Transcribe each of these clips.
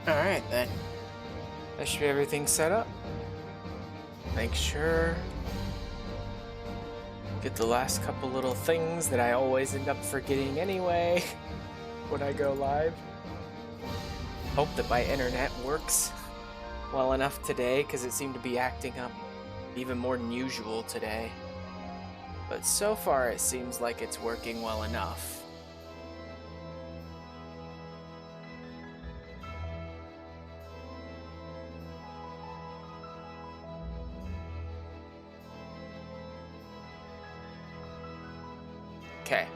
Alright then. That should be everything set up. Make sure. Get the last couple little things that I always end up forgetting anyway when I go live. Hope that my internet works well enough today, because it seemed to be acting up even more than usual today. But so far it seems like it's working well enough. Okay.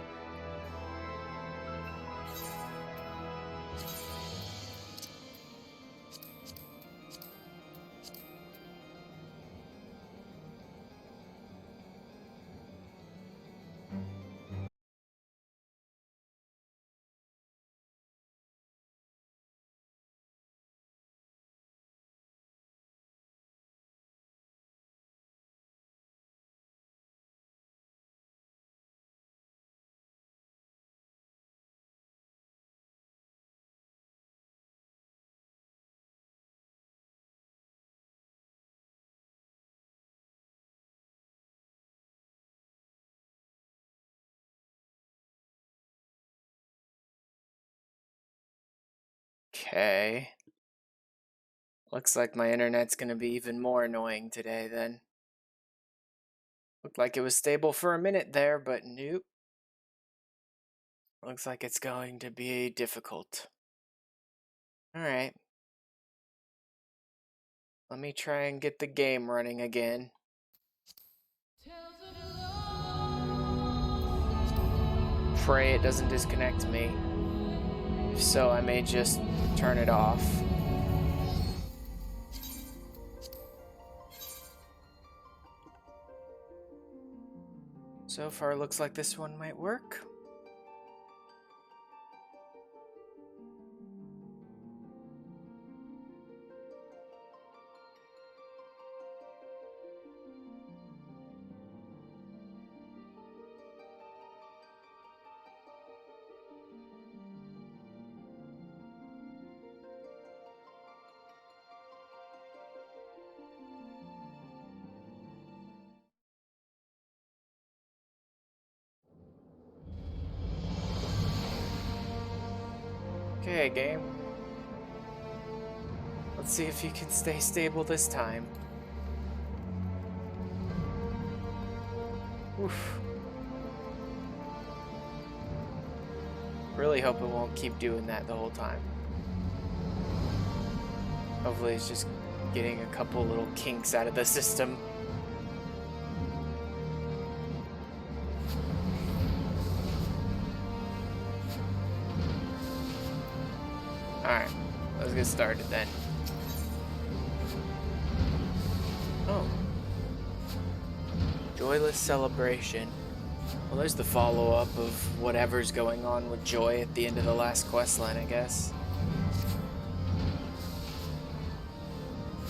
Okay. Looks like my internet's gonna be even more annoying today then. Looked like it was stable for a minute there, but nope. Looks like it's going to be difficult. Alright. Let me try and get the game running again. Pray it doesn't disconnect me. If so, I may just turn it off. So far, looks like this one might work. Okay, game. Let's see if you can stay stable this time. Oof. Really hope it won't keep doing that the whole time. Hopefully it's just getting a couple little kinks out of the system. Alright, let's get started then. Oh. Joyless celebration. Well, there's the follow-up of whatever's going on with Joy at the end of the last questline, I guess.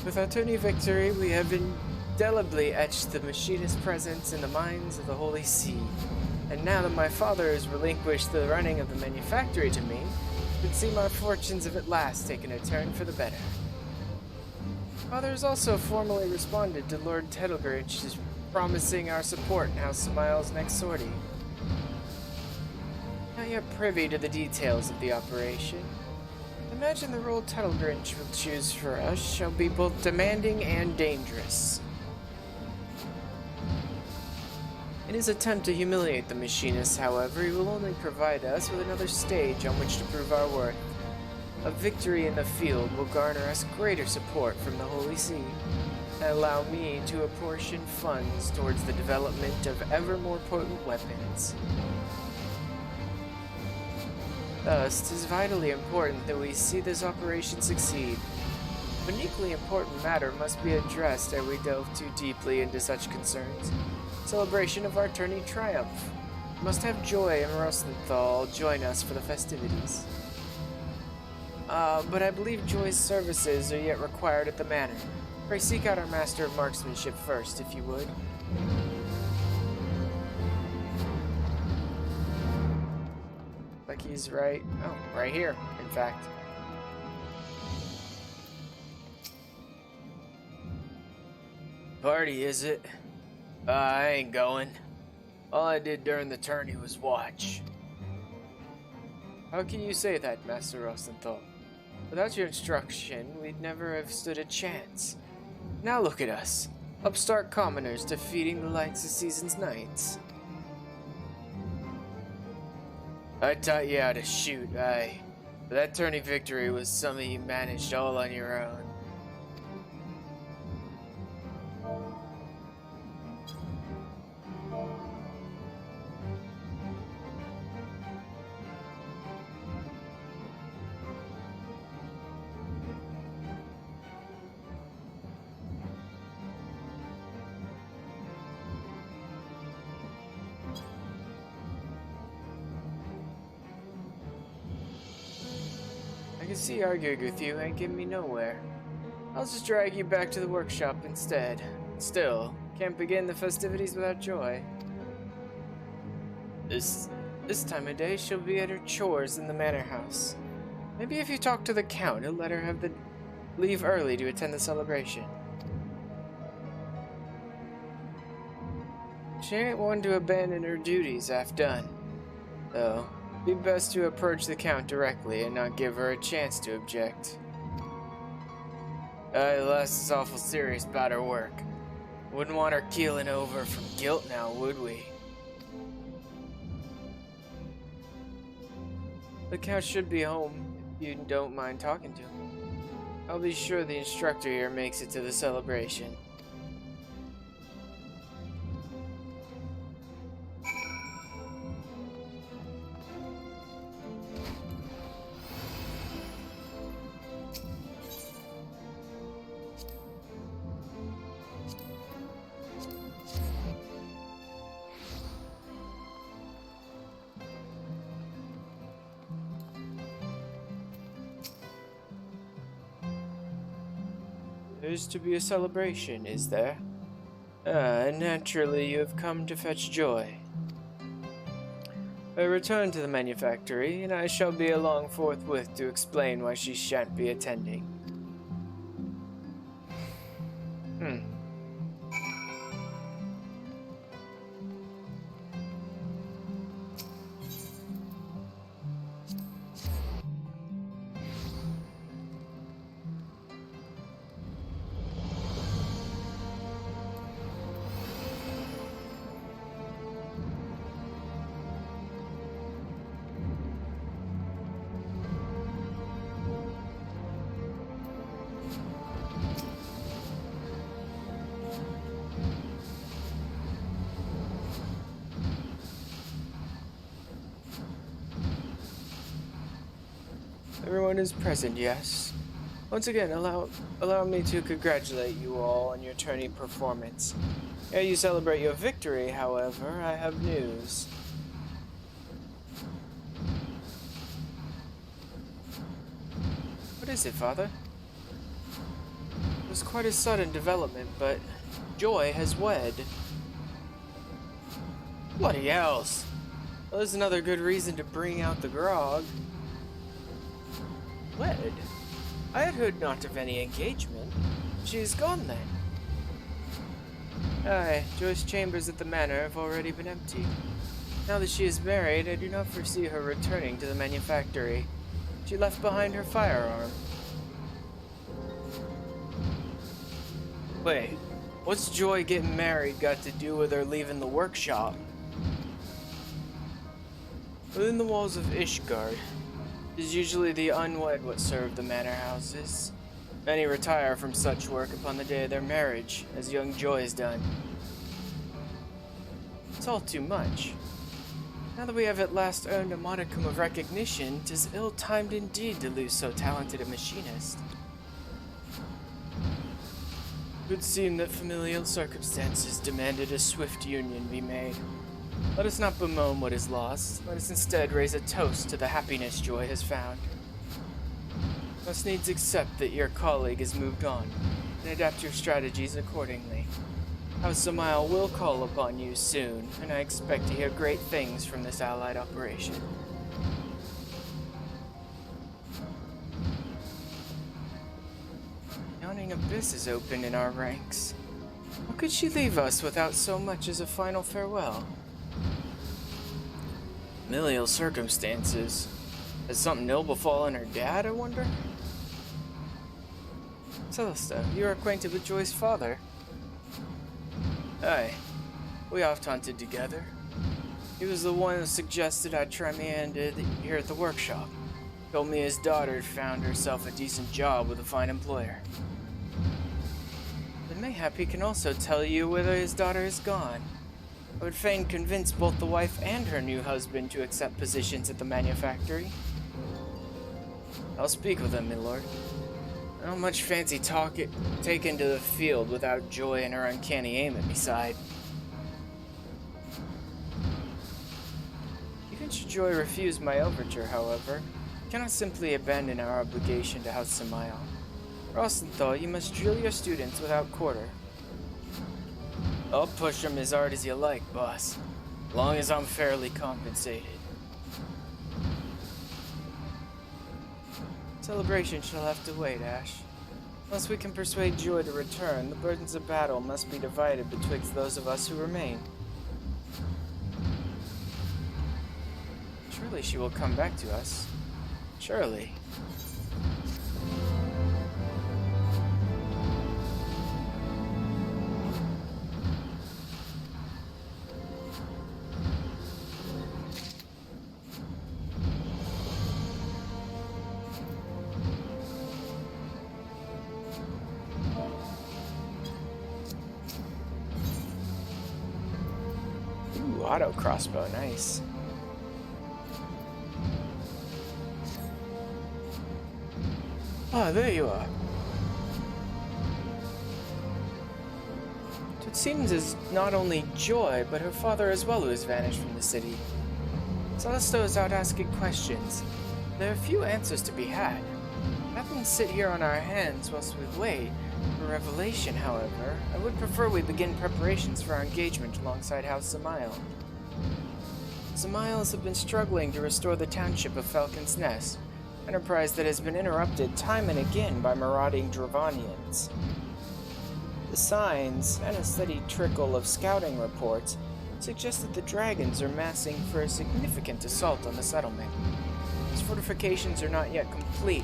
With our tourney victory, we have indelibly etched the machinist's presence in the minds of the Holy See. And now that my father has relinquished the running of the manufactory to me, it would seem our fortunes have at last taken a turn for the better. Father has also formally responded to Lord Tettlegrinch, promising our support in House Smile's next sortie. Not yet privy to the details of the operation. Imagine the role Tettlegrinch will choose for us shall be both demanding and dangerous. In his attempt to humiliate the machinist, however, he will only provide us with another stage on which to prove our worth. A victory in the field will garner us greater support from the Holy See, and allow me to apportion funds towards the development of ever more potent weapons. Thus, it is vitally important that we see this operation succeed. An equally important matter must be addressed ere we delve too deeply into such concerns. Celebration of our tourney triumph. We must have Joy and Rosenthal join us for the festivities. But I believe Joy's services are yet required at the manor. Pray seek out our master of marksmanship first, if you would. Like he's right. Oh, right here, in fact. Party, is it? I ain't going. All I did during the tourney was watch. How can you say that, Master Rosenthal? Without your instruction, we'd never have stood a chance. Now look at us, upstart commoners defeating the likes of Season's Knights. I taught you how to shoot, aye. But that tourney victory was something you managed all on your own. I can see arguing with you ain't getting me nowhere. I'll just drag you back to the workshop instead. Still, can't begin the festivities without joy. This time of day she'll be at her chores in the manor house. Maybe if you talk to the count, he'll let her have the leave early to attend the celebration. She ain't one to abandon her duties half done, though. Be best to approach the Count directly and not give her a chance to object. Les is awful serious about her work. Wouldn't want her keeling over from guilt now, would we? The Count should be home if you don't mind talking to him. I'll be sure the instructor here makes it to the celebration. There's to be a celebration, is there? Naturally you have come to fetch joy. I return to the manufactory, and I shall be along forthwith to explain why she shan't be attending. Everyone is present, yes. Once again, allow me to congratulate you all on your tourney performance. Ere you celebrate your victory, however, I have news. What is it, Father? It was quite a sudden development, but Joy has wed. Bloody hells! Well, there's another good reason to bring out the grog. Wed? I had heard not of any engagement. She is gone then. Aye, Joy's chambers at the manor have already been emptied. Now that she is married, I do not foresee her returning to the manufactory. She left behind her firearm. Wait, what's Joy getting married got to do with her leaving the workshop? Within the walls of Ishgard, it is usually the unwed what serve the manor houses. Many retire from such work upon the day of their marriage, as young Joy has done. It's all too much. Now that we have at last earned a modicum of recognition, 'tis ill-timed indeed to lose so talented a machinist. It would seem that familial circumstances demanded a swift union be made. Let us not bemoan what is lost. Let us instead raise a toast to the happiness Joy has found. Must needs accept that your colleague has moved on, and adapt your strategies accordingly. House Samile will call upon you soon, and I expect to hear great things from this allied operation. Yawning abyss is open in our ranks. How could she leave us without so much as a final farewell? Familial circumstances. Has something ill befallen her dad, I wonder? Celesta, you are acquainted with Joy's father? Aye. We oft hunted together. He was the one who suggested I try my hand here at the workshop. Told me his daughter had found herself a decent job with a fine employer. But mayhap he can also tell you whither his daughter has gone. I would fain convince both the wife and her new husband to accept positions at the manufactory. I'll speak with him, my lord. I don't much fancy taking to the field without Joy and her uncanny aim at me side. Even should Joy refuse my overture, however, I cannot simply abandon our obligation to House Samael. Rosenthal, you must drill your students without quarter. I'll push them as hard as you like, boss, as long as I'm fairly compensated. Celebration shall have to wait, Ash. Unless we can persuade Joy to return, the burdens of battle must be divided betwixt those of us who remain. Surely she will come back to us. Surely. Ooh, auto crossbow, nice. Ah, there you are. It seems as not only Joy, but her father as well who has vanished from the city. Celesta is out asking questions. There are few answers to be had. Rather than sit here on our hands whilst we wait for revelation, however, I would prefer we begin preparations for our engagement alongside House Samael. Samaels have been struggling to restore the township of Falcon's Nest, enterprise that has been interrupted time and again by marauding Dravanians. The signs, and a steady trickle of scouting reports, suggest that the dragons are massing for a significant assault on the settlement. Its fortifications are not yet complete.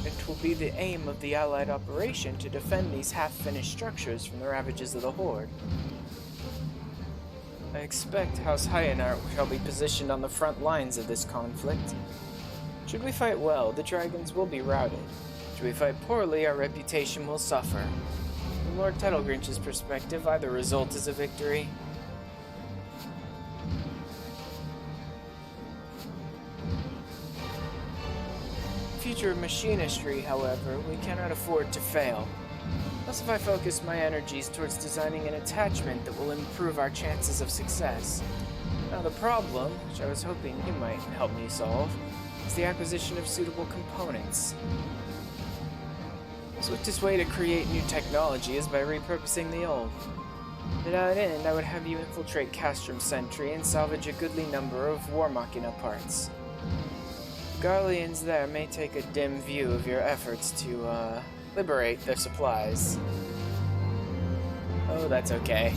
It will be the aim of the Allied operation to defend these half-finished structures from the ravages of the Horde. I expect House Hyanart shall be positioned on the front lines of this conflict. Should we fight well, the dragons will be routed. Should we fight poorly, our reputation will suffer. From Lord Tettlegrinch's perspective, either result is a victory. Future of machinistry, however, we cannot afford to fail. Thus, if I focus my energies towards designing an attachment that will improve our chances of success. Now, the problem, which I was hoping you might help me solve, is the acquisition of suitable components. The swiftest way to create new technology is by repurposing the old. To that end, I would have you infiltrate Castrum Sentry and salvage a goodly number of War Machina parts. The Garleans there may take a dim view of your efforts to, liberate their supplies. Oh, that's okay.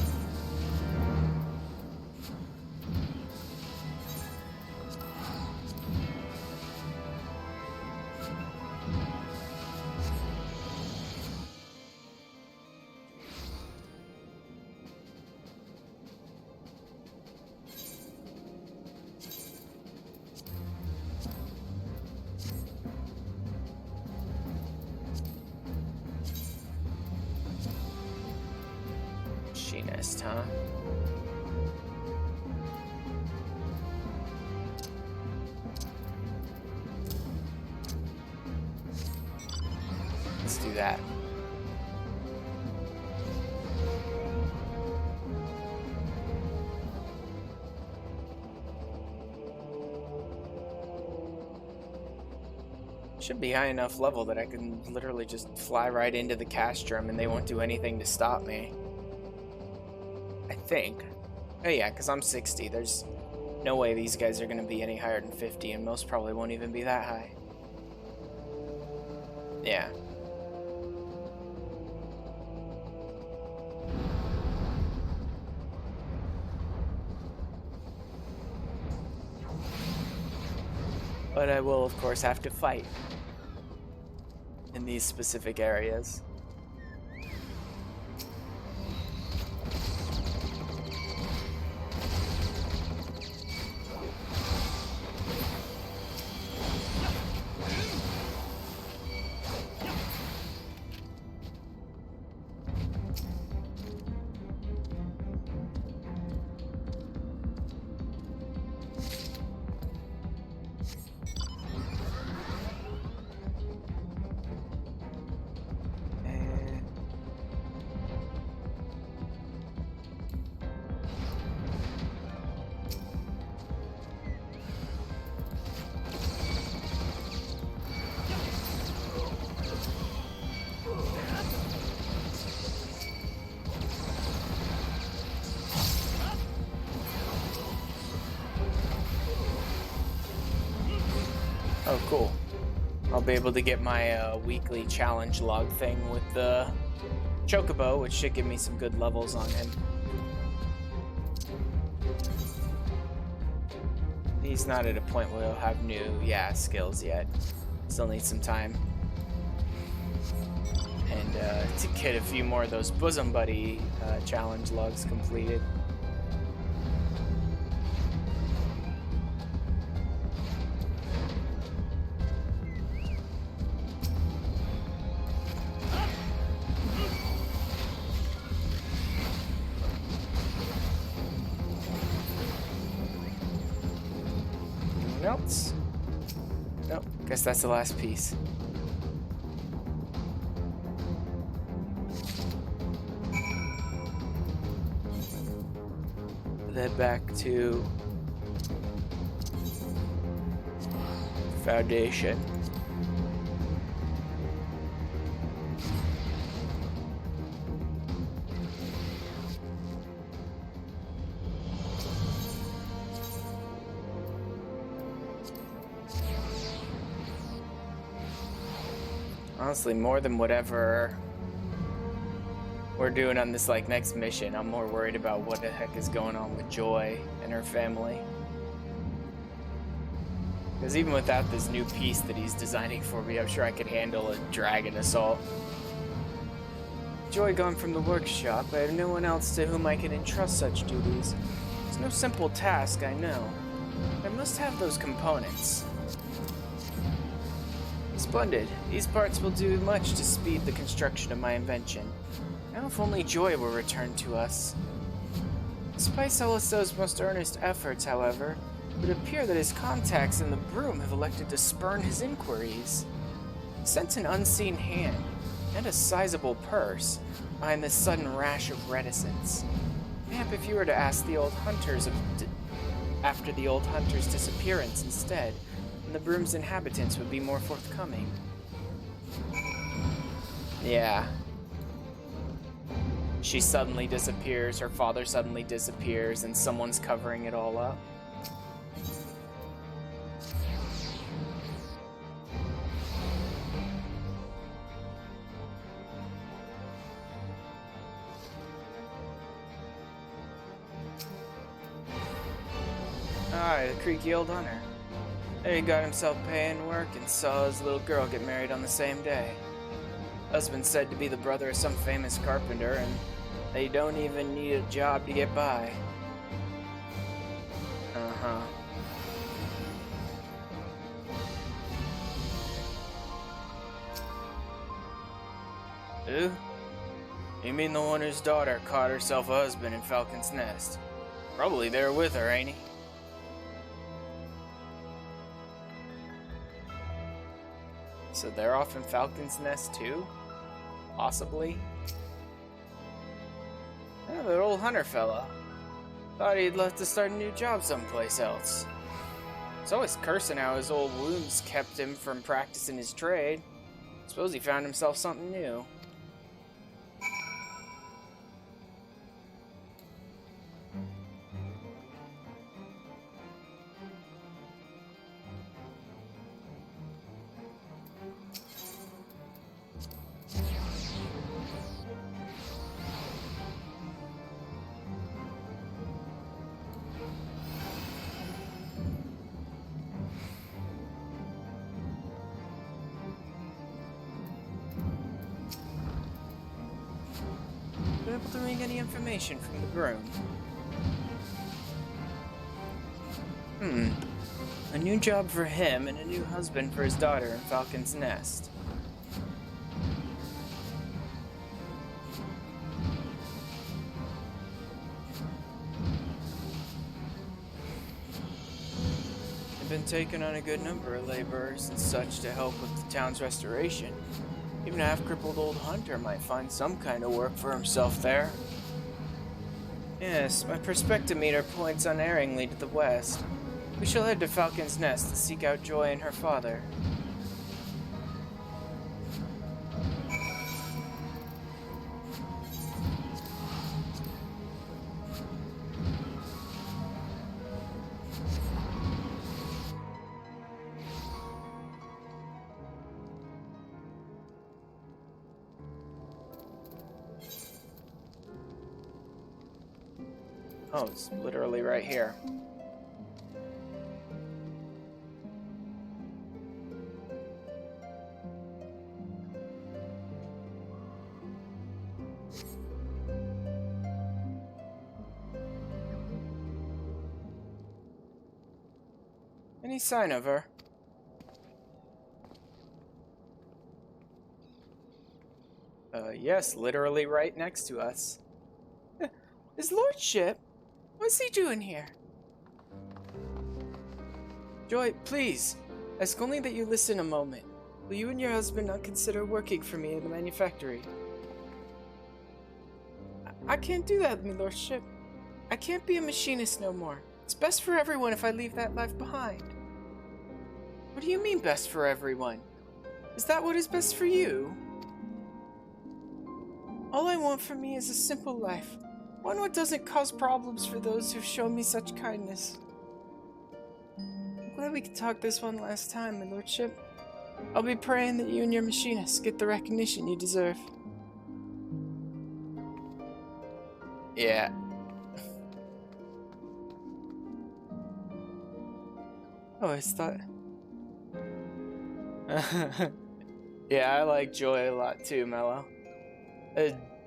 Machinist, huh? Let's do that. Should be high enough level that I can literally just fly right into the castrum and they won't do anything to stop me. I think. Oh yeah, because I'm 60. There's no way these guys are going to be any higher than 50, and most probably won't even be that high. Yeah. But I will, of course, have to fight in these specific areas. Oh, cool. I'll be able to get my weekly challenge log thing with the Chocobo, which should give me some good levels on him. He's not at a point where he'll have new, skills yet. Still need some time. And to get a few more of those Bosom Buddy challenge logs completed. Else? Nope, guess that's the last piece. Head back to Foundation. Honestly, more than whatever we're doing on this next mission, I'm more worried about what the heck is going on with Joy and her family. Because even without this new piece that he's designing for me, I'm sure I could handle a dragon assault. Joy gone from the workshop, I have no one else to whom I can entrust such duties. It's no simple task, I know. I must have those components. Splendid. These parts will do much to speed the construction of my invention. Now if only Joy were returned to us. Despite Celisto's most earnest efforts, however, it would appear that his contacts in the Broom have elected to spurn his inquiries. Sense an unseen hand, and a sizable purse, behind this sudden rash of reticence. Mayhap if you were to ask the old hunters after the old hunter's disappearance instead, and the Broom's inhabitants would be more forthcoming. Yeah. She suddenly disappears, her father suddenly disappears, and someone's covering it all up. Ah, the creaky old hunter. There he got himself paying work and saw his little girl get married on the same day. Husband said to be the brother of some famous carpenter, and they don't even need a job to get by. Uh-huh. Who? You mean the one whose daughter caught herself a husband in Falcon's Nest? Probably there with her, ain't he? So they're off in Falcon's Nest too? Possibly? Oh, that old hunter fella. Thought he'd left to start a new job someplace else. He's always cursing how his old wounds kept him from practicing his trade. Suppose he found himself something new. getting any information from the groom. A new job for him and a new husband for his daughter in Falcon's Nest. Been taking on a good number of laborers and such to help with the town's restoration. Even a half-crippled old hunter might find some kind of work for himself there. Yes, my perspectometer points unerringly to the west. We shall head to Falcon's Nest to seek out Joy and her father. Oh, it's literally right here. Any sign of her? Yes, literally right next to us. His lordship? What's he doing here? Joy, please. Ask only that you listen a moment. Will you and your husband not consider working for me in the manufactory? I can't do that, my lordship. I can't be a machinist no more. It's best for everyone if I leave that life behind. What do you mean, best for everyone? Is that what is best for you? All I want for me is a simple life. One what doesn't cause problems for those who've shown me such kindness. I'm glad we could talk this one last time, my lordship. I'll be praying that you and your machinists get the recognition you deserve. Yeah. Oh, I thought... Yeah, I like Joy a lot too, Mello.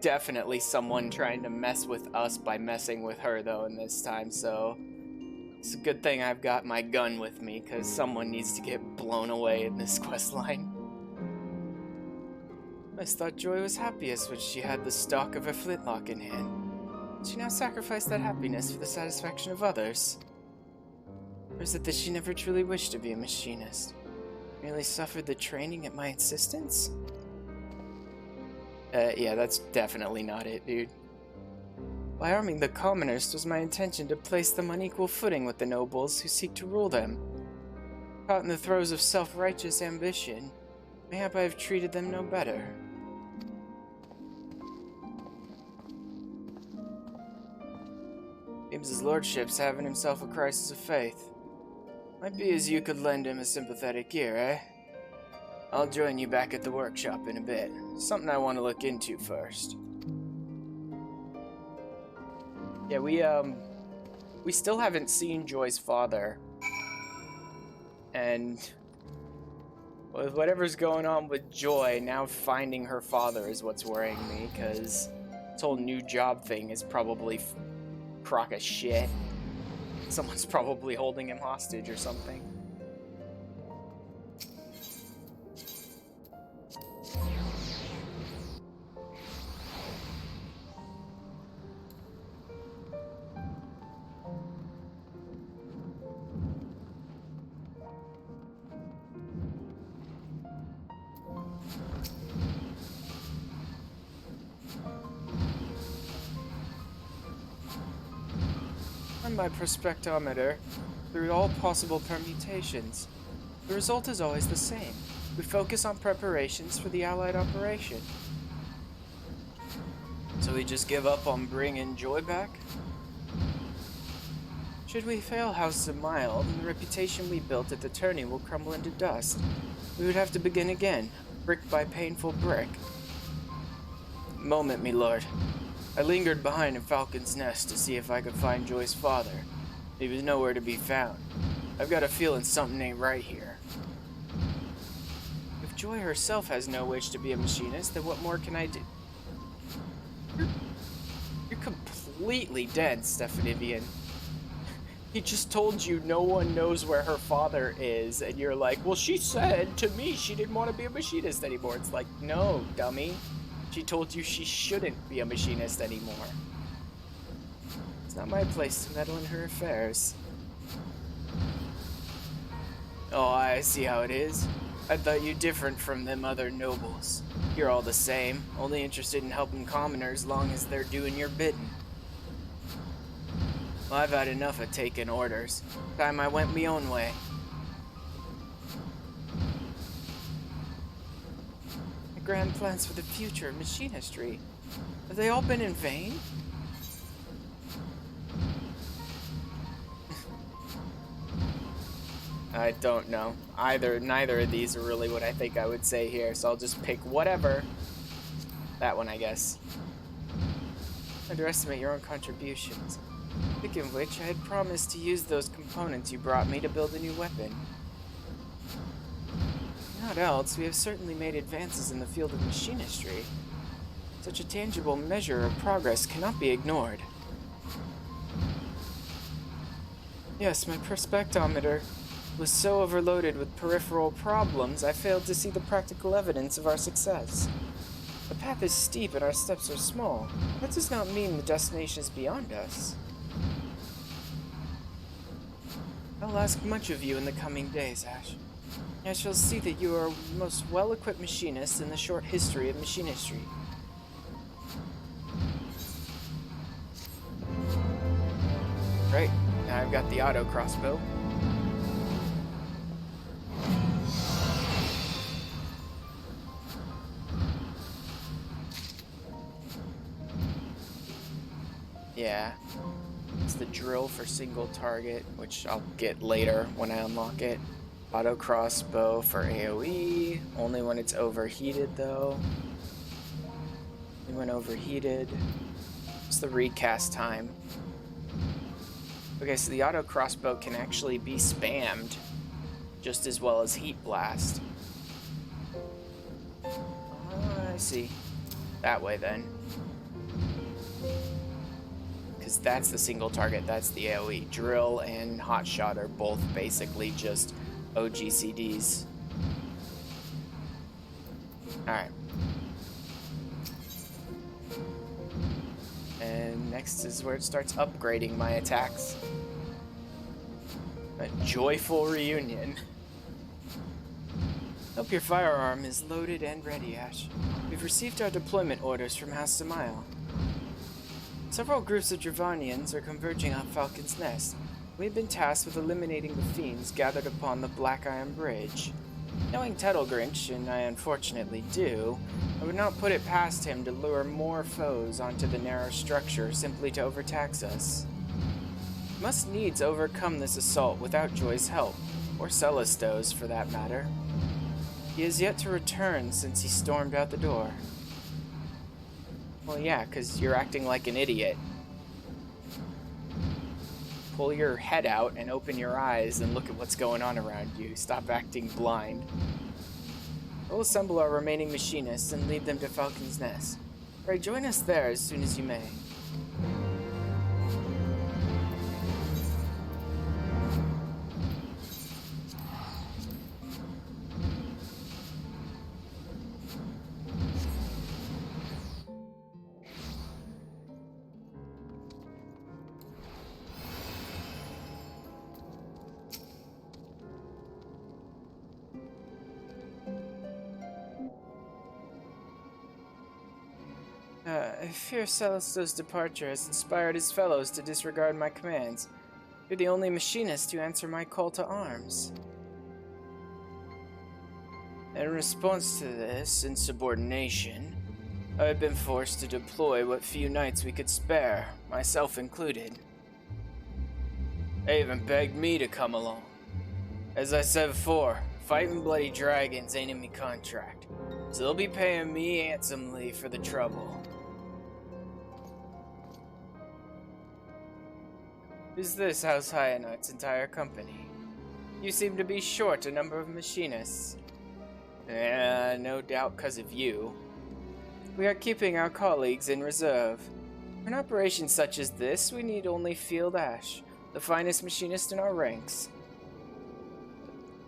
Definitely someone trying to mess with us by messing with her, though, in this time, so... It's a good thing I've got my gun with me, because someone needs to get blown away in this quest line. I thought Joy was happiest when she had the stock of her flintlock in hand. She now sacrificed that happiness for the satisfaction of others. Or is it that she never truly wished to be a machinist? Merely suffered the training at my insistence? Yeah, that's definitely not it, dude. By arming the commoners, it was my intention to place them on equal footing with the nobles who seek to rule them. Caught in the throes of self-righteous ambition, mayhap I have treated them no better. Seems his lordship's having himself a crisis of faith. Might be as you could lend him a sympathetic ear, eh? I'll join you back at the workshop in a bit. Something I want to look into first. Yeah, we still haven't seen Joy's father. And with whatever's going on with Joy, now finding her father is what's worrying me, because this whole new job thing is probably crock of shit. Someone's probably holding him hostage or something. Run my prospectometer through all possible permutations. The result is always the same. We focus on preparations for the Allied operation. So we just give up on bringing Joy back? Should we fail House of Mild, and the reputation we built at the tourney will crumble into dust, we would have to begin again, brick by painful brick. Moment, me lord. I lingered behind in Falcon's Nest to see if I could find Joy's father. He was nowhere to be found. I've got a feeling something ain't right here. If Joy herself has no wish to be a machinist, then what more can I do? completely dead, Stefanivian. He just told you no one knows where her father is, and you're like, well, she said to me she didn't want to be a machinist anymore. It's like, no, dummy. She told you she shouldn't be a machinist anymore. It's not my place to meddle in her affairs. Oh, I see how it is. I thought you different from them other nobles. You're all the same, only interested in helping commoners long as they're doing your bidding. Well, I've had enough of taking orders. Time I went my own way. My grand plans for the future of machinistry. Have they all been in vain? I don't know. Neither of these are really what I think I would say here, so I'll just pick whatever. That one, I guess. Underestimate your own contributions. Speaking of which, I had promised to use those components you brought me to build a new weapon. If not else, we have certainly made advances in the field of machinistry. Such a tangible measure of progress cannot be ignored. Yes, my perspectometer was so overloaded with peripheral problems, I failed to see the practical evidence of our success. The path is steep and our steps are small. That does not mean the destination is beyond us. I'll ask much of you in the coming days, Ash. I shall see that you are the most well-equipped machinist in the short history of machinistry. Great, now I've got the auto crossbow. Yeah, it's the drill for single target, which I'll get later when I unlock it. Auto crossbow for AoE, only when it's overheated though. Only when overheated. What's the recast time? Okay, so the auto crossbow can actually be spammed just as well as heat blast. I see. That way then. Because that's the single target, that's the AoE. Drill and hotshot are both basically just OGCDs. Alright. And next is where it starts upgrading my attacks. A joyful reunion. Hope your firearm is loaded and ready, Ash. We've received our deployment orders from House Samael. Several groups of Dravanians are converging on Falcon's Nest. We've been tasked with eliminating the fiends gathered upon the Black Iron Bridge. Knowing Tettlegrinch, and I unfortunately do, I would not put it past him to lure more foes onto the narrow structure simply to overtax us. We must needs overcome this assault without Joy's help, or Celestos for that matter. He has yet to return since he stormed out the door. Well, yeah, because you're acting like an idiot. Pull your head out and open your eyes and look at what's going on around you. Stop acting blind. We'll assemble our remaining machinists and lead them to Falcon's Nest. Pray join us there as soon as you may. I fear Celestos' departure has inspired his fellows to disregard my commands. You're the only machinist to answer my call to arms. In response to this insubordination, I have been forced to deploy what few knights we could spare, myself included. They even begged me to come along. As I said before, fighting bloody dragons ain't in me contract, so they'll be paying me handsomely for the trouble. Is this House Hyanite's entire company? You seem to be short a number of machinists. No doubt 'cause of you. We are keeping our colleagues in reserve. For an operation such as this, we need only Field Ash, the finest machinist in our ranks.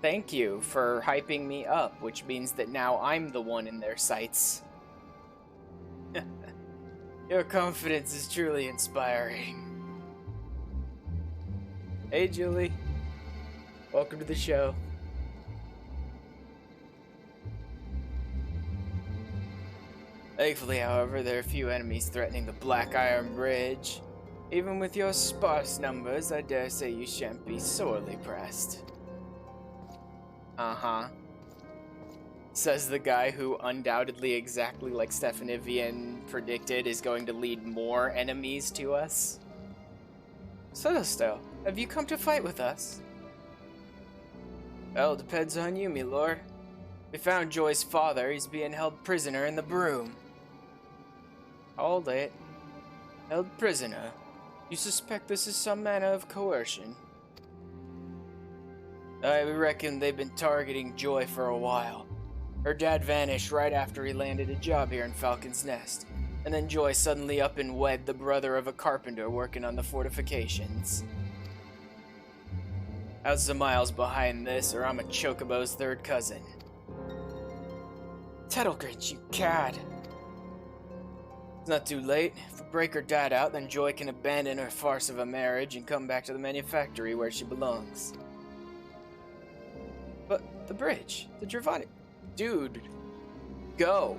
Thank you for hyping me up, which means that now I'm the one in their sights. Your confidence is truly inspiring. Hey, Julie. Welcome to the show. Thankfully, however, there are few enemies threatening the Black Iron Bridge. Even with your sparse numbers, I dare say you shan't be sorely pressed. Uh-huh. Says the guy who undoubtedly, exactly like Stephanivian predicted, is going to lead more enemies to us. Celestial, have you come to fight with us? Well, depends on you, me lord. We found Joy's father. He's being held prisoner in the broom. Hold it. Held prisoner? You suspect this is some manner of coercion? I reckon they've been targeting Joy for a while. Her dad vanished right after he landed a job here in Falcon's Nest, and then Joy suddenly up and wed the brother of a carpenter working on the fortifications. How's the miles behind this, or I'm a Chocobo's third cousin? Tettlegrinch, you cad! It's not too late. If we break her dad out, then Joy can abandon her farce of a marriage and come back to the manufactory where she belongs. But the bridge, the Dravani... Dude, go.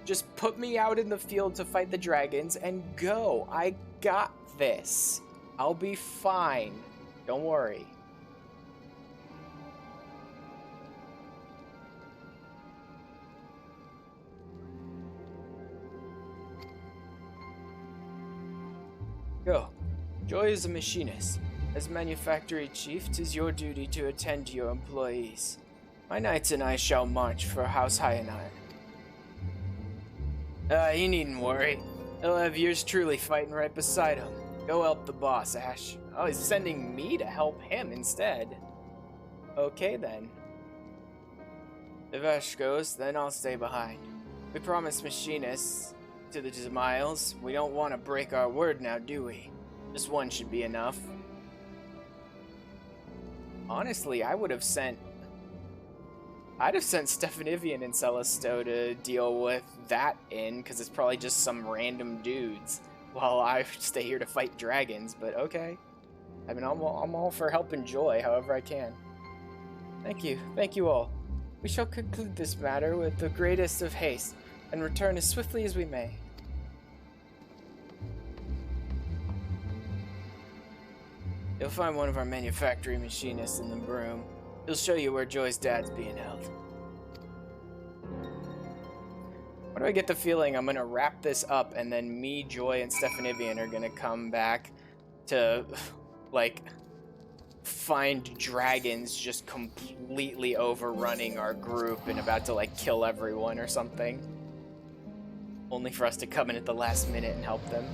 Just put me out in the field to fight the dragons and go. I got this. I'll be fine. Don't worry. Go. Joy is a machinist. As manufactory chief, 'tis your duty to attend to your employees. My knights and I shall march for House Hyanite. You needn't worry. He'll have yours truly fighting right beside him. Go help the boss, Ash. Oh, he's sending me to help him instead. Okay, then. If Ash goes, then I'll stay behind. We promised machinists to the Miles. We don't want to break our word now, do we? Just one should be enough. Honestly, I'd have sent Stephanivian and Celesto to deal with that because it's probably just some random dudes, while I stay here to fight dragons, but okay. I mean, I'm all for helping Joy however I can. Thank you all. We shall conclude this matter with the greatest of haste, and return as swiftly as we may. You'll find one of our manufactory machinists in the broom. He'll show you where Joy's dad's being held. Why do I get the feeling I'm gonna wrap this up and then me, Joy, and Stephanivian are gonna come back to, like, find dragons just completely overrunning our group and about to, like, kill everyone or something. Only for us to come in at the last minute and help them.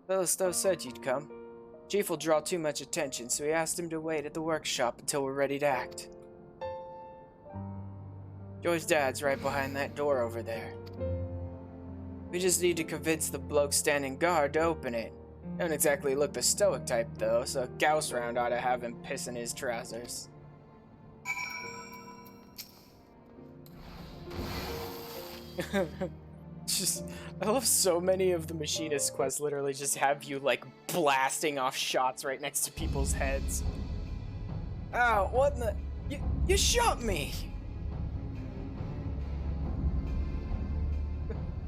Celestial said you'd come. Chief will draw too much attention, so he asked him to wait at the workshop until we're ready to act. Joy's dad's right behind that door over there. We just need to convince the bloke standing guard to open it. Don't exactly look the stoic type, though, so a Gauss round ought to have him pissing his trousers. I love so many of the machinist quests literally just have you, like, blasting off shots right next to people's heads. Ow, what in the... You shot me!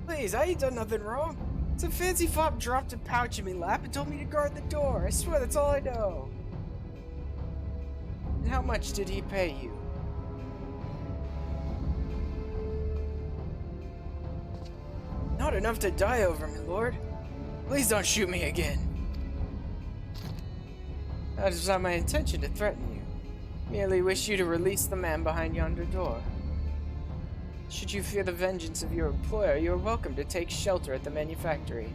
Please, I ain't done nothing wrong. Some fancy fop dropped a pouch in me lap and told me to guard the door. I swear that's all I know. And how much did he pay you? Not enough to die over, my lord. Please don't shoot me again. That is not my intention to threaten you. Merely wish you to release the man behind yonder door. Should you fear the vengeance of your employer, you are welcome to take shelter at the manufactory.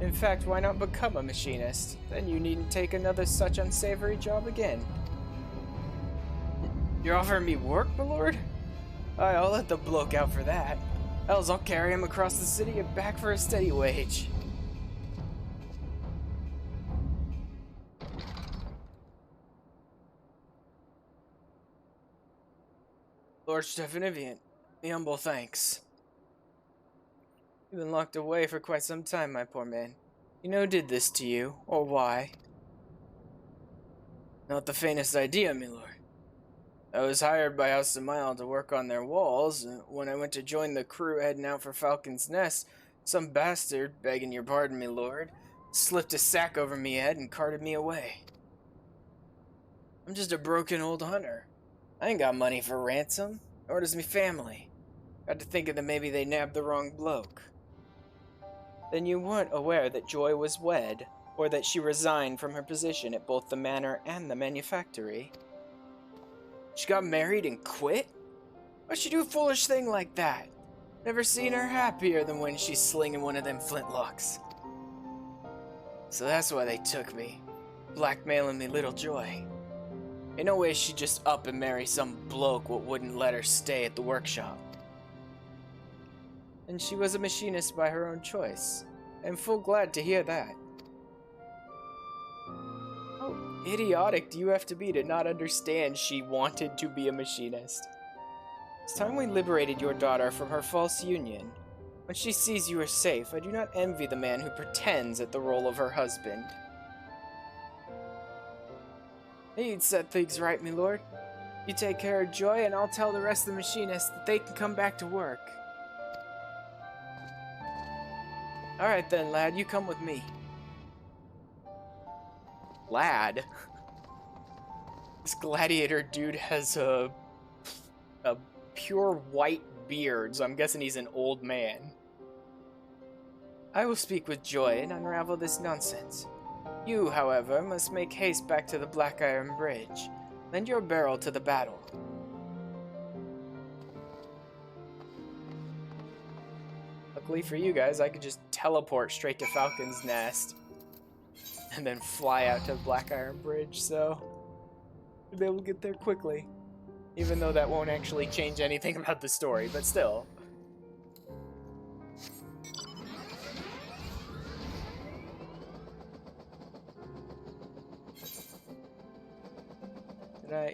In fact, why not become a machinist? Then you needn't take another such unsavory job again. You're offering me work, my lord? Aye, I'll let the bloke out for that. Else I'll carry him across the city and back for a steady wage. Lord Stephanivian, me humble thanks. You've been locked away for quite some time, my poor man. You know who did this to you, or why? Not the faintest idea, my lord. I was hired by House of Mile to work on their walls. When I went to join the crew heading out for Falcon's Nest, some bastard, begging your pardon, my lord, slipped a sack over me head and carted me away. I'm just a broken old hunter. I ain't got money for ransom, nor does me family. Got to thinking that maybe they nabbed the wrong bloke. Then you weren't aware that Joy was wed, or that she resigned from her position at both the manor and the manufactory? She got married and quit? Why'd she do a foolish thing like that? Never seen her happier than when she's slinging one of them flintlocks. So that's why they took me, blackmailing me little Joy. Ain't no way she'd just up and marry some bloke what wouldn't let her stay at the workshop. And she was a machinist by her own choice. I'm full glad to hear that. How idiotic do you have to be to not understand she wanted to be a machinist? It's time we liberated your daughter from her false union. When she sees you are safe, I do not envy the man who pretends at the role of her husband. You'd set things right, my lord. You take care of Joy, and I'll tell the rest of the machinists that they can come back to work. Alright then, lad, you come with me. Lad? This gladiator dude has a pure white beard, so I'm guessing he's an old man. I will speak with Joy and unravel this nonsense. You, however, must make haste back to the Black Iron Bridge. Lend your barrel to the battle. Luckily for you guys, I could just teleport straight to Falcon's Nest and then fly out to the Black Iron Bridge, so I'll be able to get there quickly. Even though that won't actually change anything about the story, but still.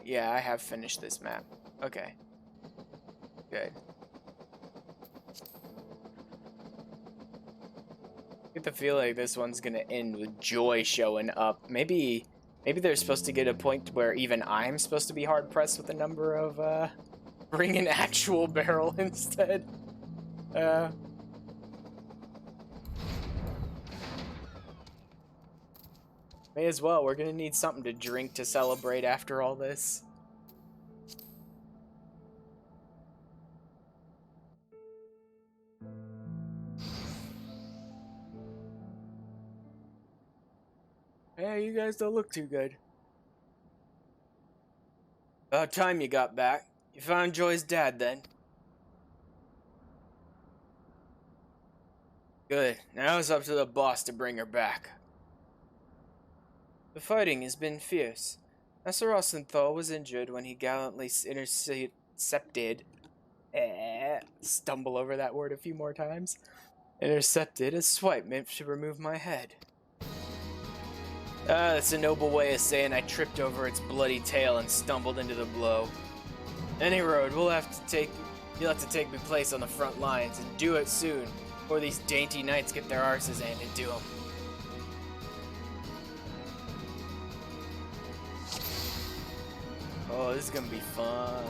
Yeah, I have finished this map. Okay. Good. I get the feel like this one's gonna end with Joy showing up. Maybe they're supposed to get a point where even I'm supposed to be hard-pressed with the number of, bring an actual barrel instead. May as well. We're gonna need something to drink to celebrate after all this. Yeah, you guys don't look too good. About time you got back. You found Joy's dad, then? Good. Now it's up to the boss to bring her back. The fighting has been fierce. Master Rosenthal was injured when he gallantly intercepted... stumble over that word a few more times. Intercepted a swipe meant to remove my head. That's a noble way of saying I tripped over its bloody tail and stumbled into the blow. Any road, you'll have to take me place on the front lines, and do it soon, before these dainty knights get their arses handed to them. Oh, this is gonna be fun.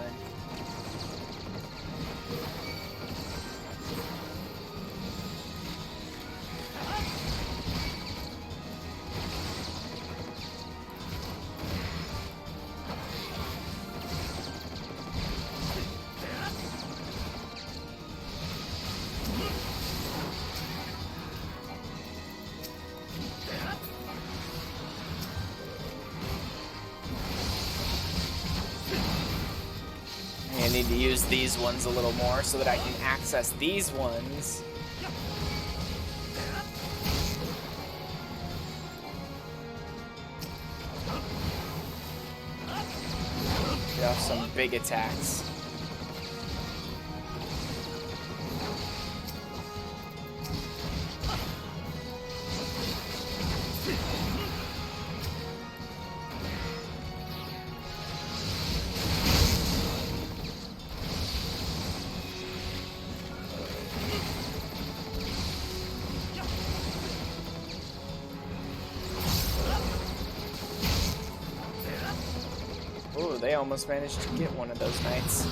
I need to use these ones a little more so that I can access these ones. Get off some big attacks. Ooh, they almost managed to get one of those knights.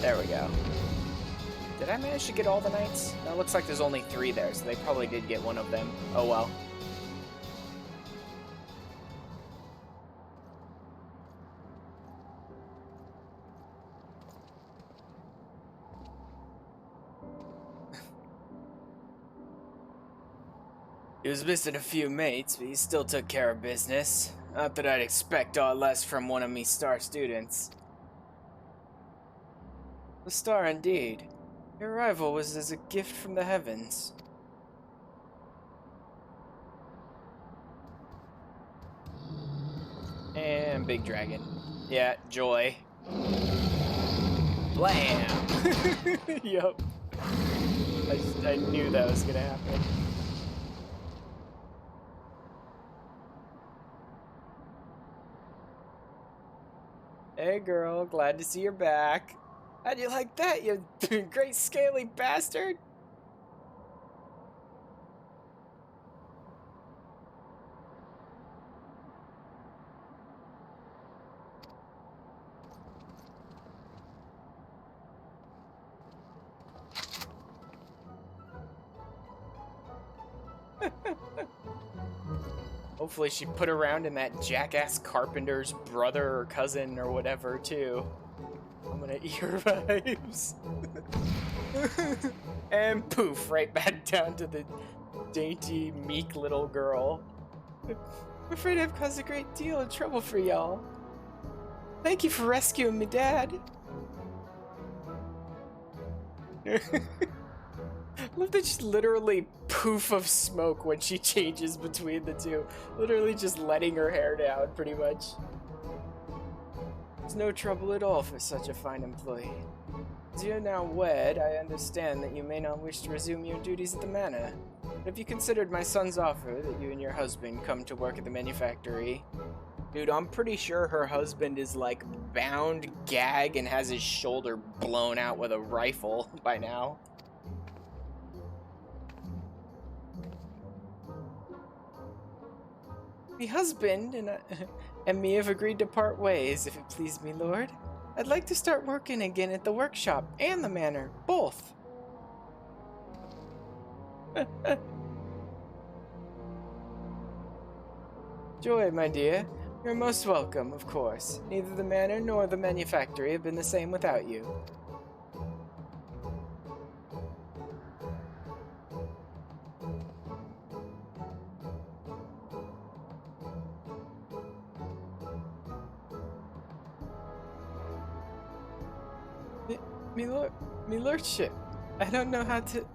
There we go. Did I manage to get all the knights? No, it looks like there's only 3 there, so they probably did get one of them. Oh well. He was missing a few mates, but he still took care of business. Not that I'd expect aught less from one of me star students. A star indeed. Your arrival was as a gift from the heavens. And big dragon. Yeah, joy. Blam! Yup. I knew that was gonna happen. Hey girl, glad to see you're back. How'd you like that, you great scaly bastard? Hopefully she put around in that jackass carpenter's brother or cousin or whatever, too. I'm gonna eat her vibes. And poof, right back down to the dainty, meek little girl. I'm afraid I've caused a great deal of trouble for y'all. Thank you for rescuing me, Dad. I love that she's literally poof of smoke when she changes between the two. Literally just letting her hair down, pretty much. It's no trouble at all for such a fine employee. As you're now wed, I understand that you may not wish to resume your duties at the manor. But have you considered my son's offer that you and your husband come to work at the manufactory? Dude, I'm pretty sure her husband is like bound, gag, and has his shoulder blown out with a rifle by now. The husband and me have agreed to part ways, if it please me, Lord. I'd like to start working again at the workshop and the manor, both. Joy, my dear, you're most welcome, of course. Neither the manor nor the manufactory have been the same without you. Me lordship, I don't know how to...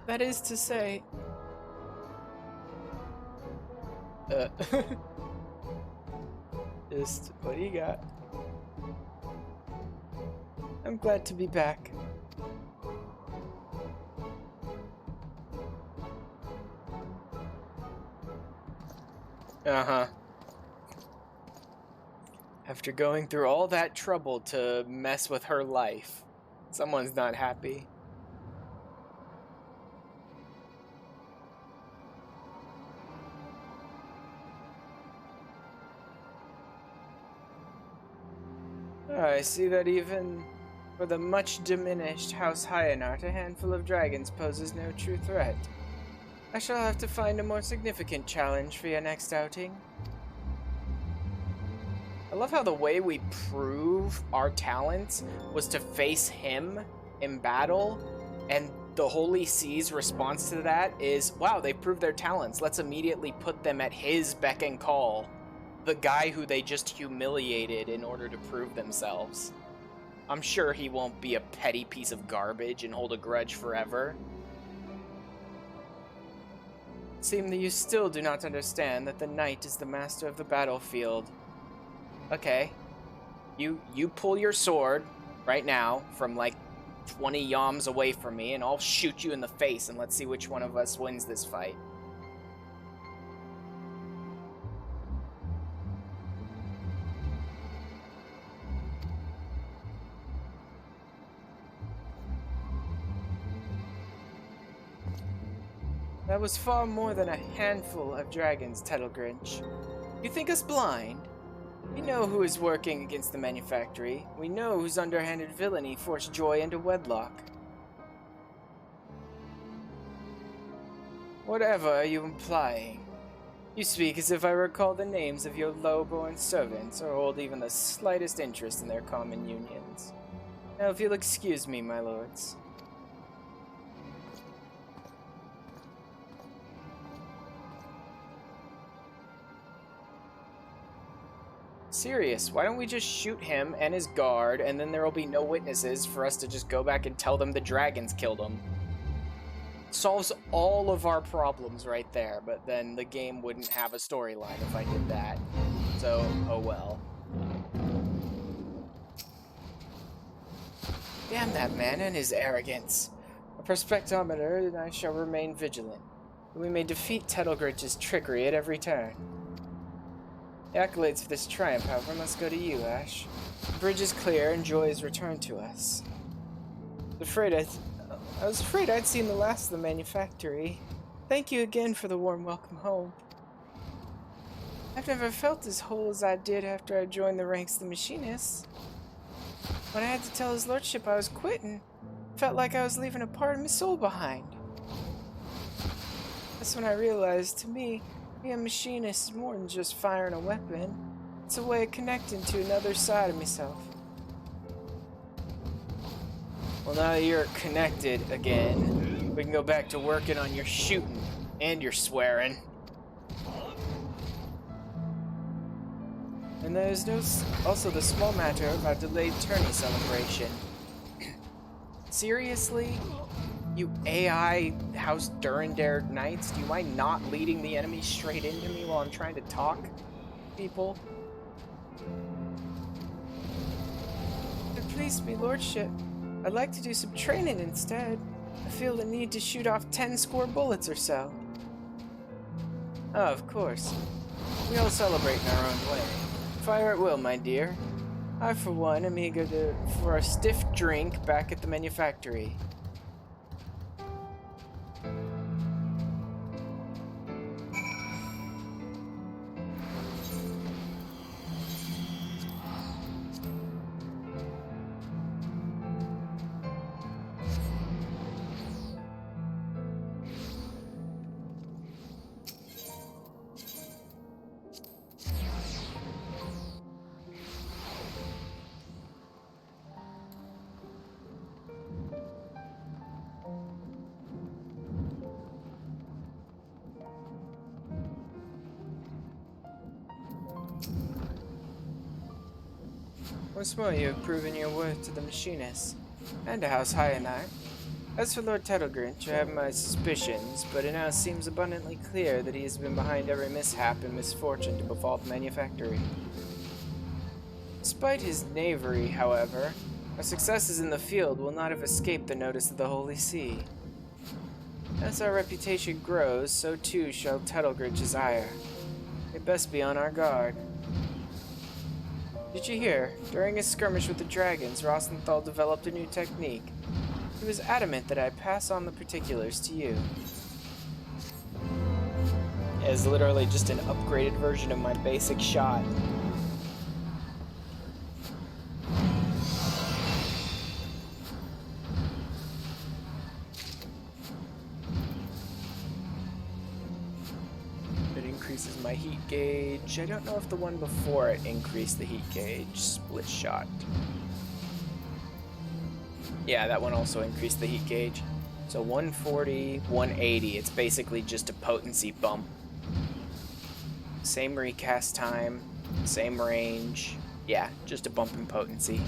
That is to say... Just, what do you got? I'm glad to be back. Uh-huh. After going through all that trouble to mess with her life, someone's not happy. I see that even for the much diminished House Hyanart, a handful of dragons poses no true threat. I shall have to find a more significant challenge for your next outing. I love how the way we prove our talents was to face him in battle, and the Holy Sea's response to that is, wow, they proved their talents. Let's immediately put them at his beck and call. The guy who they just humiliated in order to prove themselves. I'm sure he won't be a petty piece of garbage and hold a grudge forever. It seems that you still do not understand that the knight is the master of the battlefield. Okay. You pull your sword right now from like 20 yams away from me, and I'll shoot you in the face, and let's see which one of us wins this fight. That was far more than a handful of dragons, Tettlegrinch. You think us blind? We know who is working against the manufactory. We know whose underhanded villainy forced Joy into wedlock. Whatever are you implying? You speak as if I recall the names of your low-born servants or hold even the slightest interest in their common unions. Now, if you'll excuse me, my lords. Serious, why don't we just shoot him and his guard, and then there will be no witnesses for us to just go back and tell them the dragons killed him. Solves all of our problems right there, but then the game wouldn't have a storyline if I did that. So, oh well. Damn that man and his arrogance. A perspectometer, and I shall remain vigilant. We may defeat Tettlegrinch's trickery at every turn. The accolades for this triumph, however, must go to you, Ash. The bridge is clear and Joy is returned to us. I was afraid I'd seen the last of the manufactory. Thank you again for the warm welcome home. I've never felt as whole as I did after I joined the ranks of the Machinists. When I had to tell his lordship I was quitting, it felt like I was leaving a part of my soul behind. That's when I realized, to me, being a machinist is more than just firing a weapon. It's a way of connecting to another side of myself. Well, now that you're connected again, we can go back to working on your shooting and your swearing. And there's also the small matter of our delayed tourney celebration. Seriously? You AI House Durandare Knights, do you mind not leading the enemy straight into me while I'm trying to talk, people? Please, me lordship, I'd like to do some training instead. I feel the need to shoot off 10 score bullets or so. Oh, of course. We all celebrate in our own way. Fire at will, my dear. I, for one, am eager for a stiff drink back at the manufactory. Once more, you have proven your worth to the Machinists, and to House Hyanite. As for Lord Tettlegrinch, I have my suspicions, but it now seems abundantly clear that he has been behind every mishap and misfortune to befall the manufactory. Despite his knavery, however, our successes in the field will not have escaped the notice of the Holy See. As our reputation grows, so too shall Tettlegrinch's ire. We best be on our guard. Did you hear? During his skirmish with the dragons, Rosenthal developed a new technique. He was adamant that I pass on the particulars to you. It's literally just an upgraded version of my basic shot. increases my heat gauge. I don't know if the one before it increased the heat gauge. Split shot. Yeah, that one also increased the heat gauge. So 140, 180. It's basically just a potency bump. Same recast time, same range. Yeah, just a bump in potency.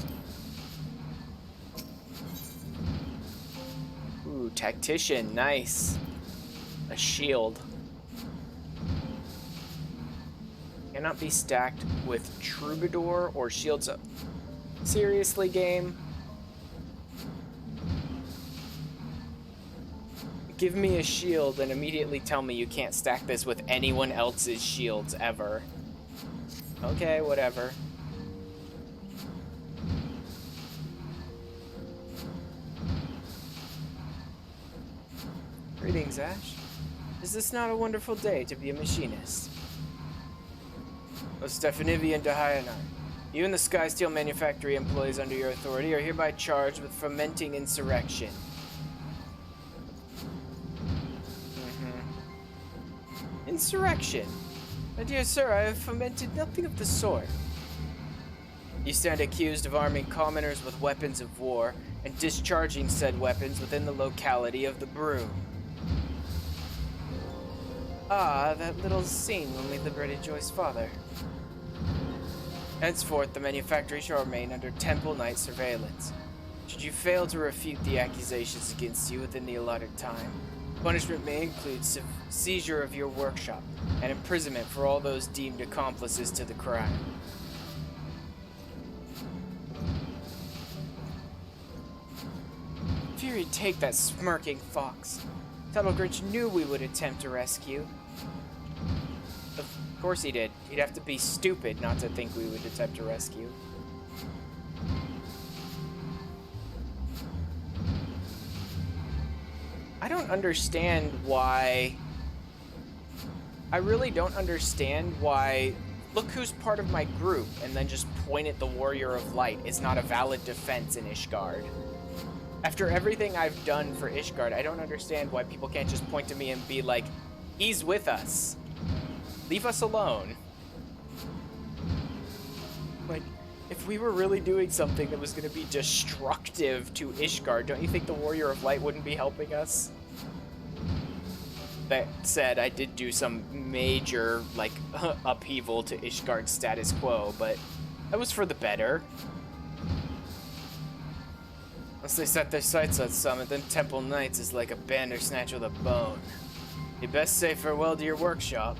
Ooh, Tactician, nice. A shield. Cannot be stacked with Troubadour or shields up. Seriously, game? Give me a shield and immediately tell me you can't stack this with anyone else's shields ever. Okay, whatever. Greetings, Ash. Is this not a wonderful day to be a machinist? O Stephanivi and Dahayanar, you and the Skysteel Manufactory employees under your authority are hereby charged with fomenting insurrection. Insurrection? My dear sir, I have fomented nothing of the sort. You stand accused of arming commoners with weapons of war and discharging said weapons within the locality of the brew. Ah, that little scene when we liberated Joy's father. Henceforth, the manufactory shall remain under Temple Knight surveillance. Should you fail to refute the accusations against you within the allotted time, punishment may include seizure of your workshop and imprisonment for all those deemed accomplices to the crime. Fury, take that smirking fox. Tuttlegrinch knew we would attempt to rescue. Of course he did. He'd have to be stupid not to think we would attempt to rescue. I don't understand why... I really don't understand why look who's part of my group and then just point at the Warrior of Light is not a valid defense in Ishgard. After everything I've done for Ishgard, I don't understand why people can't just point to me and be like, he's with us. Leave us alone. Like, if we were really doing something that was going to be destructive to Ishgard, don't you think the Warrior of Light wouldn't be helping us? That said, I did do some major, like, upheaval to Ishgard's status quo, but that was for the better. Once they set their sights on Summit, then Temple Knights is like a bandersnatch with a bone. You best say farewell to your workshop.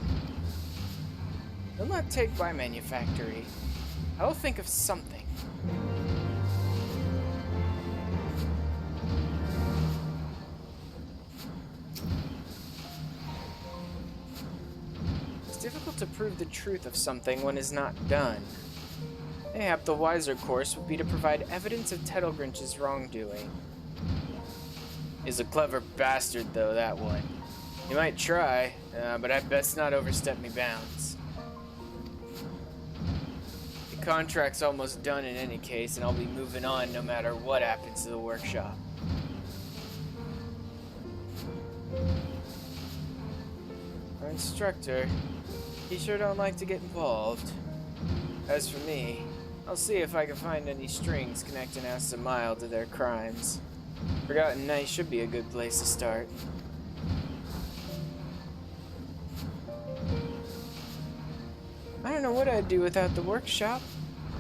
They'll not take my manufactory. I'll think of something. It's difficult to prove the truth of something when it's not done. Mayhap the wiser course would be to provide evidence of Tuttlegrinch's wrongdoing. He's a clever bastard, though, that one. He might try, but I'd best not overstep me bounds. The contract's almost done in any case, and I'll be moving on no matter what happens to the workshop. Our instructor, he sure don't like to get involved. As for me, I'll see if I can find any strings connecting Astamile to their crimes. Forgotten Night should be a good place to start. I don't know what I'd do without the workshop.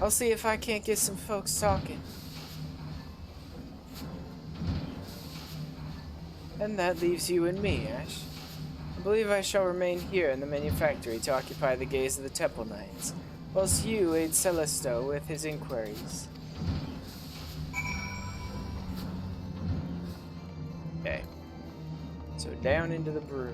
I'll see if I can't get some folks talking. And that leaves you and me, Ash. I believe I shall remain here in the manufactory to occupy the gaze of the Temple Knights, whilst you aid Celesto with his inquiries. Okay. So down into the brew.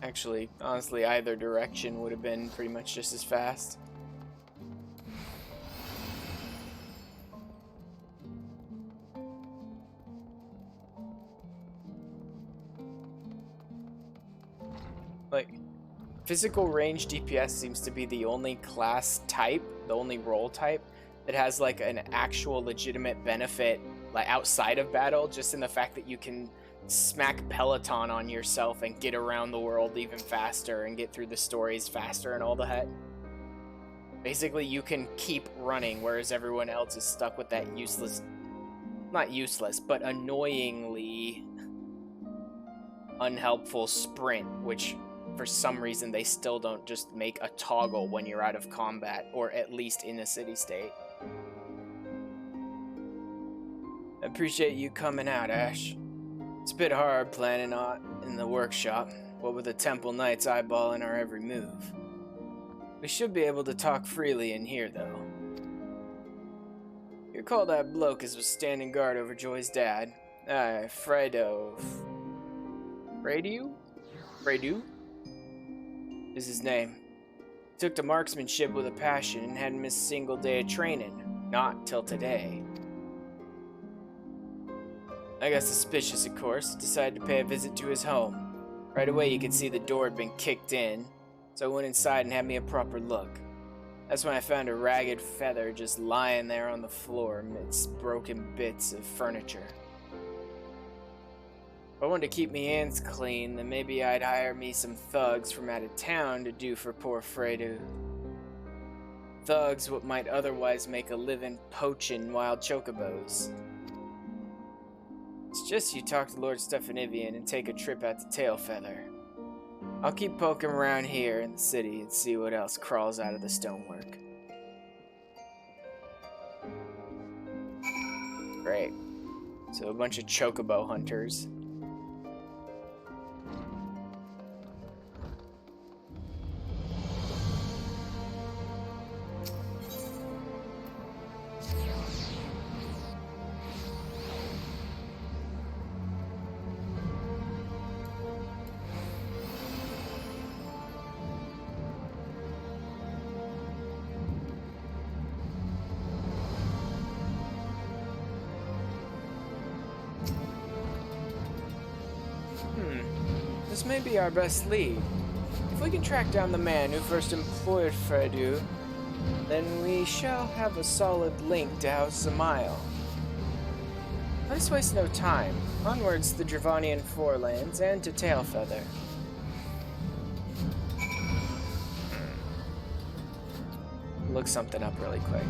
Actually, honestly, either direction would have been pretty much just as fast. Like, Physical range DPS seems to be the only class type, the only role type that has like an actual legitimate benefit like outside of battle, just in the fact that you can smack Peloton on yourself and get around the world even faster and get through the stories faster and all the heck. Basically, you can keep running, whereas everyone else is stuck with that useless, not useless, but annoyingly unhelpful sprint, which for some reason they still don't just make a toggle when you're out of combat, or at least in a city state. I appreciate you coming out, Ash. It's a bit hard planning out in the workshop, what with the Temple Knights eyeballing our every move. We should be able to talk freely in here, though. You recall that bloke as was standing guard over Joy's dad? Fredo is his name. He took to marksmanship with a passion and hadn't missed a single day of training. Not till today. I got suspicious, of course, decided to pay a visit to his home. Right away you could see the door had been kicked in, so I went inside and had me a proper look. That's when I found a ragged feather just lying there on the floor amidst broken bits of furniture. If I wanted to keep me hands clean, then maybe I'd hire me some thugs from out of town to do for poor Fredo. Thugs what might otherwise make a living poaching wild chocobos. It's just you talk to Lord Stephanivian and take a trip out to Tailfeather. I'll keep poking around here in the city and see what else crawls out of the stonework. Great. So a bunch of chocobo hunters. This may be our best lead. If we can track down the man who first employed Fredo, then we shall have a solid link to House Zamael. Let's waste no time. Onwards to the Dravanian Forelands and to Tailfeather. Look something up really quick.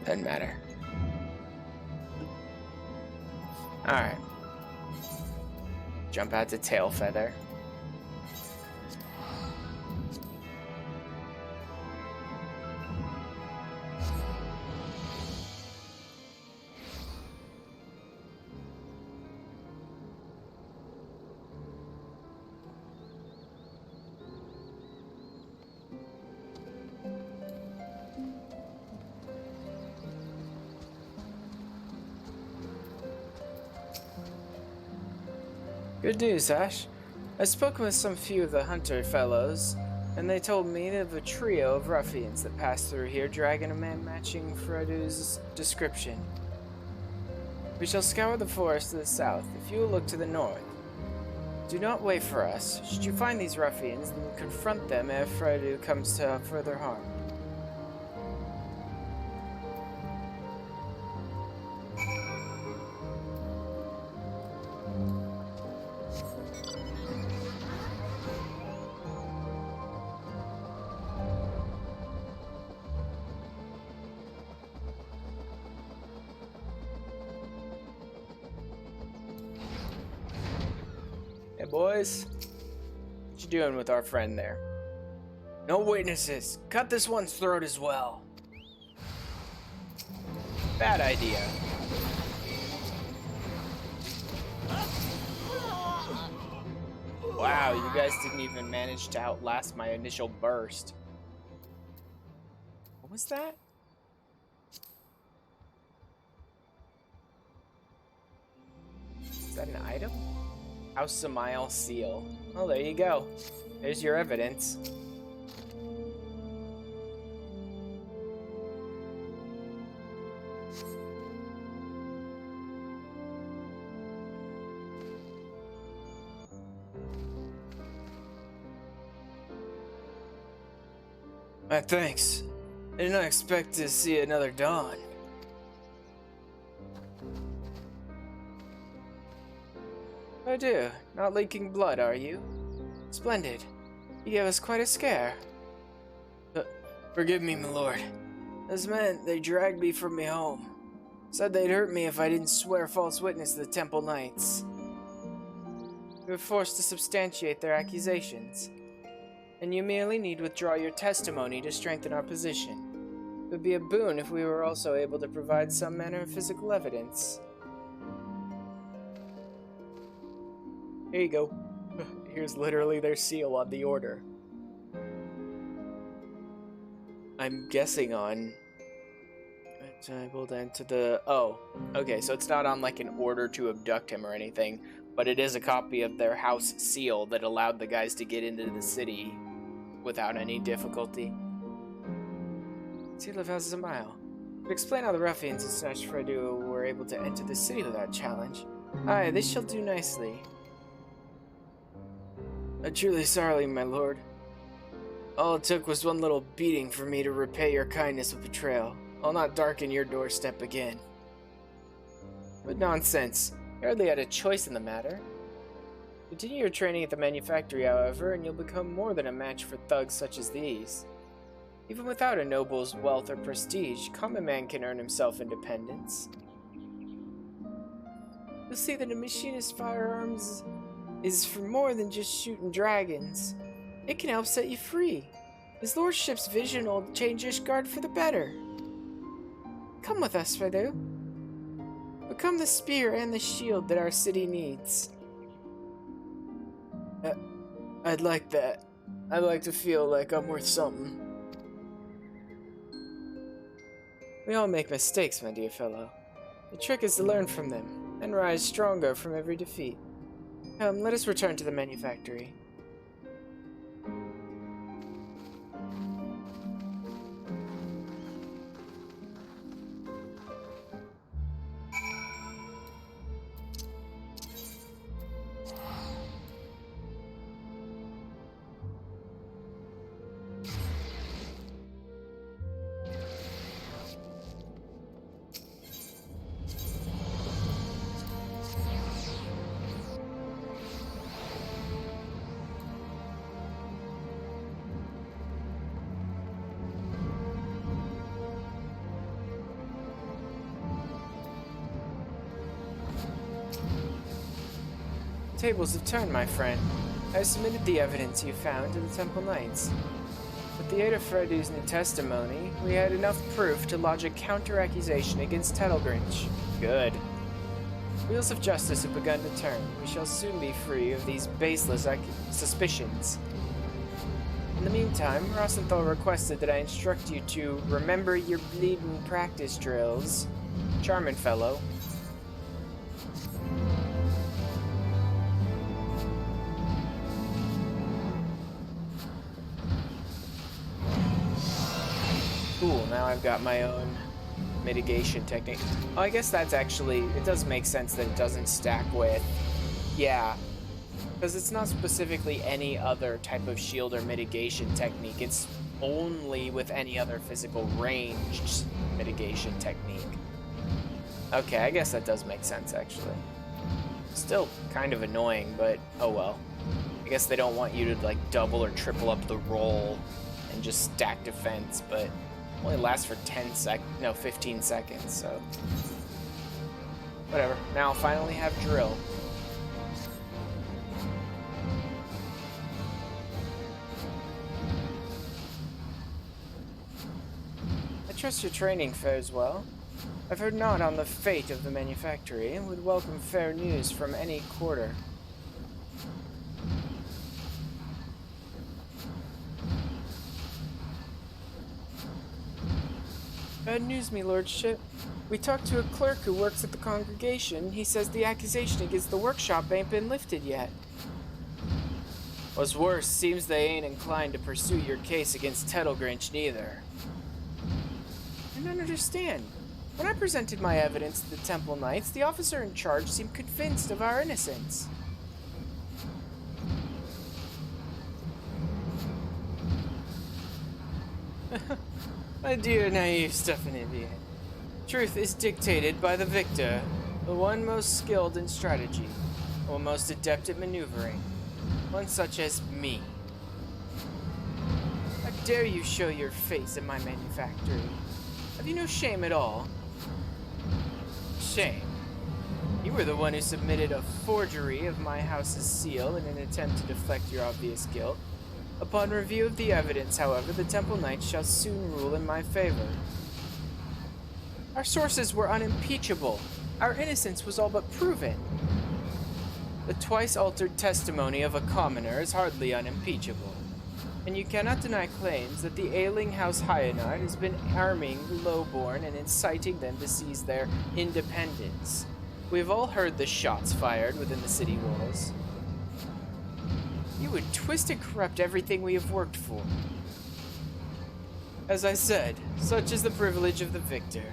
Doesn't matter. Alright. Jump out to Tailfeather. Good news, Ash. I spoke with some few of the hunter fellows, and they told me of a trio of ruffians that passed through here dragging a man matching Fredo's description. We shall scour the forest to the south, if you will look to the north. Do not wait for us. Should you find these ruffians, then confront them if Fredu comes to further harm. Hey boys, what you doing with our friend there? No witnesses. Cut this one's throat as well. Bad idea. Wow, you guys didn't even manage to outlast my initial burst. What was that? Is that an item? House Samael seal. Oh, there you go. There's your evidence. Thanks. I did not expect to see another dawn. I do. Not leaking blood, are you? Splendid. You gave us quite a scare. Forgive me, my lord. This meant they dragged me from my home. Said they'd hurt me if I didn't swear false witness to the Temple Knights. We were forced to substantiate their accusations. And you merely need withdraw your testimony to strengthen our position. It would be a boon if we were also able to provide some manner of physical evidence. Here you go. Here's literally their seal on the order. I'm guessing on... able to enter the... Oh, okay, so it's not on like an order to abduct him or anything, but it is a copy of their house seal that allowed the guys to get into the city without any difficulty. Seal of House Samael. But explain how the ruffians and such Fredu were able to enter the city without challenge. Aye, this shall do nicely. I'm truly sorry, my lord. All it took was one little beating for me to repay your kindness with betrayal. I'll not darken your doorstep again. But nonsense. You hardly had a choice in the matter. Continue your training at the manufactory, however, and you'll become more than a match for thugs such as these. Even without a noble's wealth or prestige, common man can earn himself independence. You'll see that a machinist's firearms is for more than just shooting dragons. It can help set you free. His lordship's vision will change Ishgard for the better. Come with us, Fredu. Become the spear and the shield that our city needs. I'd like that. I'd like to feel like I'm worth something. We all make mistakes, my dear fellow. The trick is to learn from them, and rise stronger from every defeat. Come, let us return to the manufactory. Tables have turned, my friend. I have submitted the evidence you found to the Temple Knights. With the aid of Fredu's new testimony, we had enough proof to lodge a counter-accusation against Tettlegrinch. Good. Wheels of justice have begun to turn. We shall soon be free of these baseless suspicions. In the meantime, Rosenthal requested that I instruct you to remember your bleeding practice drills. Charming fellow. Cool, now I've got my own mitigation technique. Oh, I guess that's actually, it does make sense that it doesn't stack with, yeah, Because it's not specifically any other type of shield or mitigation technique. It's only with any other physical ranged mitigation technique. Okay, I guess that does make sense, actually. Still kind of annoying, but oh well. I guess they don't want you to, like, double or triple up the roll and just stack defense, but it only lasts for 15 seconds, so... Whatever. Now I'll finally have drill. I trust your training fares well. I've heard naught on the fate of the manufactory and would welcome fair news from any quarter. Bad news, me lordship. We talked to a clerk who works at the congregation. He says the accusation against the workshop ain't been lifted yet. What's worse, seems they ain't inclined to pursue your case against Tettlegrinch neither. I don't understand. When I presented my evidence to the Temple Knights, the officer in charge seemed convinced of our innocence. My dear naive Stephanivian, truth is dictated by the victor, the one most skilled in strategy, the one most adept at maneuvering, one such as me. How dare you show your face in my manufactory? Have you no shame at all? Shame. You were the one who submitted a forgery of my house's seal in an attempt to deflect your obvious guilt. Upon review of the evidence, however, the Temple Knights shall soon rule in my favor. Our sources were unimpeachable. Our innocence was all but proven. The twice-altered testimony of a commoner is hardly unimpeachable. And you cannot deny claims that the ailing House Hyenard has been arming the lowborn and inciting them to seize their independence. We've all heard the shots fired within the city walls. You would twist and corrupt everything we have worked for. As I said, such is the privilege of the victor.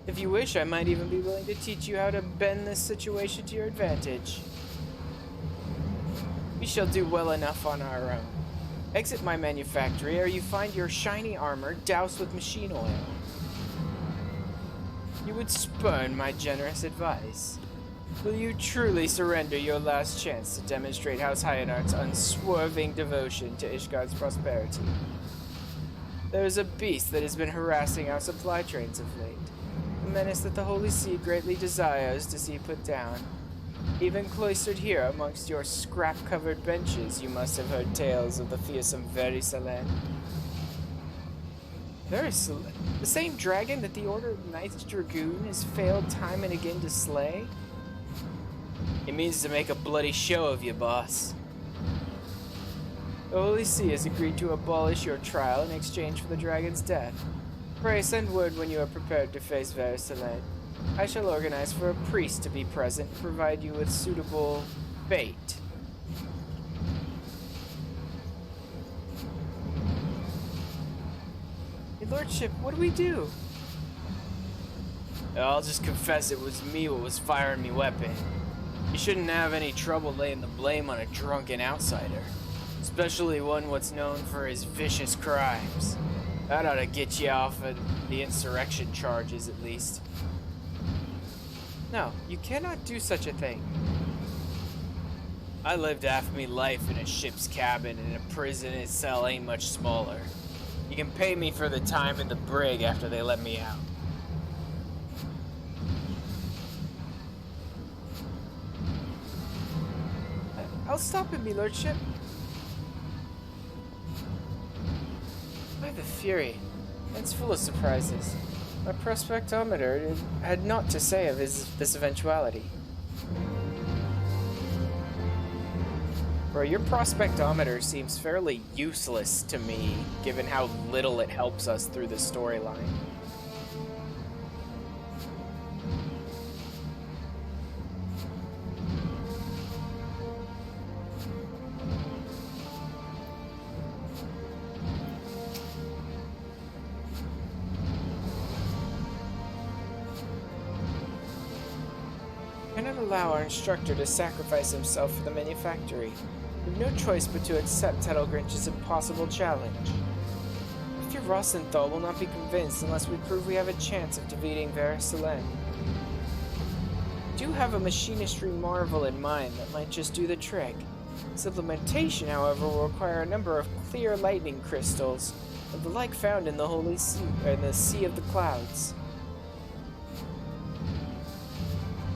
If you wish, I might even be willing to teach you how to bend this situation to your advantage. We shall do well enough on our own. Exit my manufactory, or you find your shiny armor doused with machine oil. You would spurn my generous advice. Will you truly surrender your last chance to demonstrate House Hyenard's unswerving devotion to Ishgard's prosperity? There is a beast that has been harassing our supply trains of late, a menace that the Holy See greatly desires to see put down. Even cloistered here amongst your scrap-covered benches, you must have heard tales of the fearsome Verisalen. Verisalen? The same dragon that the Order of Ninth Dragoon has failed time and again to slay? It means to make a bloody show of you, boss. The Holy See has agreed to abolish your trial in exchange for the dragon's death. Pray send word when you are prepared to face Verisalen. I shall organize for a priest to be present and provide you with suitable bait. Your lordship, what do we do? I'll just confess it was me what was firing me weapon. You shouldn't have any trouble laying the blame on a drunken outsider, especially one what's known for his vicious crimes. That ought to get you off of the insurrection charges, at least. No, you cannot do such a thing. I lived half me life in a ship's cabin, and a prison its cell ain't much smaller. You can pay me for the time in the brig after they let me out. I'll stop it, me lordship. By the Fury, it's full of surprises. My prospectometer had naught to say of this eventuality. Bro, your prospectometer seems fairly useless to me, given how little it helps us through the storyline. cannot allow our instructor to sacrifice himself for the manufactory. We have no choice but to accept Tettelgrinch's impossible challenge. Mr. Rosenthal will not be convinced unless we prove we have a chance of defeating Veracelen. I do have a machinistry marvel in mind that might just do the trick. Its implementation, however, will require a number of clear lightning crystals, of the like found in the Holy Sea, or in the Sea of the Clouds.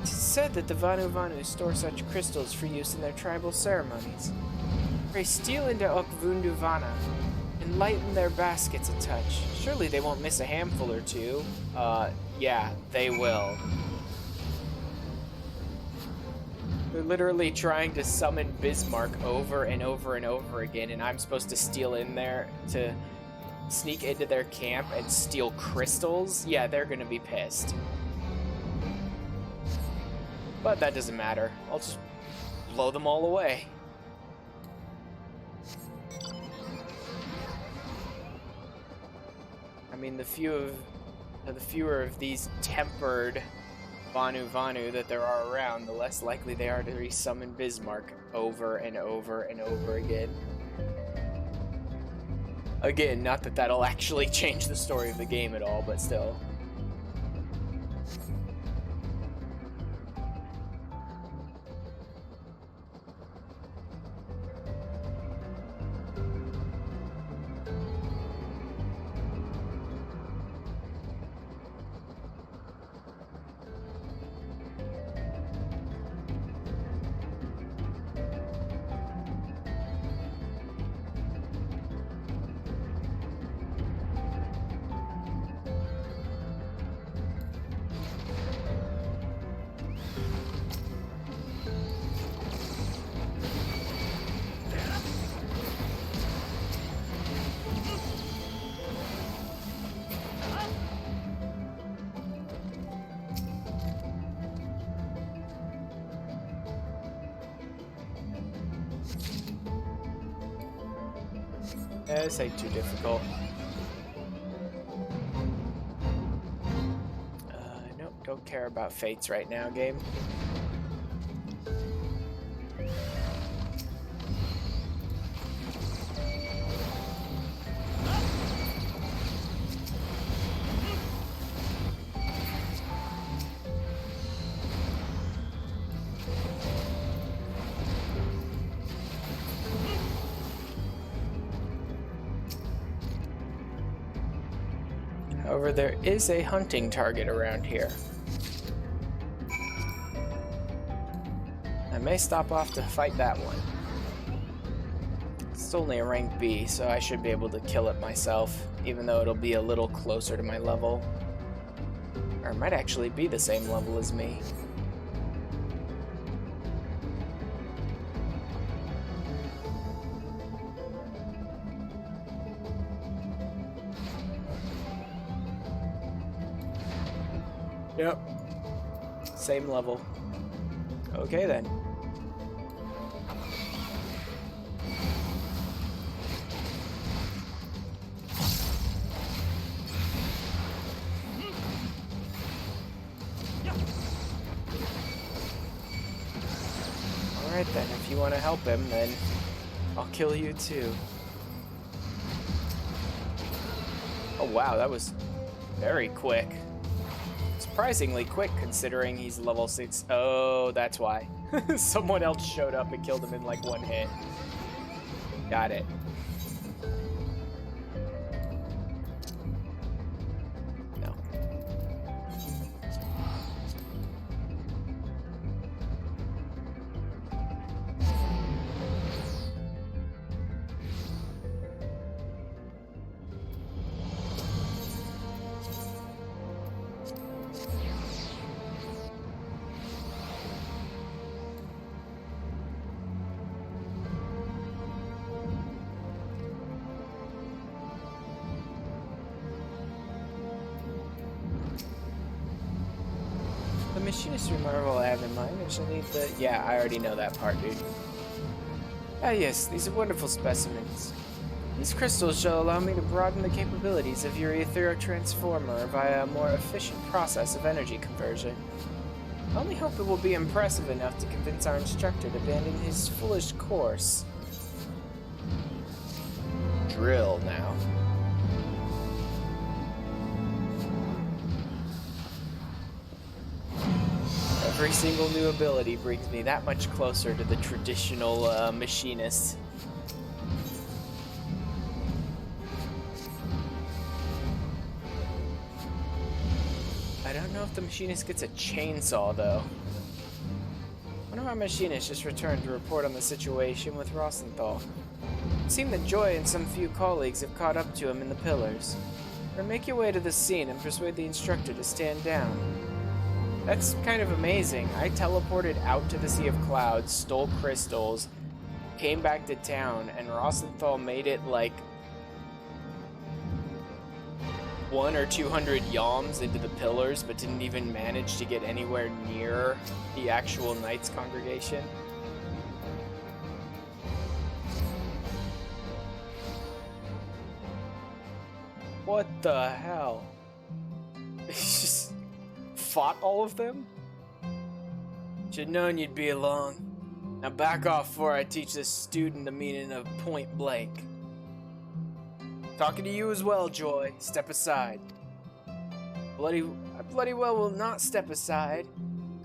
It is said that the Vanu Vanu store such crystals for use in their tribal ceremonies. Pray steal into Okvunduvana and lighten their baskets a touch. Surely they won't miss a handful or two. Yeah, they will. They're literally trying to summon Bismarck over and over and over again, and I'm supposed to steal in there to sneak into their camp and steal crystals? Yeah, they're gonna be pissed. But that doesn't matter. I'll just blow them all away. I mean, the fewer of these tempered Vanu Vanu that there are around, the less likely they are to resummon Bismarck over and over and over again. Again, not that that'll actually change the story of the game at all, but still. Yeah, this ain't too difficult. Nope, don't care about fates right now, game. However, there is a hunting target around here. I may stop off to fight that one. It's only a rank B, so I should be able to kill it myself, even though it'll be a little closer to my level. Or it might actually be the same level as me. Yep. Same level. Okay then. Alright then, if you want to help him, then I'll kill you too. Oh wow, that was very quick. Surprisingly quick considering he's level 6. Oh, that's why. Someone else showed up and killed him in like one hit. Got it. No. The machinistry marvel I have in mind, I shall need the... Yeah, I already know that part, dude. Ah yes, these are wonderful specimens. These crystals shall allow me to broaden the capabilities of your Ethereal Transformer via a more efficient process of energy conversion. I only hope it will be impressive enough to convince our instructor to abandon his foolish course. Drill now. Every single new ability brings me that much closer to the traditional machinist. I don't know if the machinist gets a chainsaw, though. One of our machinists just returned to report on the situation with Rosenthal. It seemed that Joy and some few colleagues have caught up to him in the pillars. Now make your way to the scene and persuade the instructor to stand down. That's kind of amazing. I teleported out to the Sea of Clouds, stole crystals, came back to town, and Rosenthal made it like 100 or 200 yalms into the pillars, but didn't even manage to get anywhere near the actual Knights congregation. What the hell? He just fought all of them? Should known you'd be along. Now back off before I teach this student the meaning of point blank. Talking to you as well, Joy. Step aside. I bloody well will not step aside.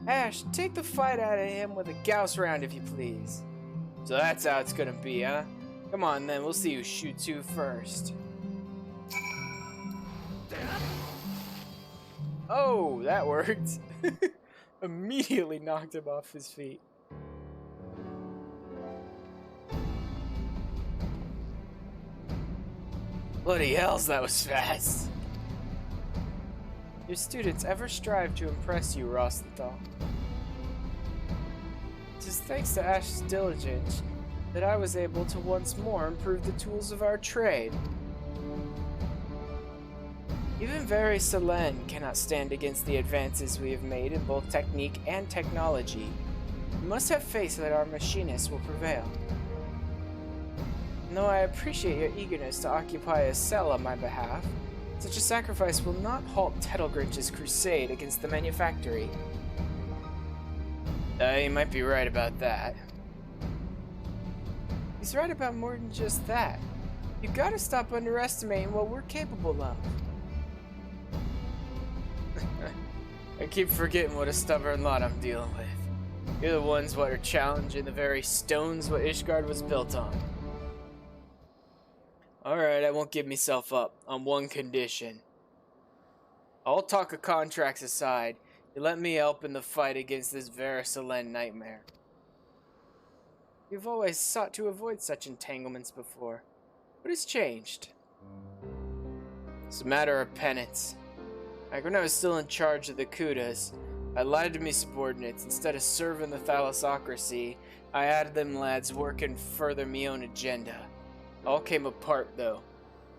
Ash, take the fight out of him with a Gauss round if you please. So that's how it's gonna be, huh? Come on then, we'll see who shoots who first. Oh, that worked. Immediately knocked him off his feet. Bloody hells, that was fast. Your students ever strive to impress you, Rosenthal? It is thanks to Ash's diligence that I was able to once more improve the tools of our trade. Even very Selene cannot stand against the advances we have made in both technique and technology. We must have faith that our machinists will prevail. And though I appreciate your eagerness to occupy a cell on my behalf, such a sacrifice will not halt Tettlegrinch's crusade against the manufactory. You might be right about that. He's right about more than just that. You gotta stop underestimating what we're capable of. I keep forgetting what a stubborn lot I'm dealing with. You're the ones what are challenging the very stones what Ishgard was built on. Alright, I won't give myself up, on one condition. All talk of contracts aside, you let me help in the fight against this Vericelene nightmare. You've always sought to avoid such entanglements before. What has changed? It's a matter of penance. Like when I was still in charge of the Kudas, I lied to me subordinates. Instead of serving the thalassocracy, I added them lads working further me own agenda. All came apart though,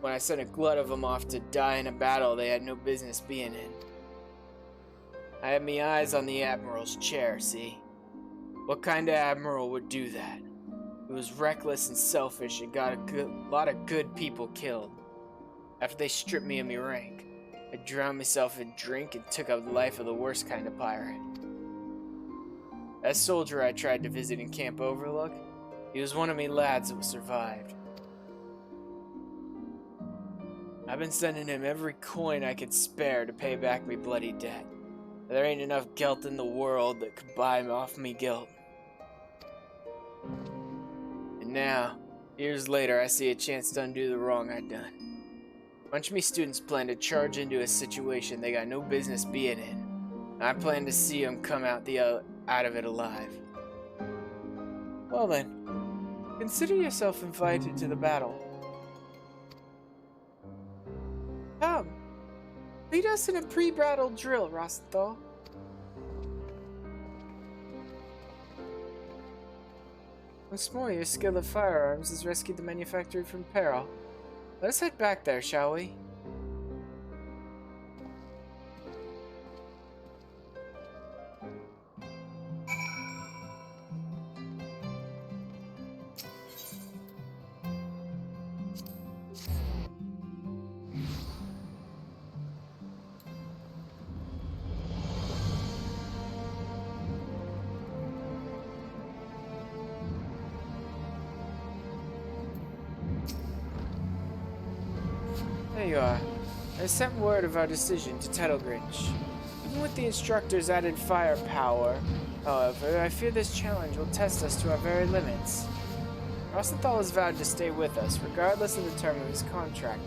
when I sent a glut of them off to die in a battle they had no business being in. I had me eyes on the Admiral's chair, see? What kind of Admiral would do that? It was reckless and selfish and got a lot of good people killed. After they stripped me of my rank, I drowned myself in drink and took up the life of the worst kind of pirate. That soldier I tried to visit in Camp Overlook, he was one of me lads that survived. I've been sending him every coin I could spare to pay back me bloody debt. There ain't enough guilt in the world that could buy off me guilt. And now, years later, I see a chance to undo the wrong I done. A bunch of me students plan to charge into a situation they got no business being in. I plan to see them come out of it alive. Well then, consider yourself invited to the battle. Come, lead us in a pre-battle drill, Rosenthal. Once more, your skill of firearms has rescued the manufactory from peril. Let's head back there, shall we? There you are. I sent word of our decision to Tettlegrinch. Even with the instructor's added firepower, however, I fear this challenge will test us to our very limits. Rosenthal has vowed to stay with us, regardless of the term of his contract,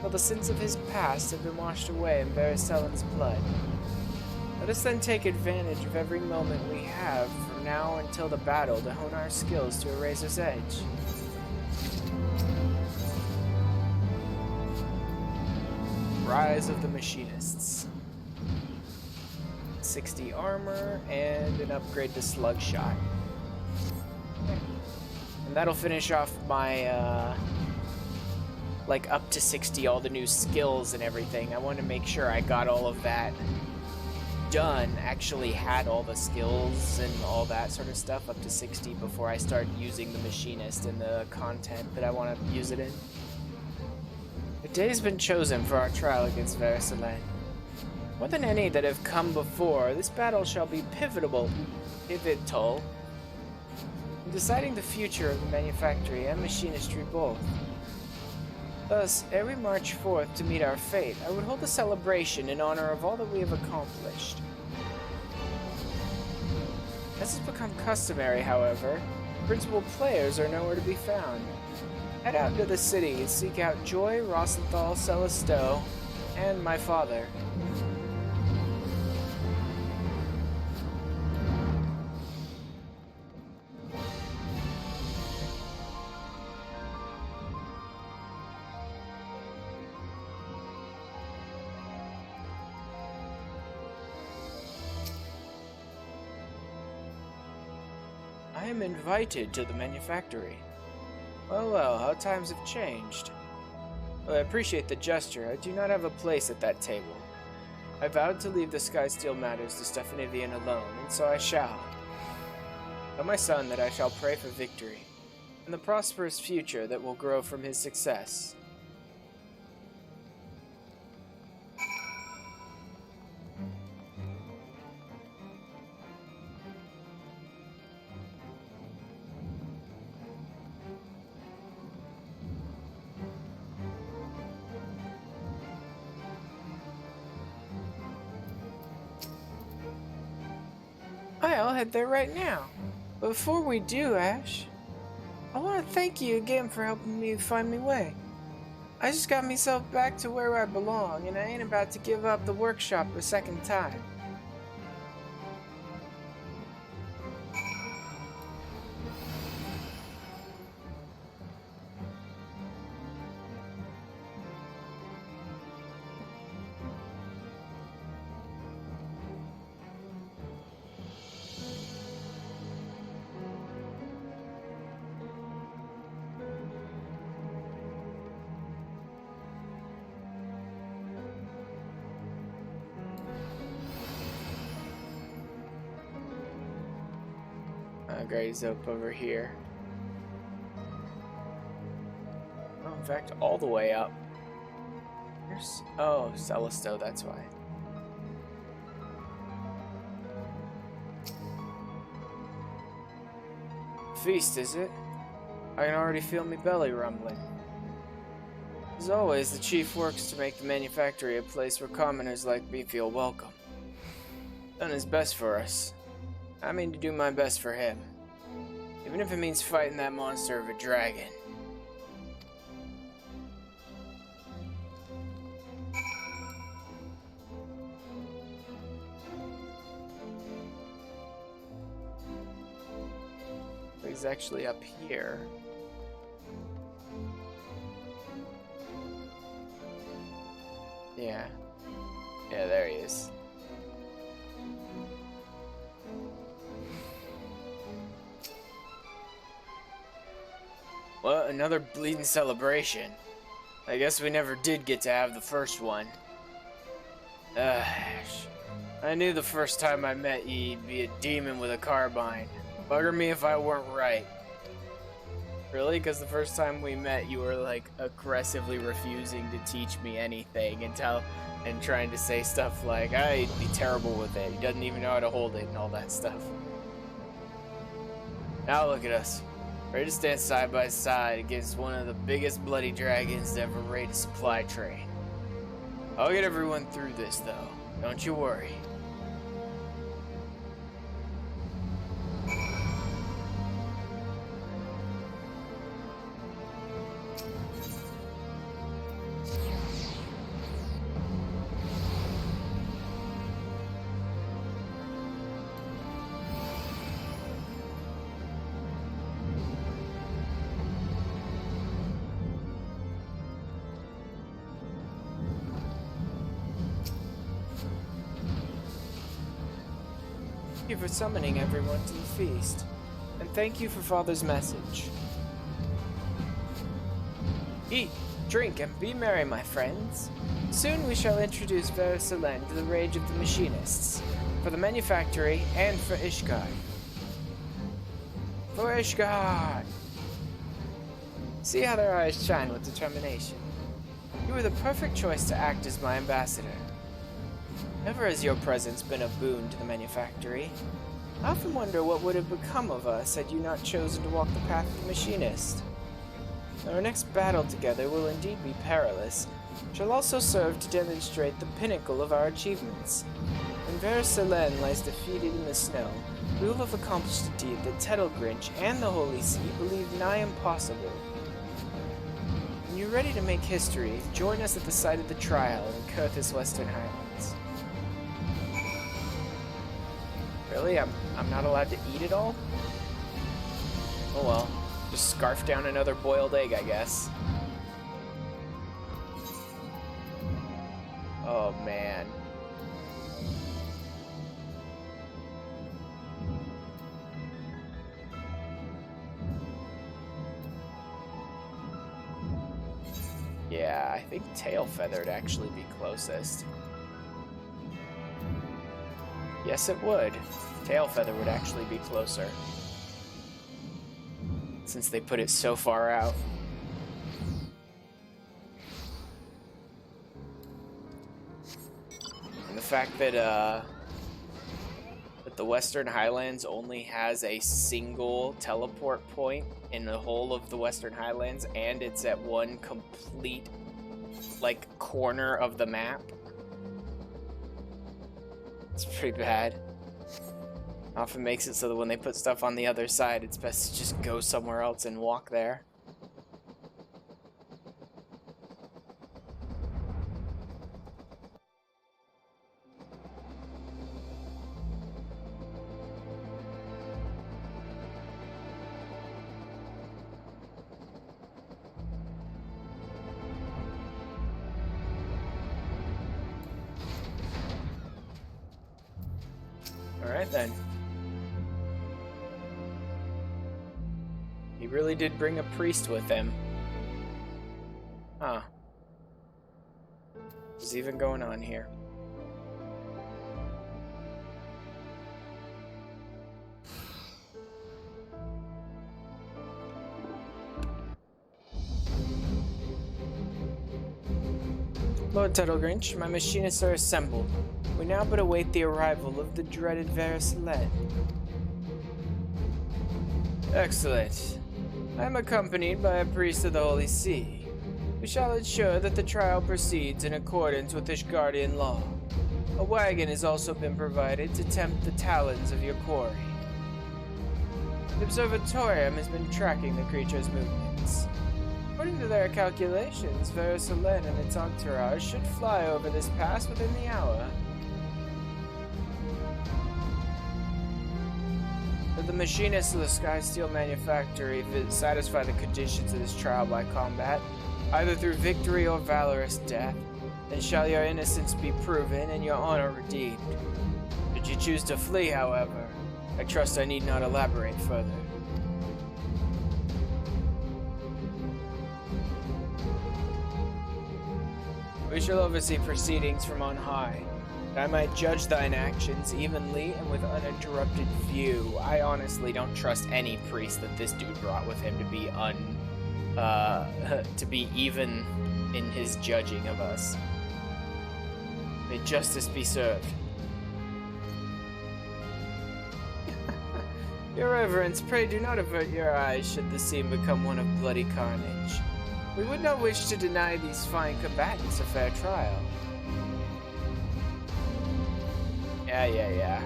while the sins of his past have been washed away in Varicellan's blood. Let us then take advantage of every moment we have from now until the battle to hone our skills to a razor's edge. Rise of the Machinists. 60 armor and an upgrade to slug shot. And that'll finish off my like up to 60, all the new skills and everything. I want to make sure I got all of that done, actually had all the skills and all that sort of stuff up to 60 before I start using the Machinist and the content that I want to use it in. The day has been chosen for our trial against Varicellan. More than any that have come before, this battle shall be pivotal in deciding the future of the manufactory and machinistry both. Thus, ere we march forth to meet our fate, I would hold a celebration in honor of all that we have accomplished. As has become customary, however, principal players are nowhere to be found. Head out into the city and seek out Joy, Rosenthal, Celesto, and my father. I am invited to the manufactory. Well, well, how times have changed. Well, I appreciate the gesture. I do not have a place at that table. I vowed to leave the Skysteel matters to Stephanivian alone, and so I shall. Tell my son that I shall pray for victory, and the prosperous future that will grow from his success. I'll head there right now. But before we do, Ash, I want to thank you again for helping me find my way. I just got myself back to where I belong, and I ain't about to give up the workshop a second time. Graze up over here. Oh, in fact, all the way up. Here's, oh, Celesto, that's why. Feast, is it? I can already feel me belly rumbling. As always, the chief works to make the manufactory a place where commoners like me feel welcome. Done his best for us. I mean to do my best for him. Even if it means fighting that monster of a dragon. He's actually up here. Yeah. Yeah, there he is. Well, another bleeding celebration. I guess we never did get to have the first one. I knew the first time I met you, you'd be a demon with a carbine. Bugger me if I weren't right. Really? Because the first time we met, you were like aggressively refusing to teach me anything and trying to say stuff like, I'd be terrible with it. He doesn't even know how to hold it and all that stuff. Now look at us. Ready to stand side by side against one of the biggest bloody dragons to ever raid a supply train. I'll get everyone through this, though. Don't you worry. Thank you for summoning everyone to the feast, and thank you for Father's message. Eat, drink, and be merry, my friends. Soon we shall introduce Verusalem to the rage of the Machinists, for the Manufactory, and for Ishgard. For Ishgard! See how their eyes shine with determination. You are the perfect choice to act as my ambassador. Never has your presence been a boon to the Manufactory. I often wonder what would have become of us had you not chosen to walk the path of the Machinist. Our next battle together will indeed be perilous, shall also serve to demonstrate the pinnacle of our achievements. When Verusalem lies defeated in the snow, we will have accomplished a deed that Tettlegrinch and the Holy See believe nigh impossible. When you're ready to make history, join us at the site of the trial in Kurth's Western Highlands. Really? I'm not allowed to eat it all? Oh well. Just scarf down another boiled egg, I guess. Oh man. Yeah, I think Tailfeather would actually be closest. Yes, it would. Tailfeather would actually be closer, since they put it so far out. And the fact that that the Western Highlands only has a single teleport point in the whole of the Western Highlands, and it's at one complete, like, corner of the map. It's pretty bad. Often makes it so that when they put stuff on the other side, it's best to just go somewhere else and walk there. Alright then. He really did bring a priest with him. Huh. What's even going on here? Lord Tettlegrinch, my machinists are assembled. We now but await the arrival of the dreaded Verusalem. Excellent. I am accompanied by a priest of the Holy See. We shall ensure that the trial proceeds in accordance with Ishgardian law. A wagon has also been provided to tempt the talons of your quarry. The observatorium has been tracking the creature's movements. According to their calculations, Verusalem and its entourage should fly over this pass within the hour. If the machinists of the Skysteel Manufactory satisfy the conditions of this trial by combat, either through victory or valorous death, then shall your innocence be proven and your honor redeemed. Should you choose to flee, however, I trust I need not elaborate further. We shall oversee proceedings from on high, that I might judge thine actions evenly and with uninterrupted view. I honestly don't trust any priest that this dude brought with him to be to be even in his judging of us. May justice be served. Your Reverence, pray do not avert your eyes should the scene become one of bloody carnage. We would not wish to deny these fine combatants a fair trial. Yeah.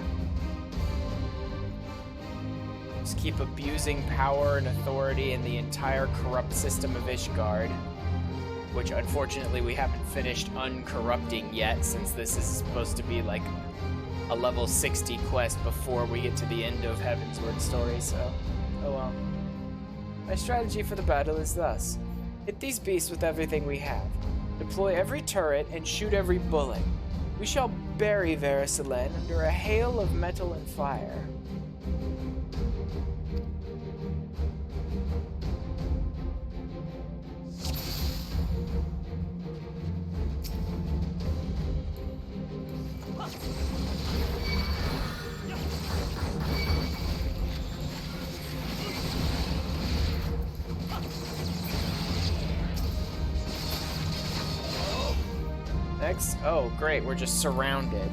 Just keep abusing power and authority in the entire corrupt system of Ishgard, which unfortunately we haven't finished uncorrupting yet, since this is supposed to be like a level 60 quest before we get to the end of Heavensward story, so oh well. My strategy for the battle is thus: hit these beasts with everything we have, deploy every turret, and shoot every bullet. We shall bury Verisalen under a hail of metal and fire. Next, oh great, we're just surrounded.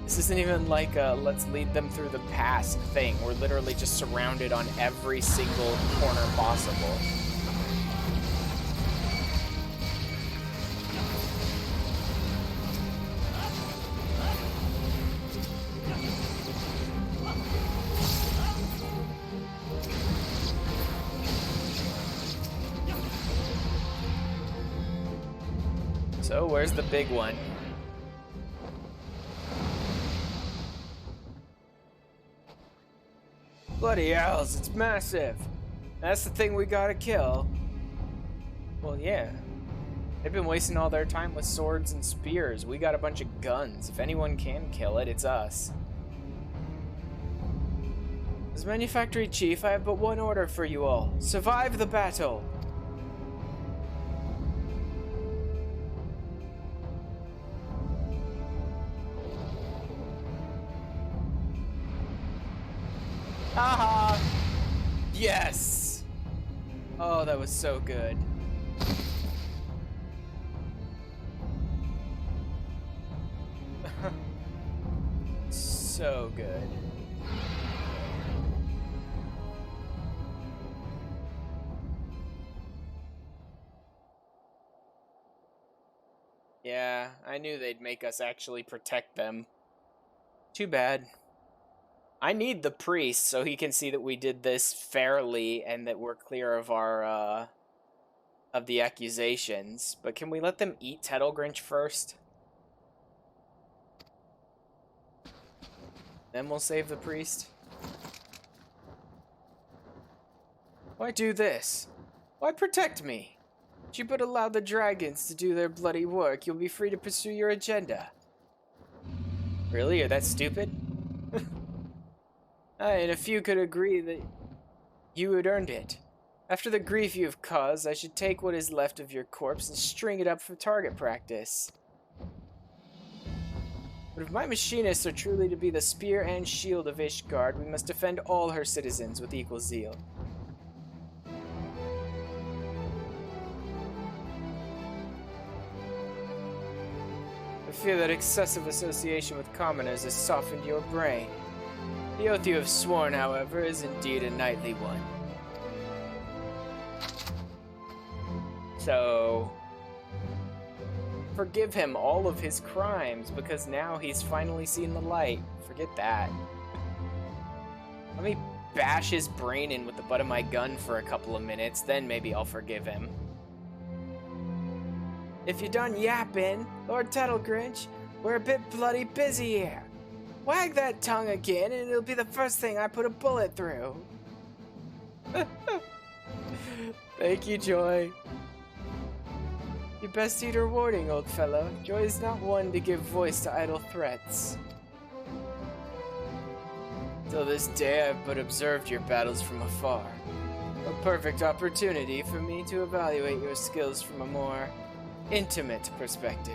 This isn't even like a let's lead them through the past thing. We're literally just surrounded on every single corner possible. So, where's the big one? Bloody hells, it's massive. That's the thing we gotta kill. Well, yeah. They've been wasting all their time with swords and spears. We got a bunch of guns. If anyone can kill it, it's us. As Manufactory Chief, I have but one order for you all. Survive the battle! Haha! Yes! Oh, that was so good. So good. Yeah, I knew they'd make us actually protect them. Too bad. I need the priest so he can see that we did this fairly and that we're clear of our, of the accusations. But can we let them eat Tettlegrinch first? Then we'll save the priest. Why do this? Why protect me? If you but allow the dragons to do their bloody work, you'll be free to pursue your agenda. Really? You're that stupid? And if you could agree that you had earned it. After the grief you have caused, I should take what is left of your corpse and string it up for target practice. But if my machinists are truly to be the spear and shield of Ishgard, we must defend all her citizens with equal zeal. I fear that excessive association with commoners has softened your brain. The oath you have sworn, however, is indeed a knightly one. So, forgive him all of his crimes, because now he's finally seen the light. Forget that. Let me bash his brain in with the butt of my gun for a couple of minutes, then maybe I'll forgive him. If you're done yapping, Lord Tettlegrinch, we're a bit bloody busy here. Wag that tongue again, and it'll be the first thing I put a bullet through. Thank you, Joy. You best heed her warning, old fellow. Joy is not one to give voice to idle threats. Till this day, I've but observed your battles from afar. A perfect opportunity for me to evaluate your skills from a more intimate perspective.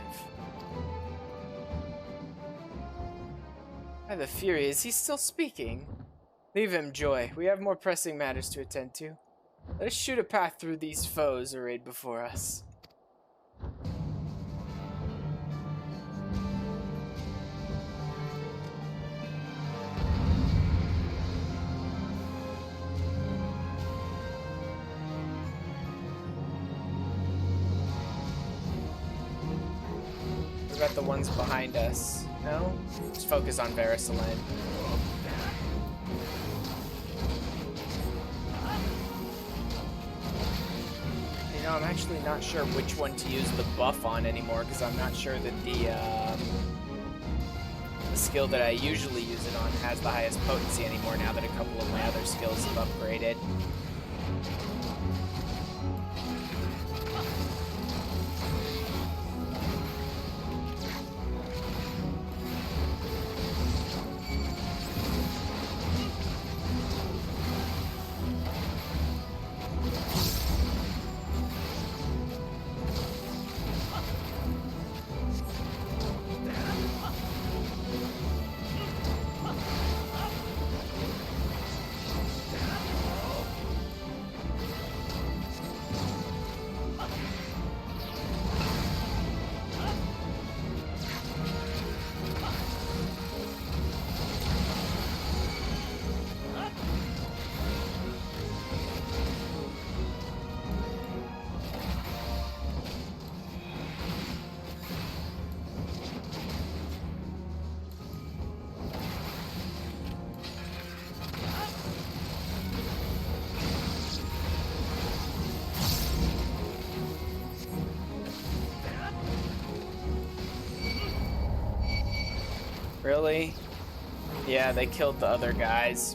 By the Fury, is he still speaking? Leave him, Joy. We have more pressing matters to attend to. Let us shoot a path through these foes arrayed before us. about the ones behind us? No? Just focus on Verisalyn. You know, I'm actually not sure which one to use the buff on anymore, because I'm not sure that the skill that I usually use it on has the highest potency anymore now that a couple of my other skills have upgraded. Really? Yeah, they killed the other guys.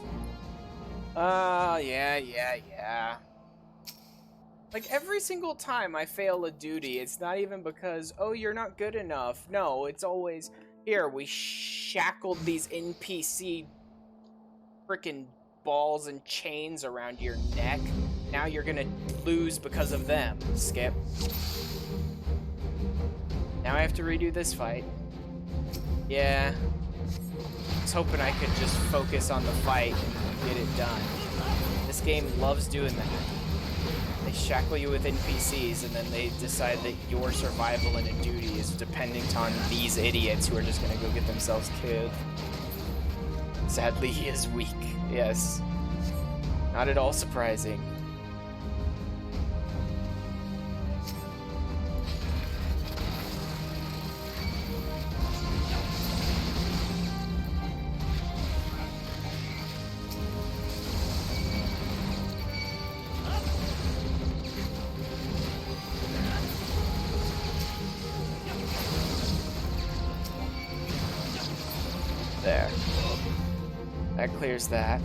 Yeah. Like, every single time I fail a duty, it's not even because, oh, you're not good enough. No, it's always, here, we shackled these NPC freaking balls and chains around your neck. Now you're gonna lose because of them. Skip. Now I have to redo this fight. Yeah. I was hoping I could just focus on the fight and get it done. This game loves doing that. They shackle you with NPCs and then they decide that your survival in a duty is dependent on these idiots who are just gonna go get themselves killed. Sadly, he is weak. Yes. Not at all surprising. There. That clears that.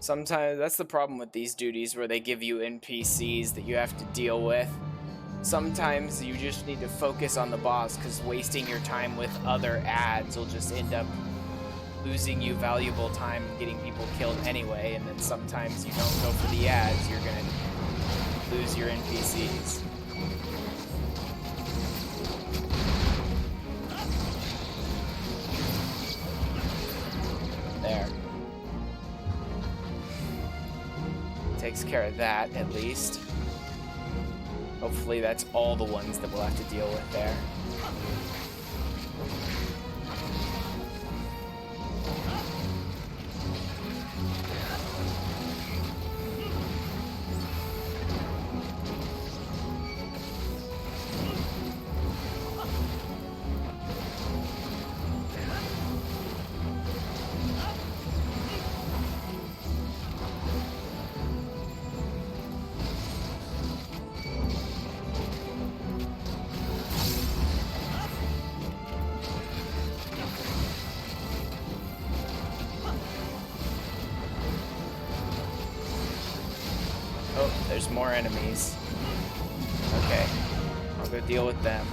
Sometimes that's the problem with these duties where they give you NPCs that you have to deal with. Sometimes you just need to focus on the boss because wasting your time with other ads will just end up losing you valuable time and getting people killed anyway, and then sometimes you don't go for the ads, you're gonna lose your NPCs. There. Takes care of that, at least. Hopefully that's all the ones that we'll have to deal with there. Oh, there's more enemies. Okay, I'll go deal with them.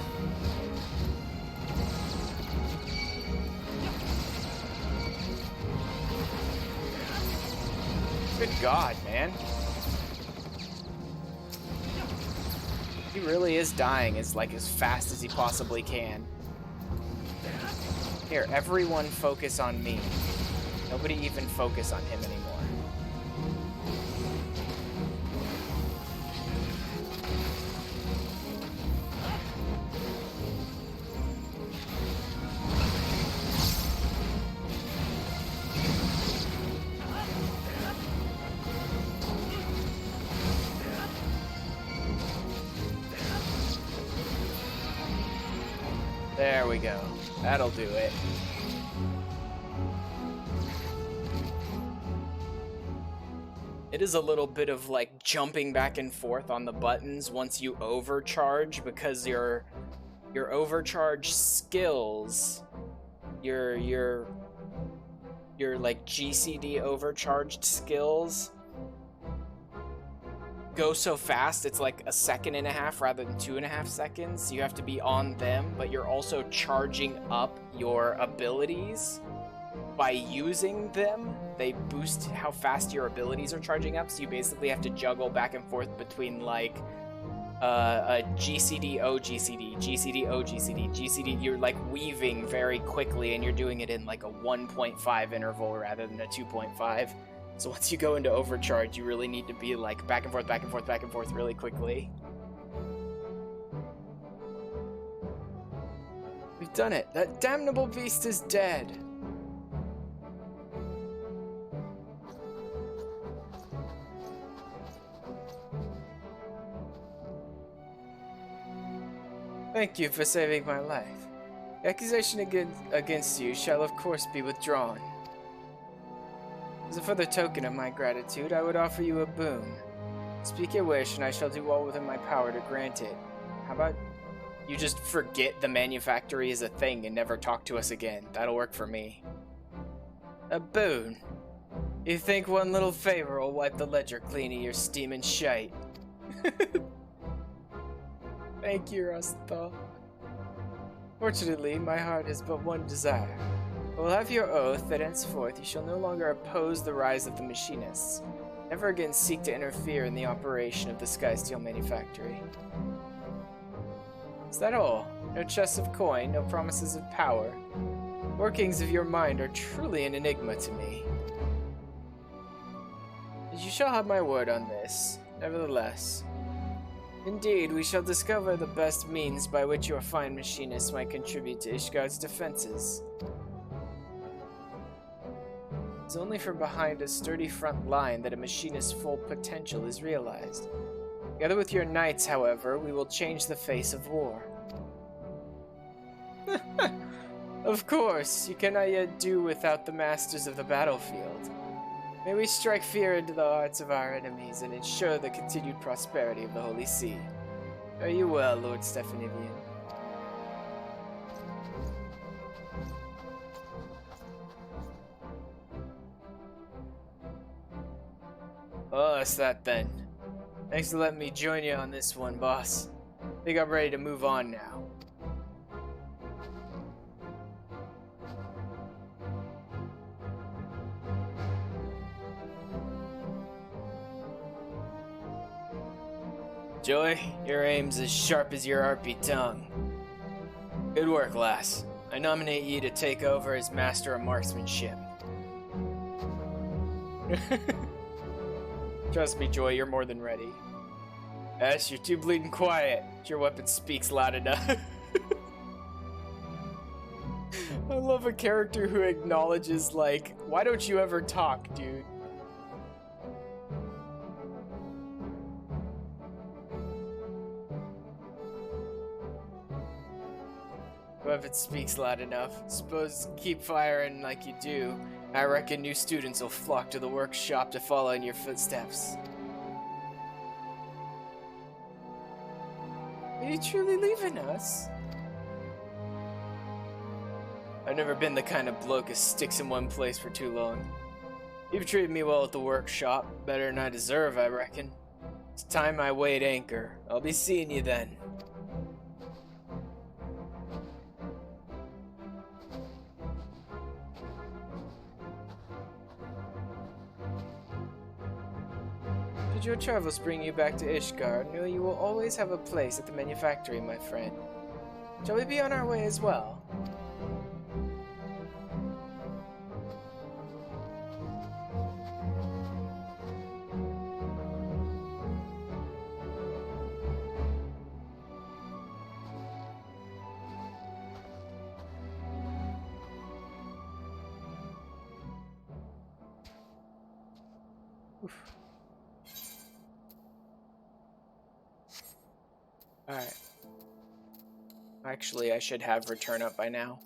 Good God, man. He really is dying as fast as he possibly can. Here, everyone focus on me. Nobody even focus on him anymore. There we go. That'll do it. It is a little bit of like jumping back and forth on the buttons once you overcharge, because your overcharge skills, your like GCD overcharged skills go so fast. It's like 1.5 seconds rather than 2.5 seconds. You have to be on them, but you're also charging up your abilities by using them. They boost how fast your abilities are charging up, so you basically have to juggle back and forth between like a GCD O GCD, GCD O GCD, GCD. You're like weaving very quickly, and you're doing it in like a 1.5 interval rather than a 2.5. So once you go into overcharge, you really need to be like back and forth, back and forth, back and forth really quickly. We've done it. That damnable beast is dead. Thank you for saving my life. The accusation against you shall of course be withdrawn. As a further token of my gratitude, I would offer you a boon. Speak your wish, and I shall do all within my power to grant it. How about you just forget the manufactory is a thing and never talk to us again? That'll work for me. A boon? You think one little favor will wipe the ledger clean of your steaming shite? Thank you, Rusthaw. Fortunately, my heart has but one desire. I will have your oath that henceforth you shall no longer oppose the rise of the Machinists, never again seek to interfere in the operation of the Skysteel Manufactory. Is that all? No chests of coin, no promises of power. Workings of your mind are truly an enigma to me. You shall have my word on this, nevertheless. Indeed, we shall discover the best means by which your fine machinists might contribute to Ishgard's defenses. It's only from behind a sturdy front line that a machinist's full potential is realized. Together with your knights, however, we will change the face of war. Of course, you cannot yet do without the masters of the battlefield. May we strike fear into the hearts of our enemies and ensure the continued prosperity of the Holy See. Fare you well, Lord Stephanivian. Oh, that's that then. Thanks for letting me join you on this one, boss. I think I'm ready to move on now. Joy, your aim's as sharp as your harpy tongue. Good work, lass. I nominate you to take over as Master of Marksmanship. Trust me, Joy, you're more than ready. Ash, you're too bleeding quiet. Your weapon speaks loud enough. I love a character who acknowledges, like, why don't you ever talk, dude? If it speaks loud enough, suppose keep firing like you do. I reckon new students will flock to the workshop to follow in your footsteps. Are you truly leaving us? I've never been the kind of bloke who sticks in one place for too long. You've treated me well at the workshop, better than I deserve, I reckon. It's time I weighed anchor. I'll be seeing you then. Should your travels bring you back to Ishgard, know you will always have a place at the manufactory, my friend. Shall we be on our way as well? Oof. Alright. Actually, I should have return up by now.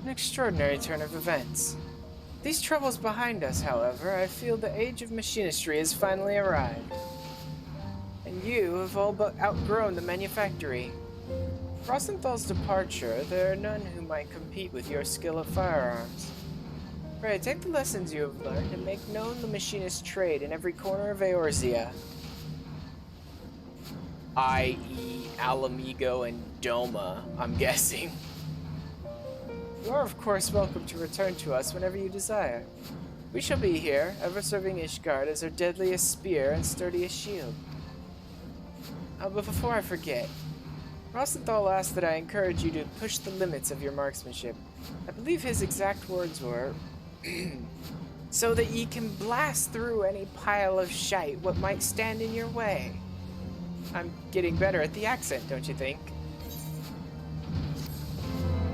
An extraordinary turn of events. These troubles behind us, however, I feel the age of machinistry has finally arrived. And you have all but outgrown the manufactory. Rosenthal's departure, there are none who might compete with your skill of firearms. Pray, take the lessons you have learned and make known the machinist trade in every corner of Eorzea. I.e. Alamigo and Doma, I'm guessing. You are, of course, welcome to return to us whenever you desire. We shall be here, ever serving Ishgard as our deadliest spear and sturdiest shield. But before I forget, Rosenthal asked that I encourage you to push the limits of your marksmanship. I believe his exact words were, so that ye can blast through any pile of shite what might stand in your way. I'm getting better at the accent, don't you think?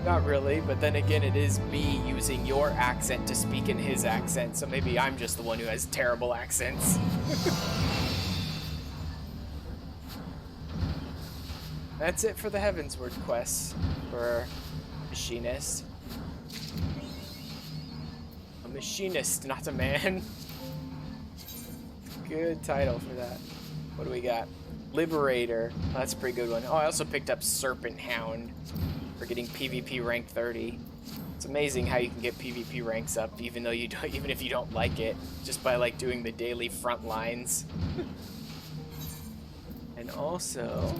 Not really, but then again, it is me using your accent to speak in his accent, so maybe I'm just the one who has terrible accents. That's it for the Heavensward quests for Machinist. A machinist, not a man. Good title for that. What do we got? Liberator. Oh, that's a pretty good one. Oh, I also picked up Serpent Hound for getting PvP rank 30. It's amazing how you can get PvP ranks up even though you don't, even if you don't like it, just by like doing the daily front lines. And also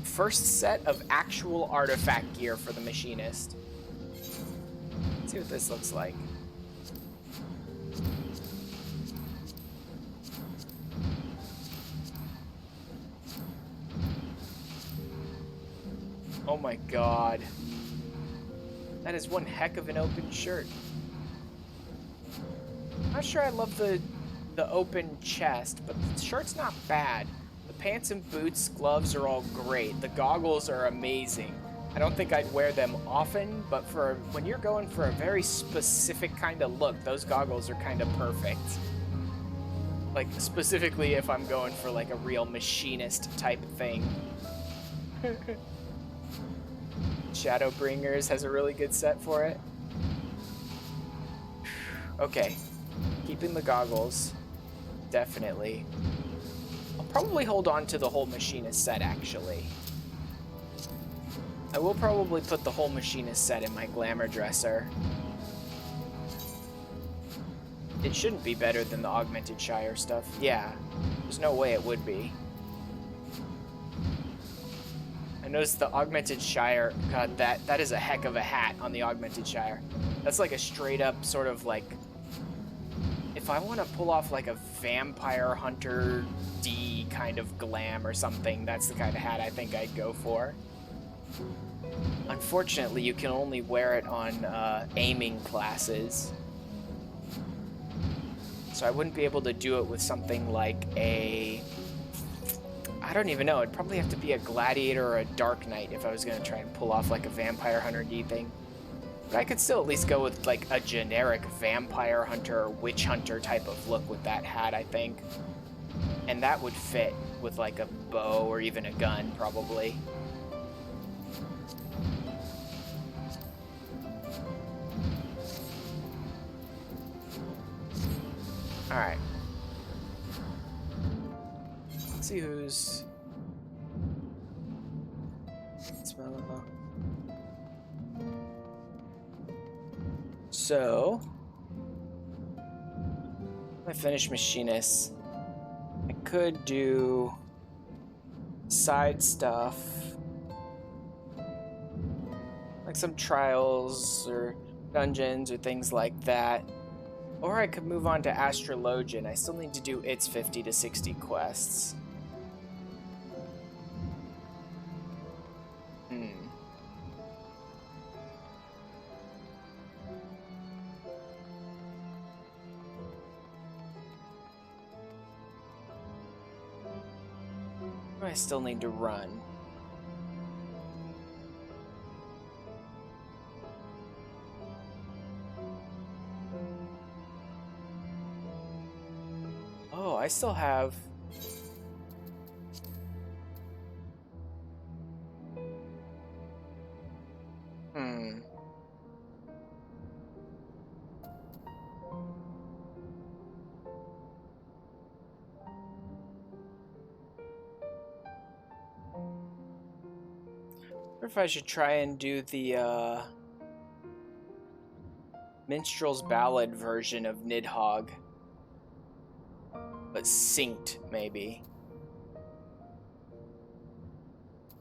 first set of actual artifact gear for the Machinist. Let's see what this looks like. Oh my god. That is one heck of an open shirt. I'm not sure I love the open chest, but the shirt's not bad. The pants and boots, gloves are all great. The goggles are amazing. I don't think I'd wear them often, but for when you're going for a very specific kind of look, those goggles are kind of perfect. Like, specifically if I'm going for like a real machinist type thing. Shadowbringers has a really good set for it. Okay, keeping the goggles, definitely. I'll probably hold on to the whole machinist set, actually. I will probably put the whole machinist set in my glamour dresser. It shouldn't be better than the augmented Shire stuff. Yeah, there's no way it would be. I noticed the augmented Shire, god, that is a heck of a hat on the augmented Shire. That's like a straight up sort of like, if I want to pull off like a vampire hunter D kind of glam or something, that's the kind of hat I think I'd go for. Unfortunately, you can only wear it on aiming classes. So I wouldn't be able to do it with something like a... I don't even know. It'd probably have to be a gladiator or a dark knight if I was going to try and pull off like a vampire hunter D thing. But I could still at least go with like a generic vampire hunter or witch hunter type of look with that hat, I think. And that would fit with like a bow or even a gun, probably. Alright. Let's see who's... So... I finish Machinist. I could do... side stuff. Like some trials or dungeons or things like that. Or I could move on to Astrologian. I still need to do its 50 to 60 quests. I still need to run. Oh, I still have... I wonder if I should try and do the Minstrel's Ballad version of Nidhogg, but synced, maybe.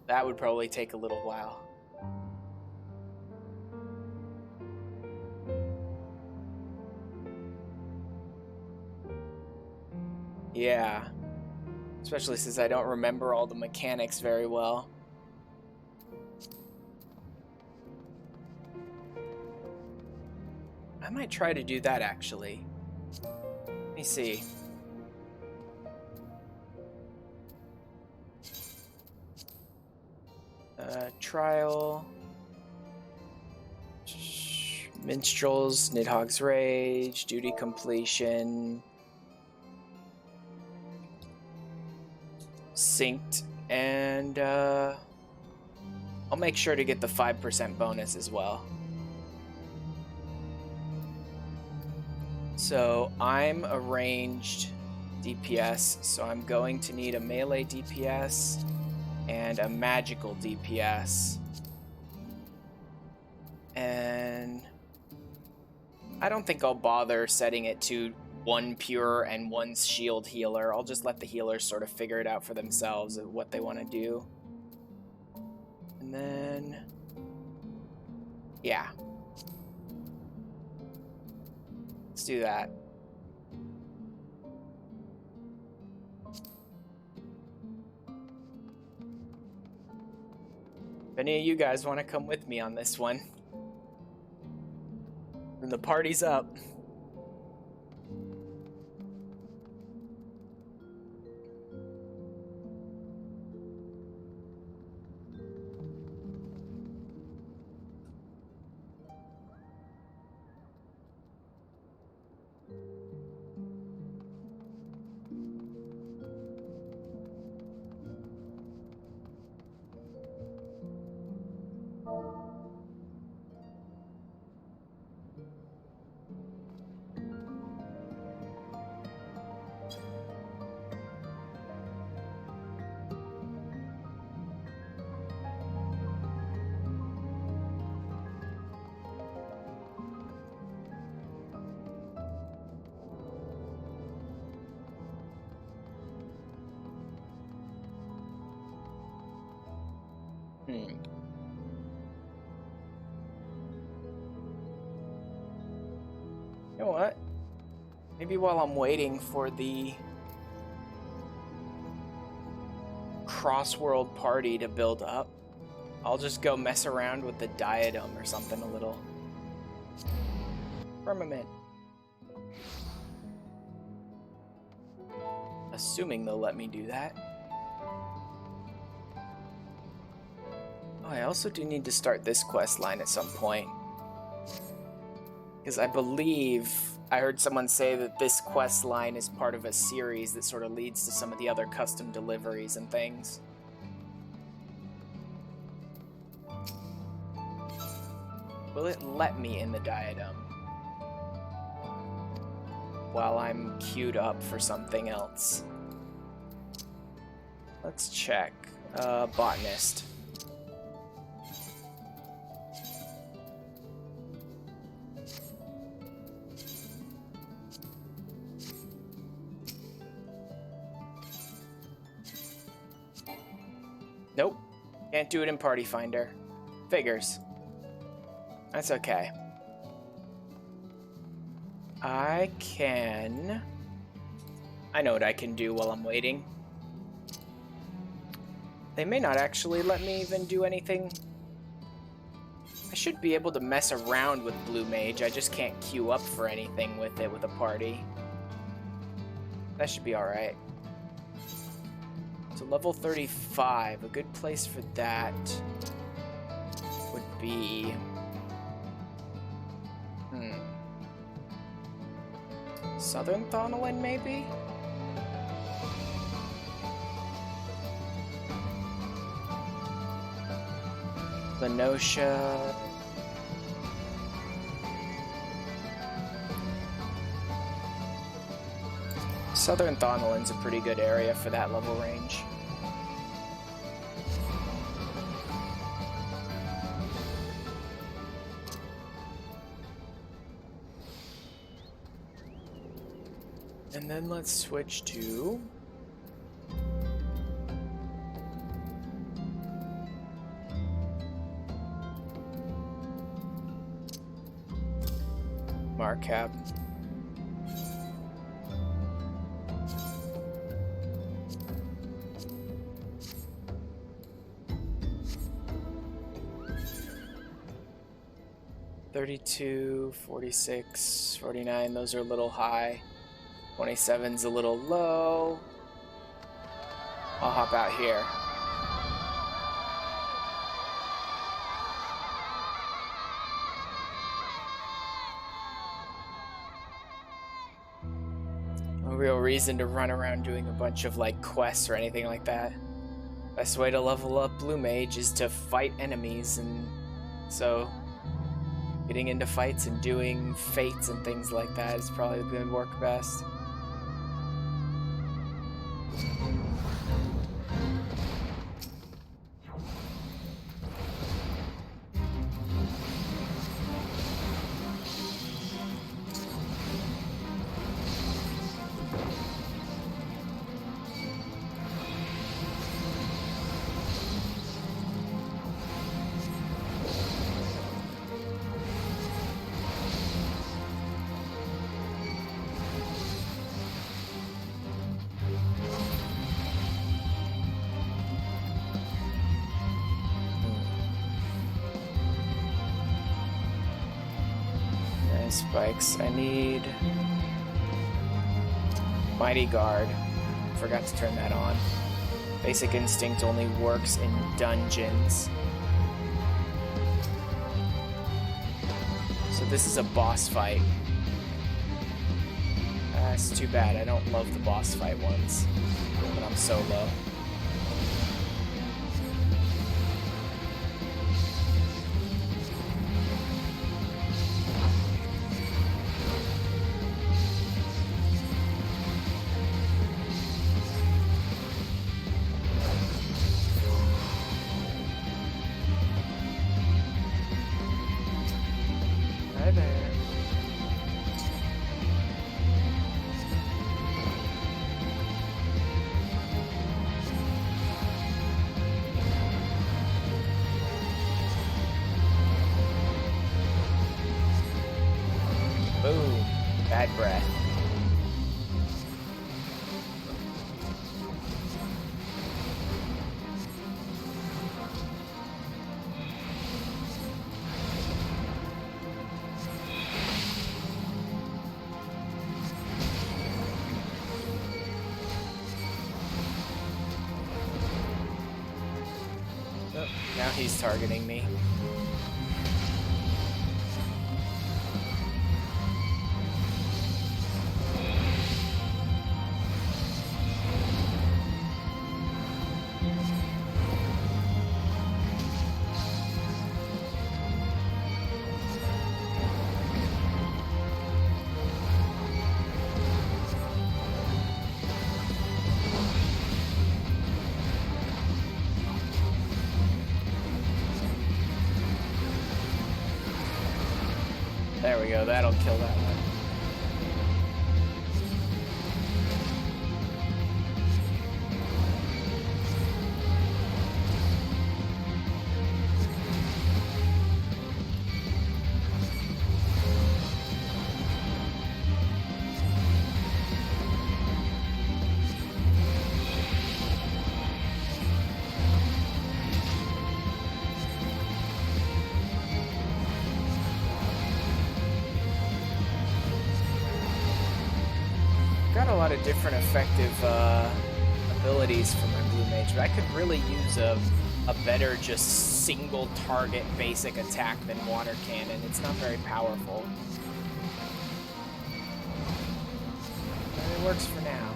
That would probably take a little while. Yeah. Especially since I don't remember all the mechanics very well. I might try to do that, actually. Let me see. Trial. Minstrels, Nidhogg's Rage, Duty Completion. Synced, and I'll make sure to get the 5% bonus as well. So I'm a ranged DPS, so I'm going to need a melee DPS and a magical DPS. And I don't think I'll bother setting it to one pure and one shield healer. I'll just let the healers sort of figure it out for themselves of what they want to do. And then... yeah. Let's do that. If any of you guys want to come with me on this one, then the party's up. You know what? Maybe while I'm waiting for the cross-world party to build up, I'll just go mess around with the diadem or something a little. Firmament. Assuming they'll let me do that. Oh, I also do need to start this quest line at some point. Because I believe I heard someone say that this quest line is part of a series that sort of leads to some of the other custom deliveries and things. Will it let me in the diadem while I'm queued up for something else? Let's check. Botanist. Nope. Can't do it in Party Finder. Figures. That's okay. I know what I can do while I'm waiting. They may not actually let me even do anything. I should be able to mess around with Blue Mage. I just can't queue up for anything with it with a party. That should be alright. So level 35, a good place for that would be... Southern Thonolin, maybe? Lenosha... Southern Thonolin's a pretty good area for that level range. And then let's switch to... Marcab. $32, $46, $49, those are a little high. 27's a little low. I'll hop out here. No real reason to run around doing a bunch of like quests or anything like that. Best way to level up Blue Mage is to fight enemies, and so getting into fights and doing fates and things like that is probably going to work best. Spikes. I need Mighty Guard. Forgot to turn that on. Basic Instinct only works in dungeons. So this is a boss fight. That's too bad. I don't love the boss fight ones when I'm solo. Boom. Bad breath. Oh, now he's targeting me. There we go, that'll kill that one. Got a lot of different effective abilities for my Blue damage, but I could really use a better just single target basic attack than water cannon. It's not very powerful. But it works for now.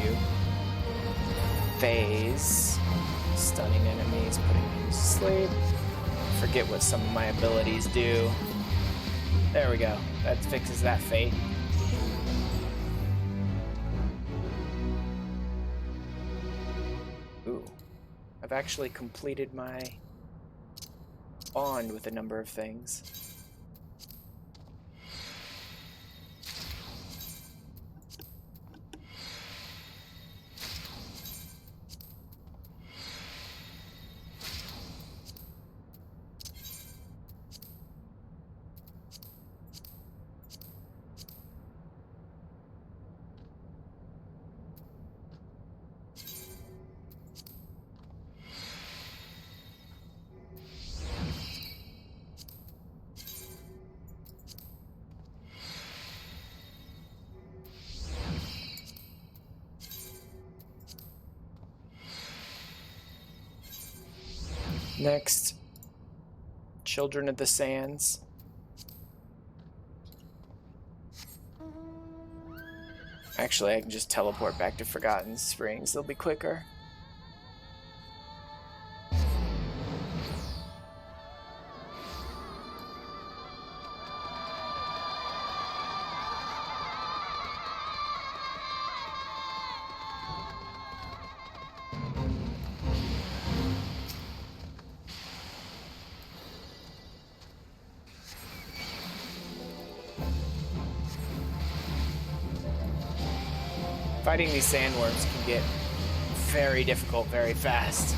You. Phase. Stunning enemies, putting them to sleep. Forget what some of my abilities do. There we go. That fixes that fate. Ooh. I've actually completed my bond with a number of things. Next, Children of the Sands. Actually, I can just teleport back to Forgotten Springs. They'll be quicker. Fighting these sandworms can get very difficult very fast.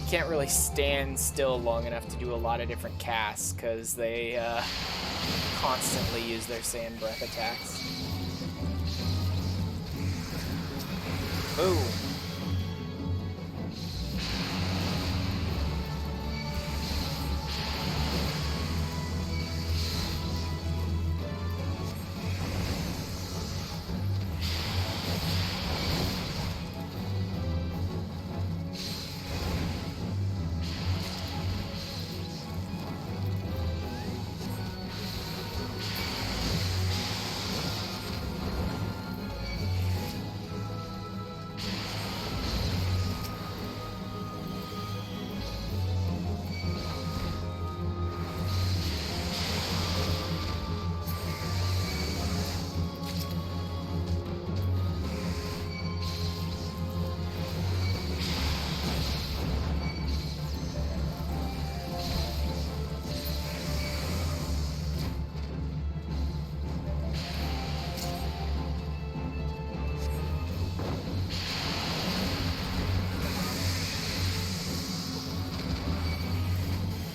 You can't really stand still long enough to do a lot of different casts because they constantly use their sand breath attacks. Boom.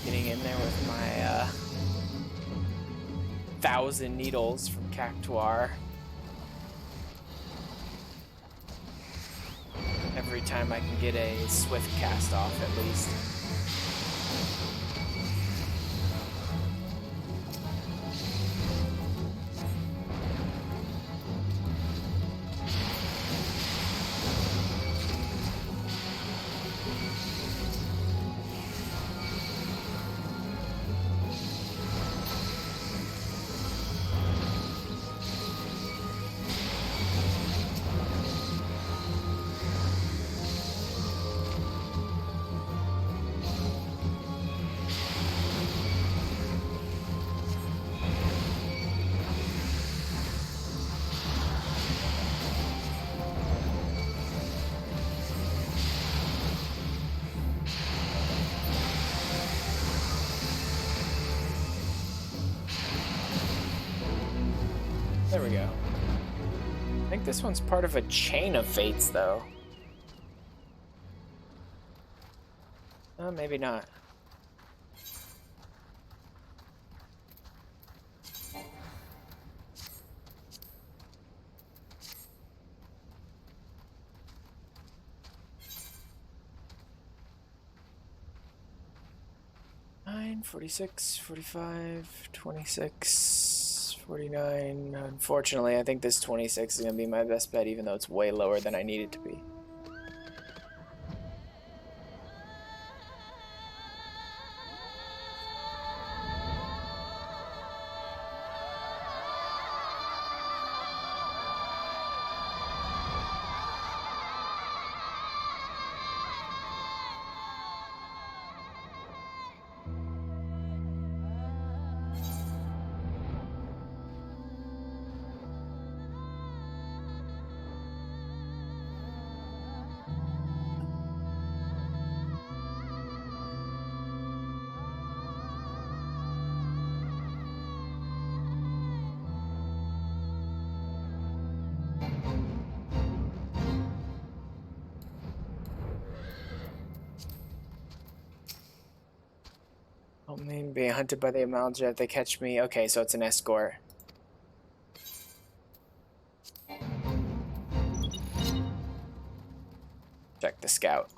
In there with my 1,000 needles from Cactuar. Every time I can get a swift cast off, at least. There we go. I think this one's part of a chain of fates, though. Maybe not. Nine, 46, 45, 26, 49. Unfortunately, I think this 26 is going to be my best bet, even though it's way lower than I need it to be. Oh man, being hunted by the Amalja if they catch me. Okay, so it's an escort. Check the scout.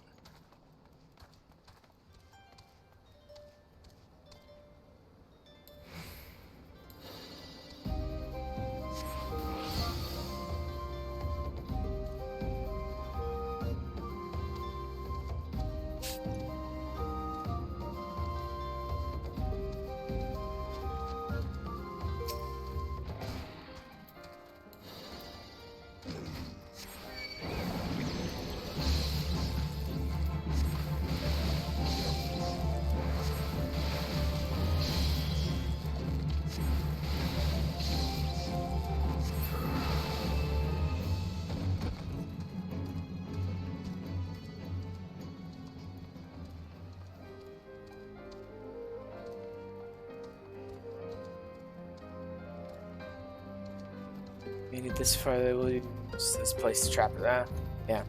Made it this far, they will use this place to trap it. Yeah.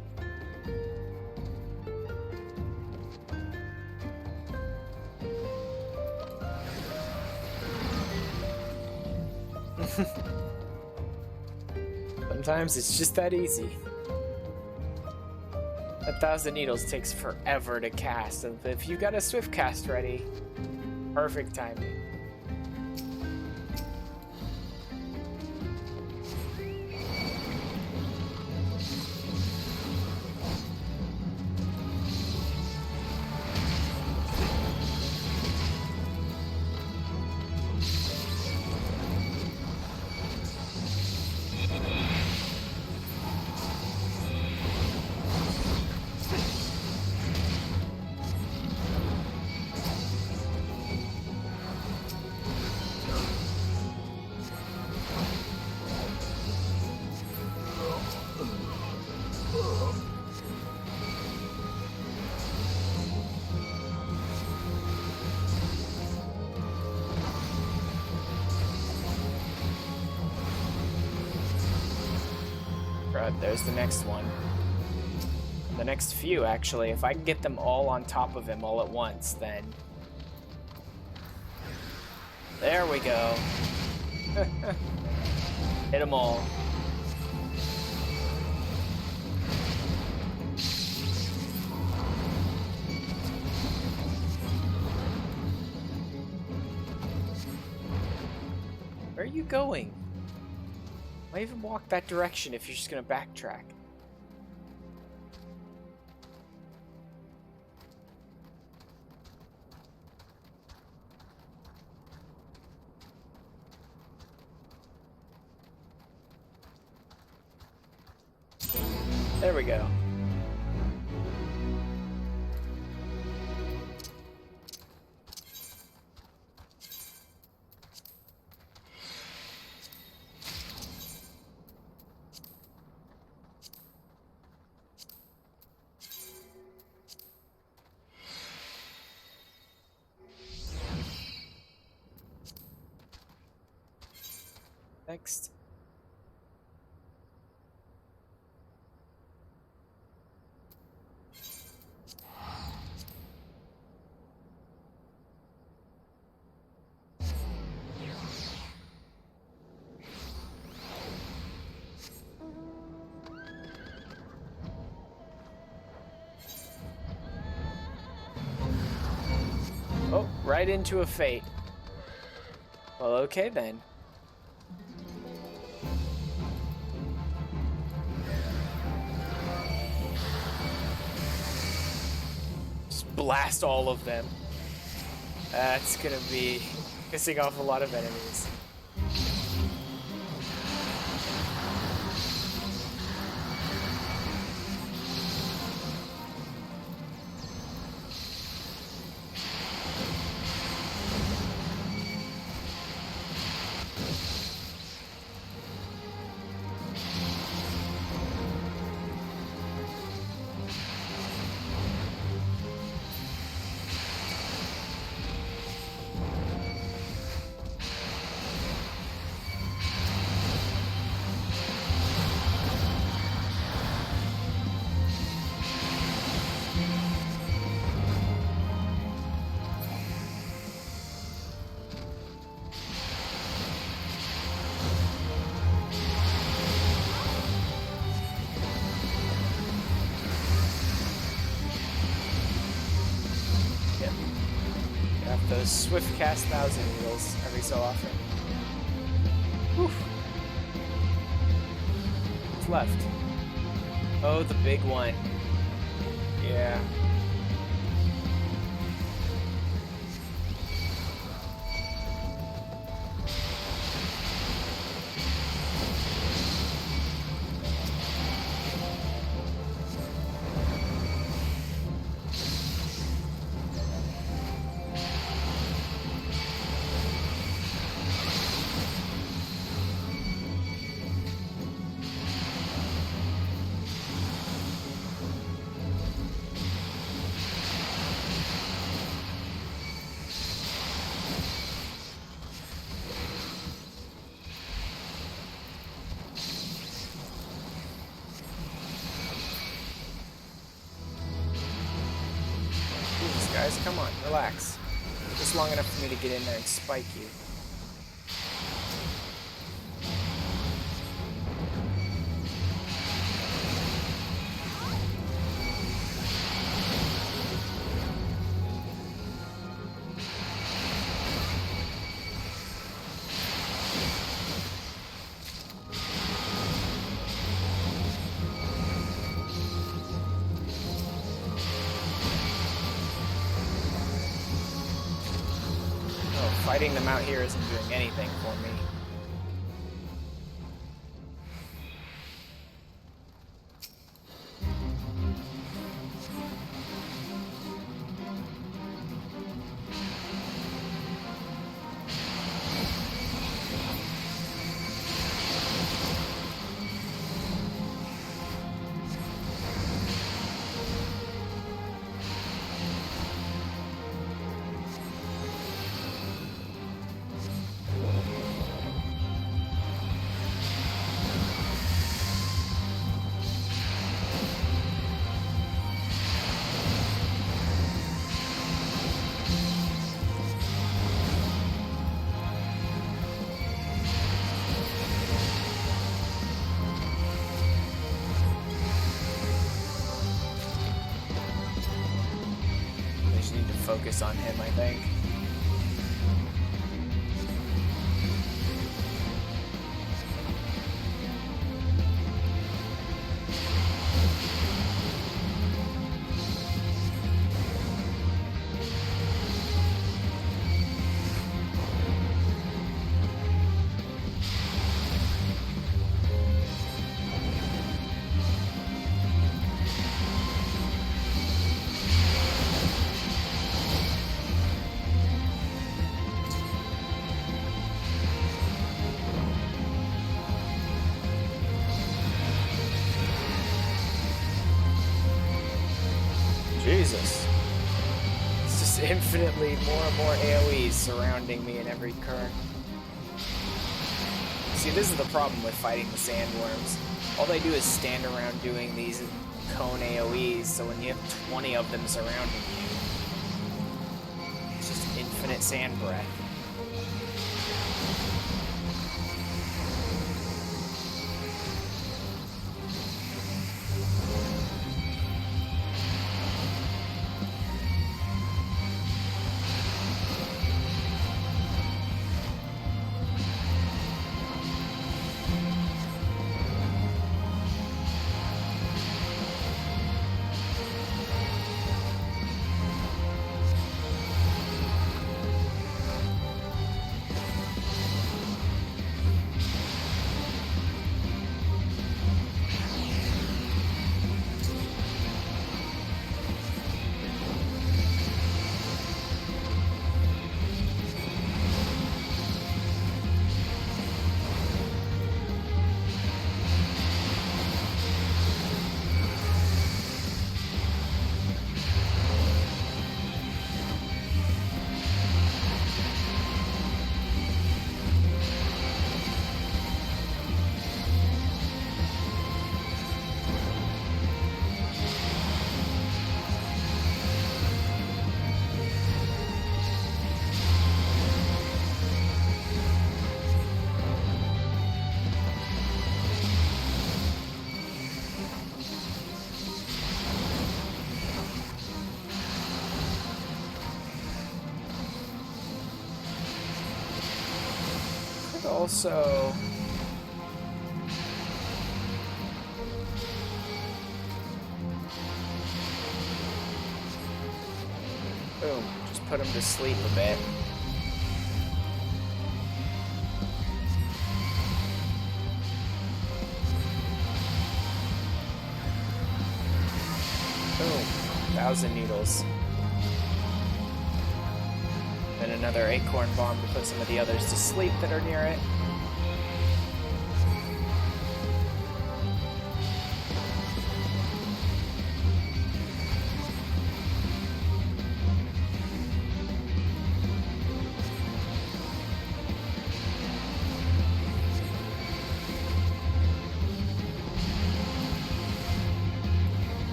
Sometimes it's just that easy. 1,000 needles takes forever to cast, and if you got a swift cast ready, perfect timing. Right, there's the next one. The next few, actually. If I can get them all on top of him all at once, then... There we go. Hit them all. Where are you going? Why even walk that direction if you're just gonna backtrack? There we go. Next. Oh, right into a fate. Well, okay then. Just blast all of them. That's gonna be pissing off a lot of enemies. Those swift cast 1,000 needles every so often. Whew. What's left? Oh, the big one. Yeah. Guys, come on, relax. Just long enough for me to get in there and spike you. Fighting them out here isn't doing anything for me. Focus on him, I think. Jesus. It's just infinitely more and more AoEs surrounding me in every current. See, this is the problem with fighting the sandworms. All they do is stand around doing these cone AoEs, so when you have 20 of them surrounding you, it's just infinite sand breath. could also... Boom. Just put him to sleep a bit. Boom. 1,000 needles. And another acorn bomb to put some of the others to sleep that are near it.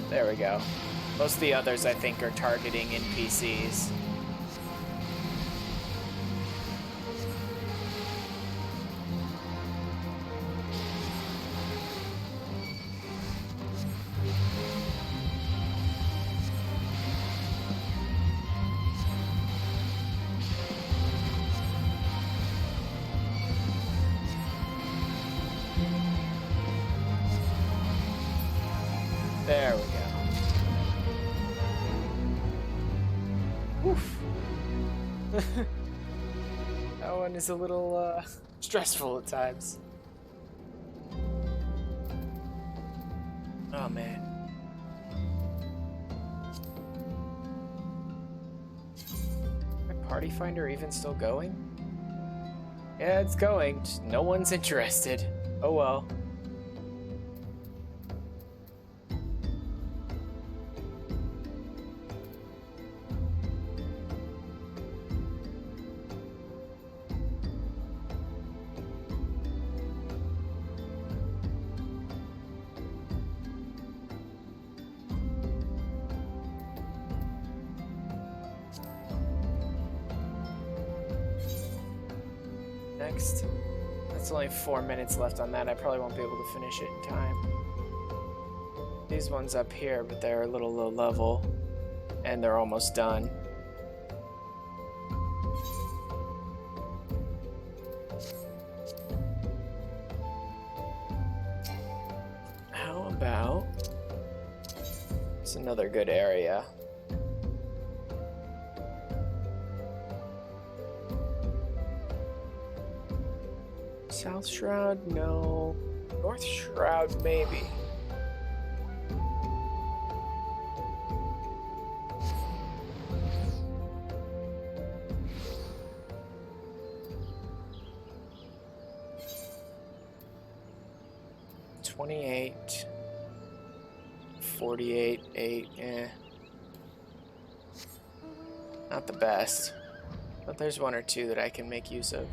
There we go. Most of the others, I think, are targeting NPCs. There we go. Oof. That one is a little stressful at times. Oh man. My party finder even still going? Yeah, it's going. Just no one's interested. Oh well. Next. That's only 4 minutes left on that. I probably won't be able to finish it in time. These ones up here, but they're a little low level, and they're almost done. How about... It's another good area. South Shroud? No. North Shroud, maybe. $28, 48, 8, Not the best. But there's one or two that I can make use of.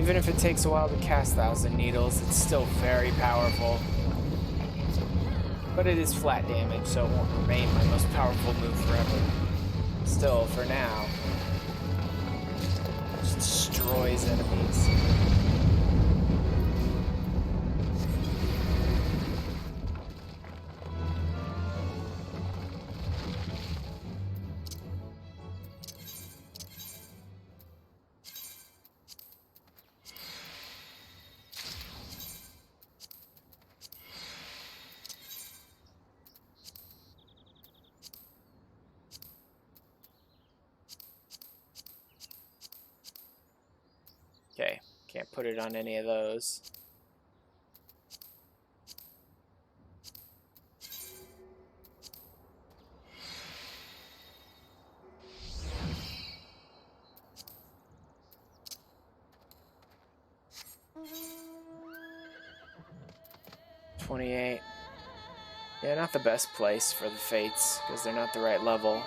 Even if it takes a while to cast Thousand Needles, it's still very powerful. But it is flat damage, so it won't remain my most powerful move forever. Still, for now, it just destroys enemies. Okay, can't put it on any of those. $28. Yeah, not the best place for the Fates, because they're not the right level.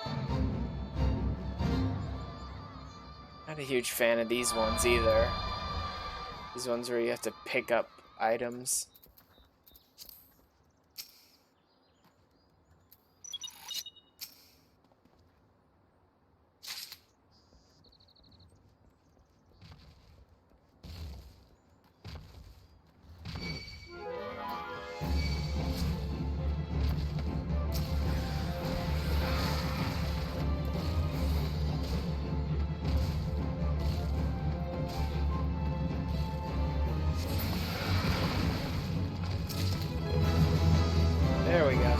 Not a huge fan of these ones either. These ones where you have to pick up items. There we go.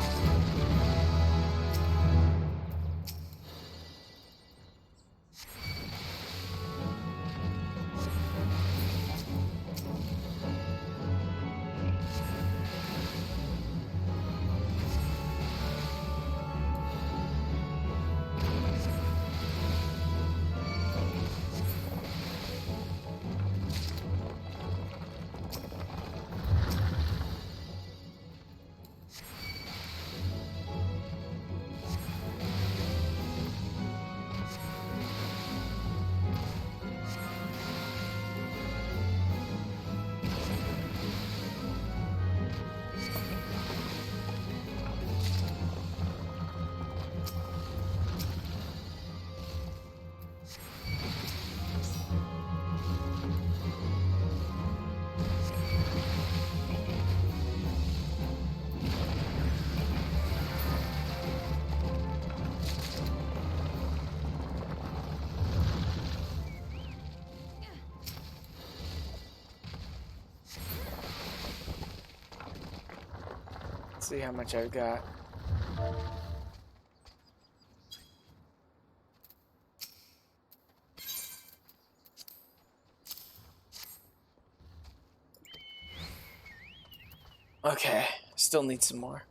See how much I've got. Okay, still need some more.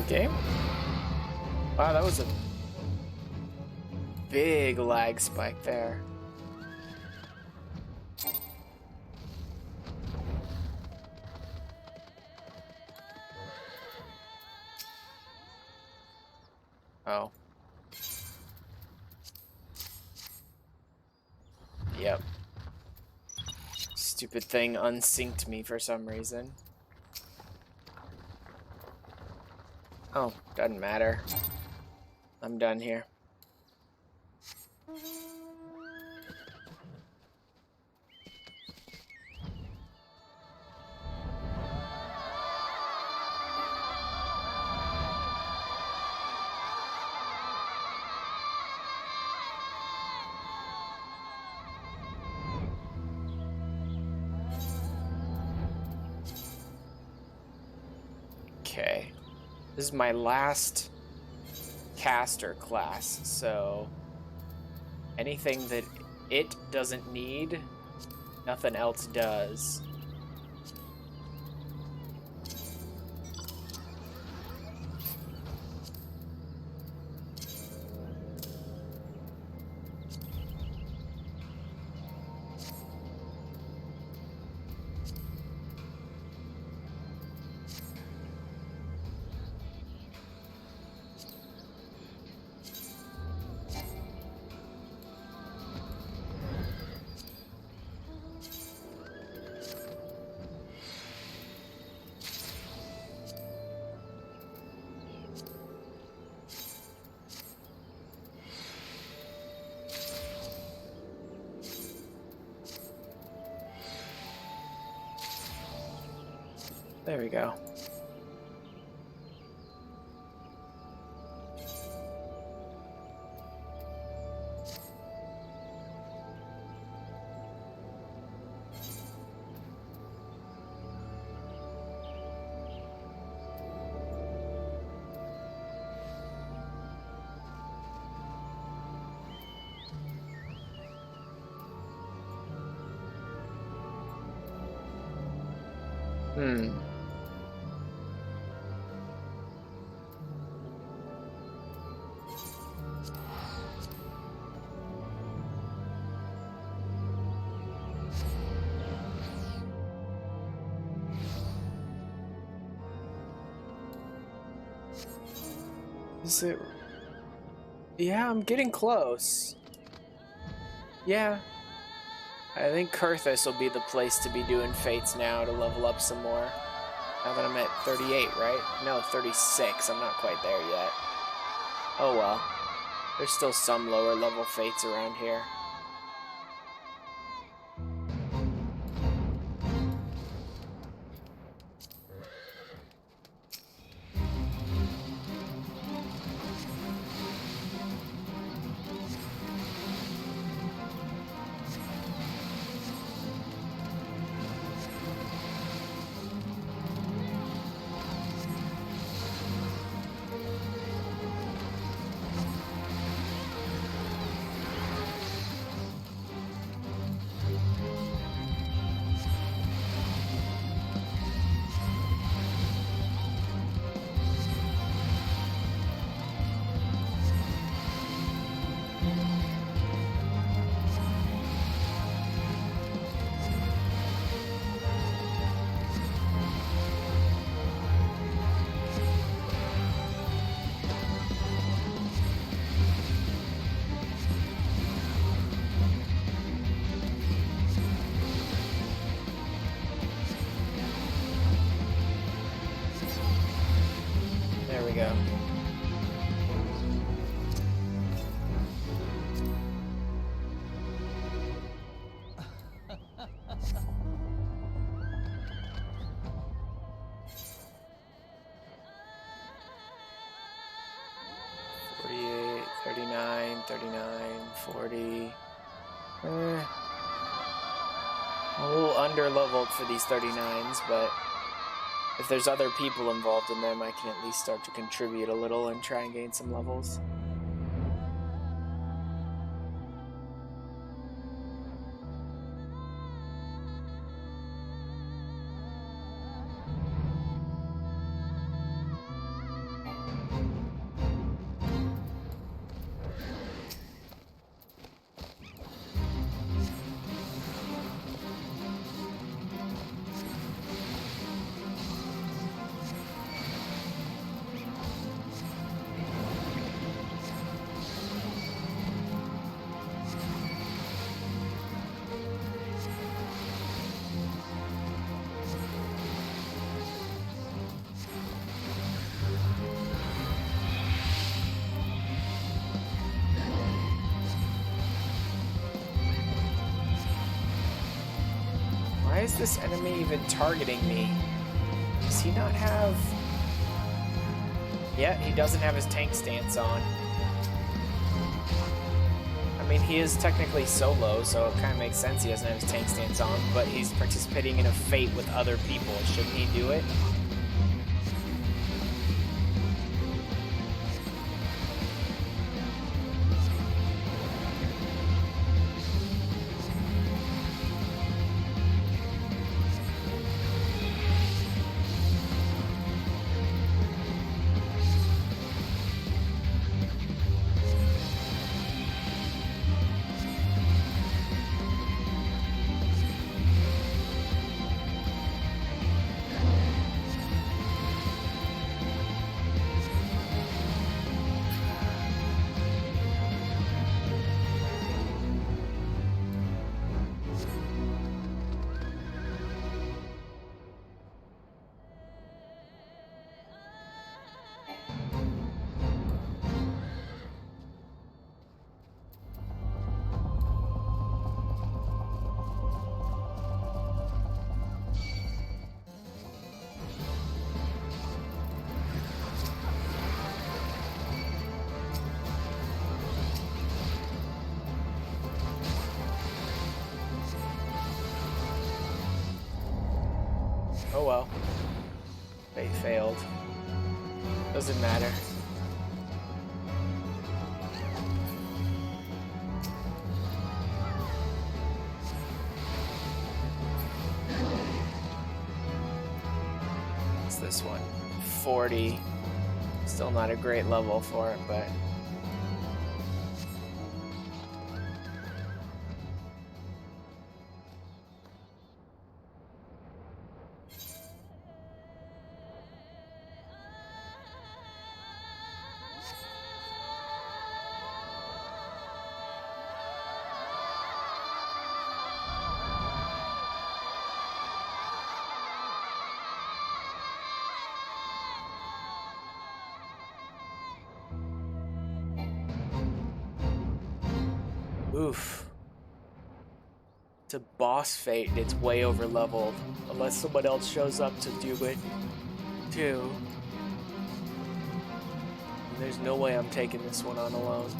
Game? Wow, that was a big lag spike there. Oh. Yep. Stupid thing unsynced me for some reason. Oh, doesn't matter. I'm done here. Okay. This is my last caster class, so anything that it doesn't need, nothing else does. There we go. Is it? Yeah, I'm getting close. Yeah. I think Kurthus will be the place to be doing fates now to level up some more. Now that I'm at 38, right? No, 36. I'm not quite there yet. Oh well. There's still some lower level fates around here. There we go. $48, $39, $39, $40. A little under-leveled for these 39s, but if there's other people involved in them, I can at least start to contribute a little and try and gain some levels. Why is this enemy even targeting me? Does he not have... Yeah, he doesn't have his tank stance on. I mean, he is technically solo, so it kind of makes sense he doesn't have his tank stance on, but he's participating in a fate with other people. Shouldn't he do it? Oh well. They failed. Doesn't matter. What's this one? 40. Still not a great level for it, but... Oof. It's a boss fate and it's way over leveled. Unless someone else shows up to do it too. And there's no way I'm taking this one on alone.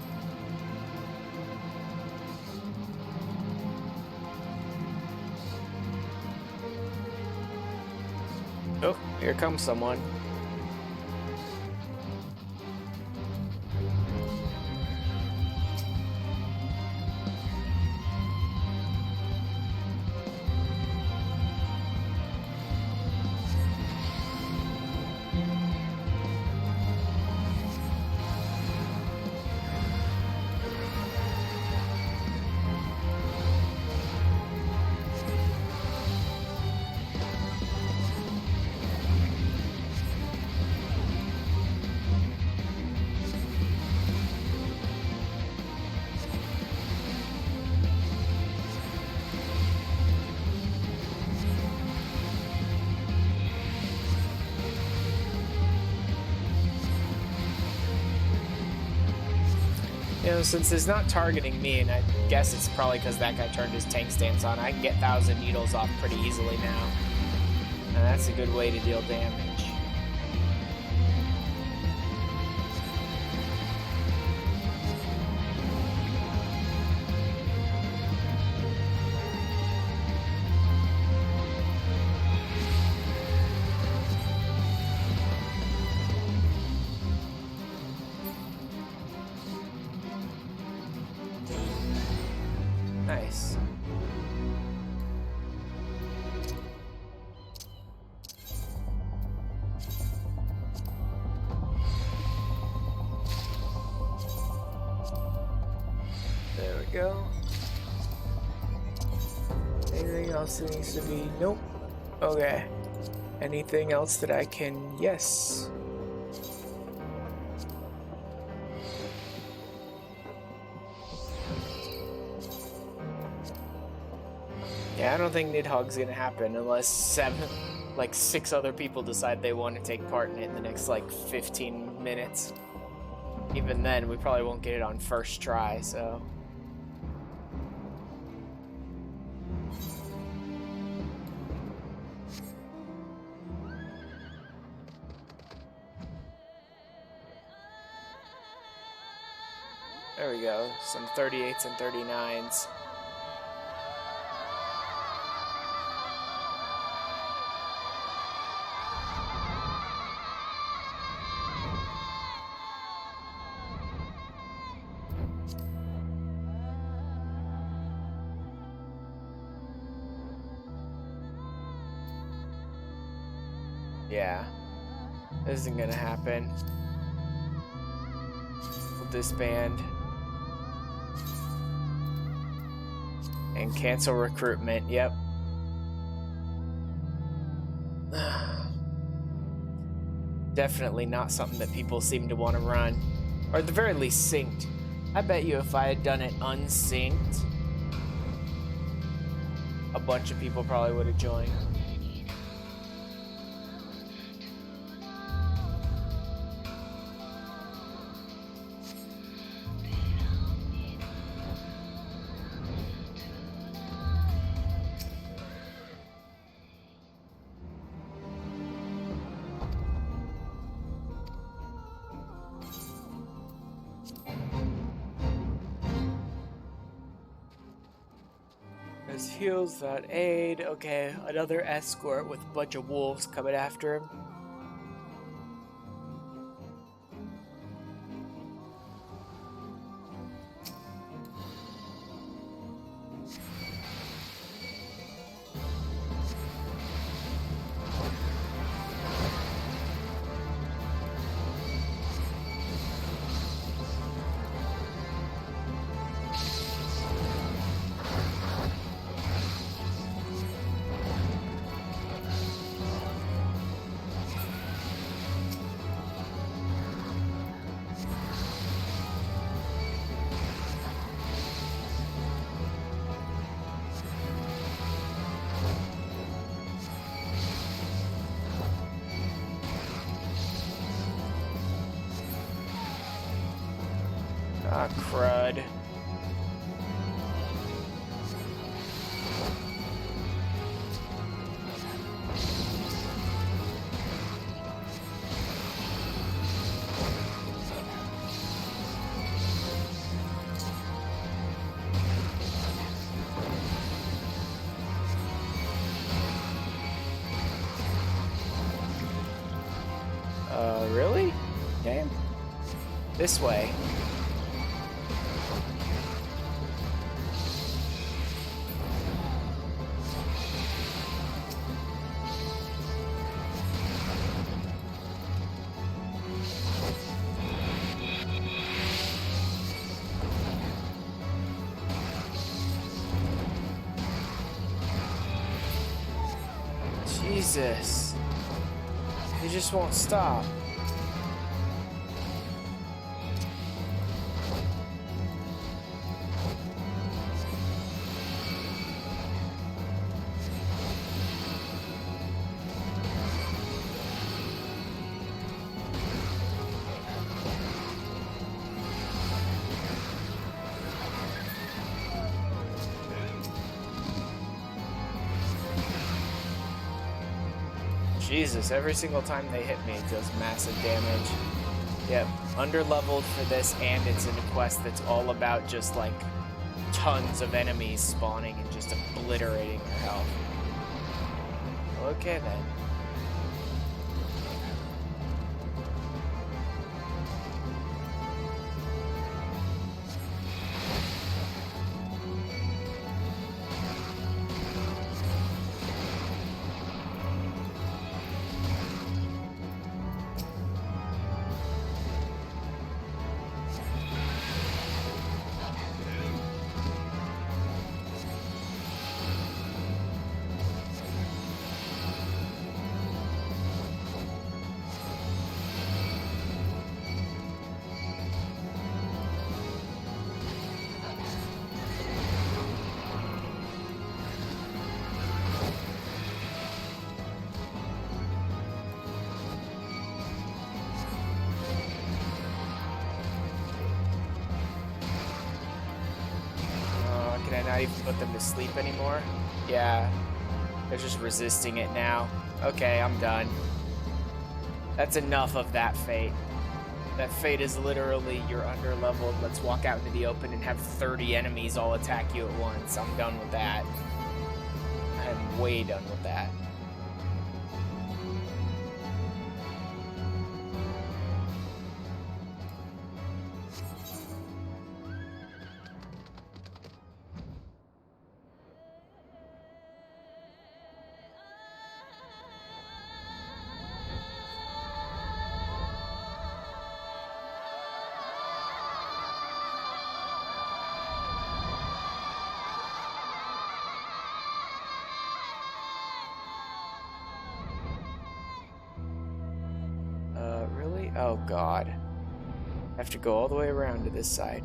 Oh, here comes someone. You know, since it's not targeting me, and I guess it's probably because that guy turned his tank stance on, I can get 1,000 needles off pretty easily now. And that's a good way to deal damage. Nice. There we go. Anything else that needs to be... Nope. Okay. Anything else that I can... Yes. Yeah, I don't think Nidhogg's gonna happen unless 6 other people decide they want to take part in it in the next, 15 minutes. Even then, we probably won't get it on first try, so... There we go. Some 38s and 39s. Yeah. This isn't gonna happen. We'll disband. And cancel recruitment, yep. Definitely not something that people seem to want to run. Or at the very least, synced. I bet you if I had done it unsynced, a bunch of people probably would have joined. Heals without aid. Okay, another escort with a bunch of wolves coming after him. Ah, crud. Really? Okay. This way. Jesus. They just won't stop. Jesus, every single time they hit me, it does massive damage. Yep, under-leveled for this, and it's in a quest that's all about just, like, tons of enemies spawning and just obliterating their health. Okay, then. Can I not even put them to sleep anymore? Yeah. They're just resisting it now. Okay, I'm done. That's enough of that fate. That fate is literally you're under-leveled, let's walk out into the open and have 30 enemies all attack you at once. I'm done with that. I'm way done with that. Really? Oh god. I have to go all the way around to this side.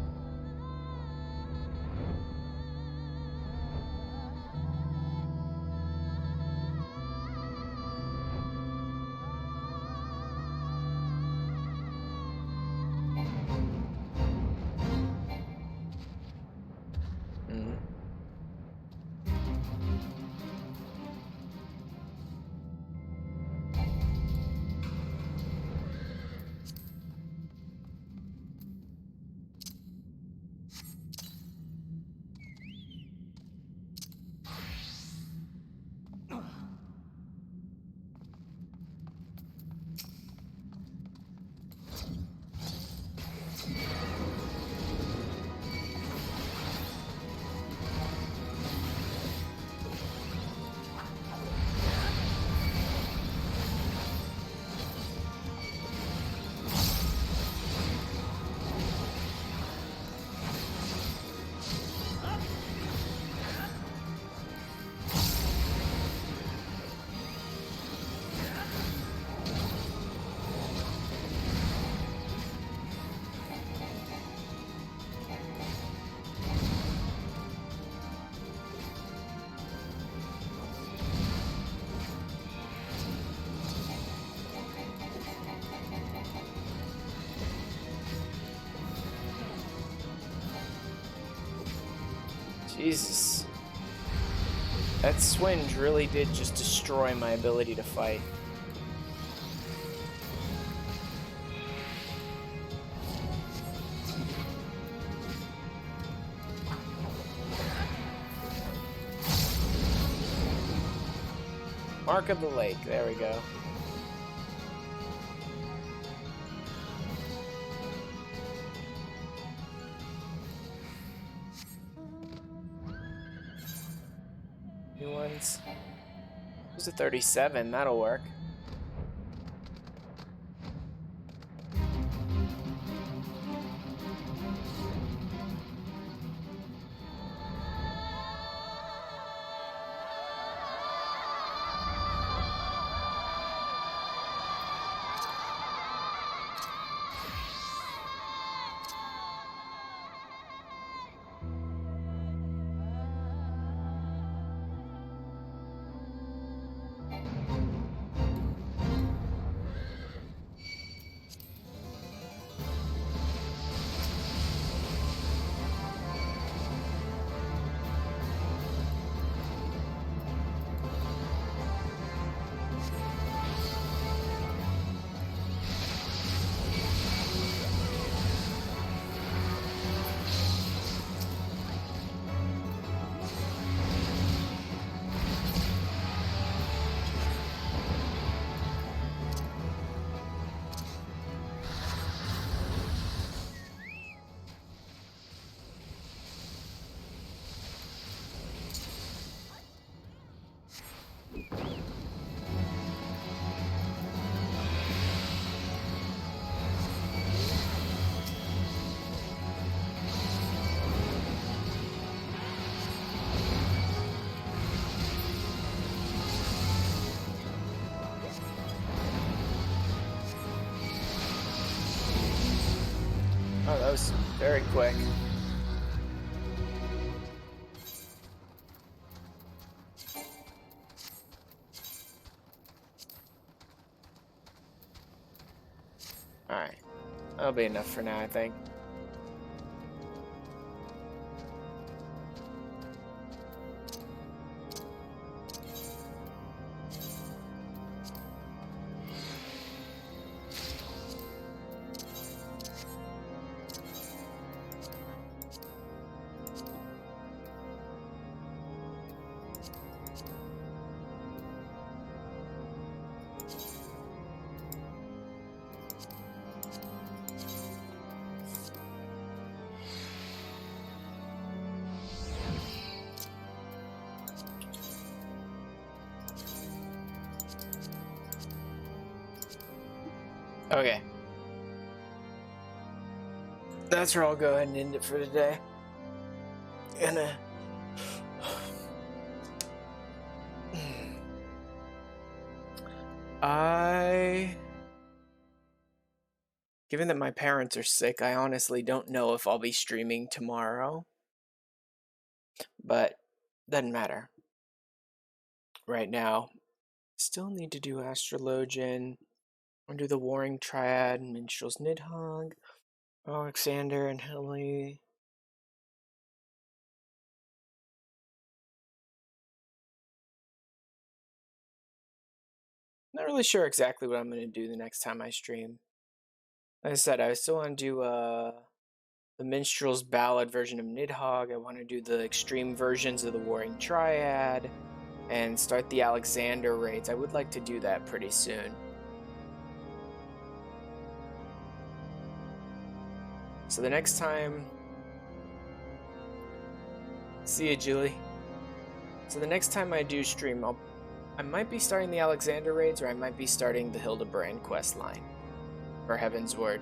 Jesus. That swinge really did just destroy my ability to fight. Mark of the Lake, there we go. New ones. There's a 37, that'll work. Oh, that was very quick. Alright. That'll be enough for now, I think. Okay. That's where I'll go ahead and end it for today. Gonna. Given that my parents are sick, I honestly don't know if I'll be streaming tomorrow. But doesn't matter. Right now, still need to do Astrologian. I'll do the Warring Triad, Minstrel's Nidhogg, Alexander and Hilly. Not really sure exactly what I'm going to do the next time I stream. Like I said, I still want to do the Minstrel's Ballad version of Nidhogg. I want to do the extreme versions of the Warring Triad and start the Alexander raids. I would like to do that pretty soon. So the next time... See you, Julie. So the next time I do stream, I might be starting the Alexander raids, or I might be starting the Hildebrand quest line for Heavensward.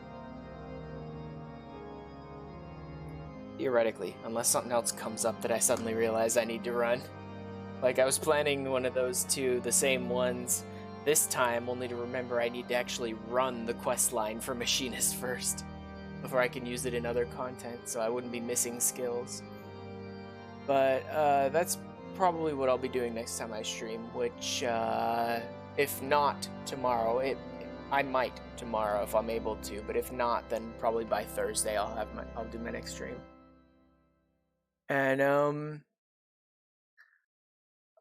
Theoretically, unless something else comes up that I suddenly realize I need to run. Like, I was planning one of those two, the same ones, this time, only to remember I need to actually run the quest line for Machinist first, before I can use it in other content, so I wouldn't be missing skills. But that's probably what I'll be doing next time I stream, which, if not tomorrow, I might tomorrow if I'm able to, but if not, then probably by Thursday I'll do my next stream. And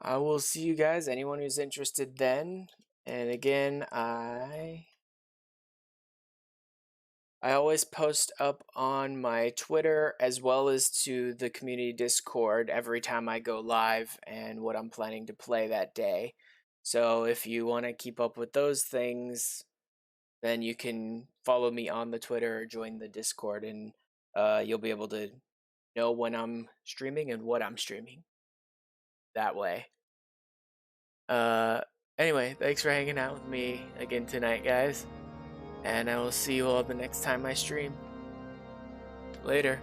I will see you guys, anyone who's interested then. And again, I always post up on my Twitter as well as to the community Discord every time I go live and what I'm planning to play that day. So if you want to keep up with those things, then you can follow me on the Twitter or join the Discord, and you'll be able to know when I'm streaming and what I'm streaming that way. Anyway, thanks for hanging out with me again tonight, guys. And I will see you all the next time I stream. Later.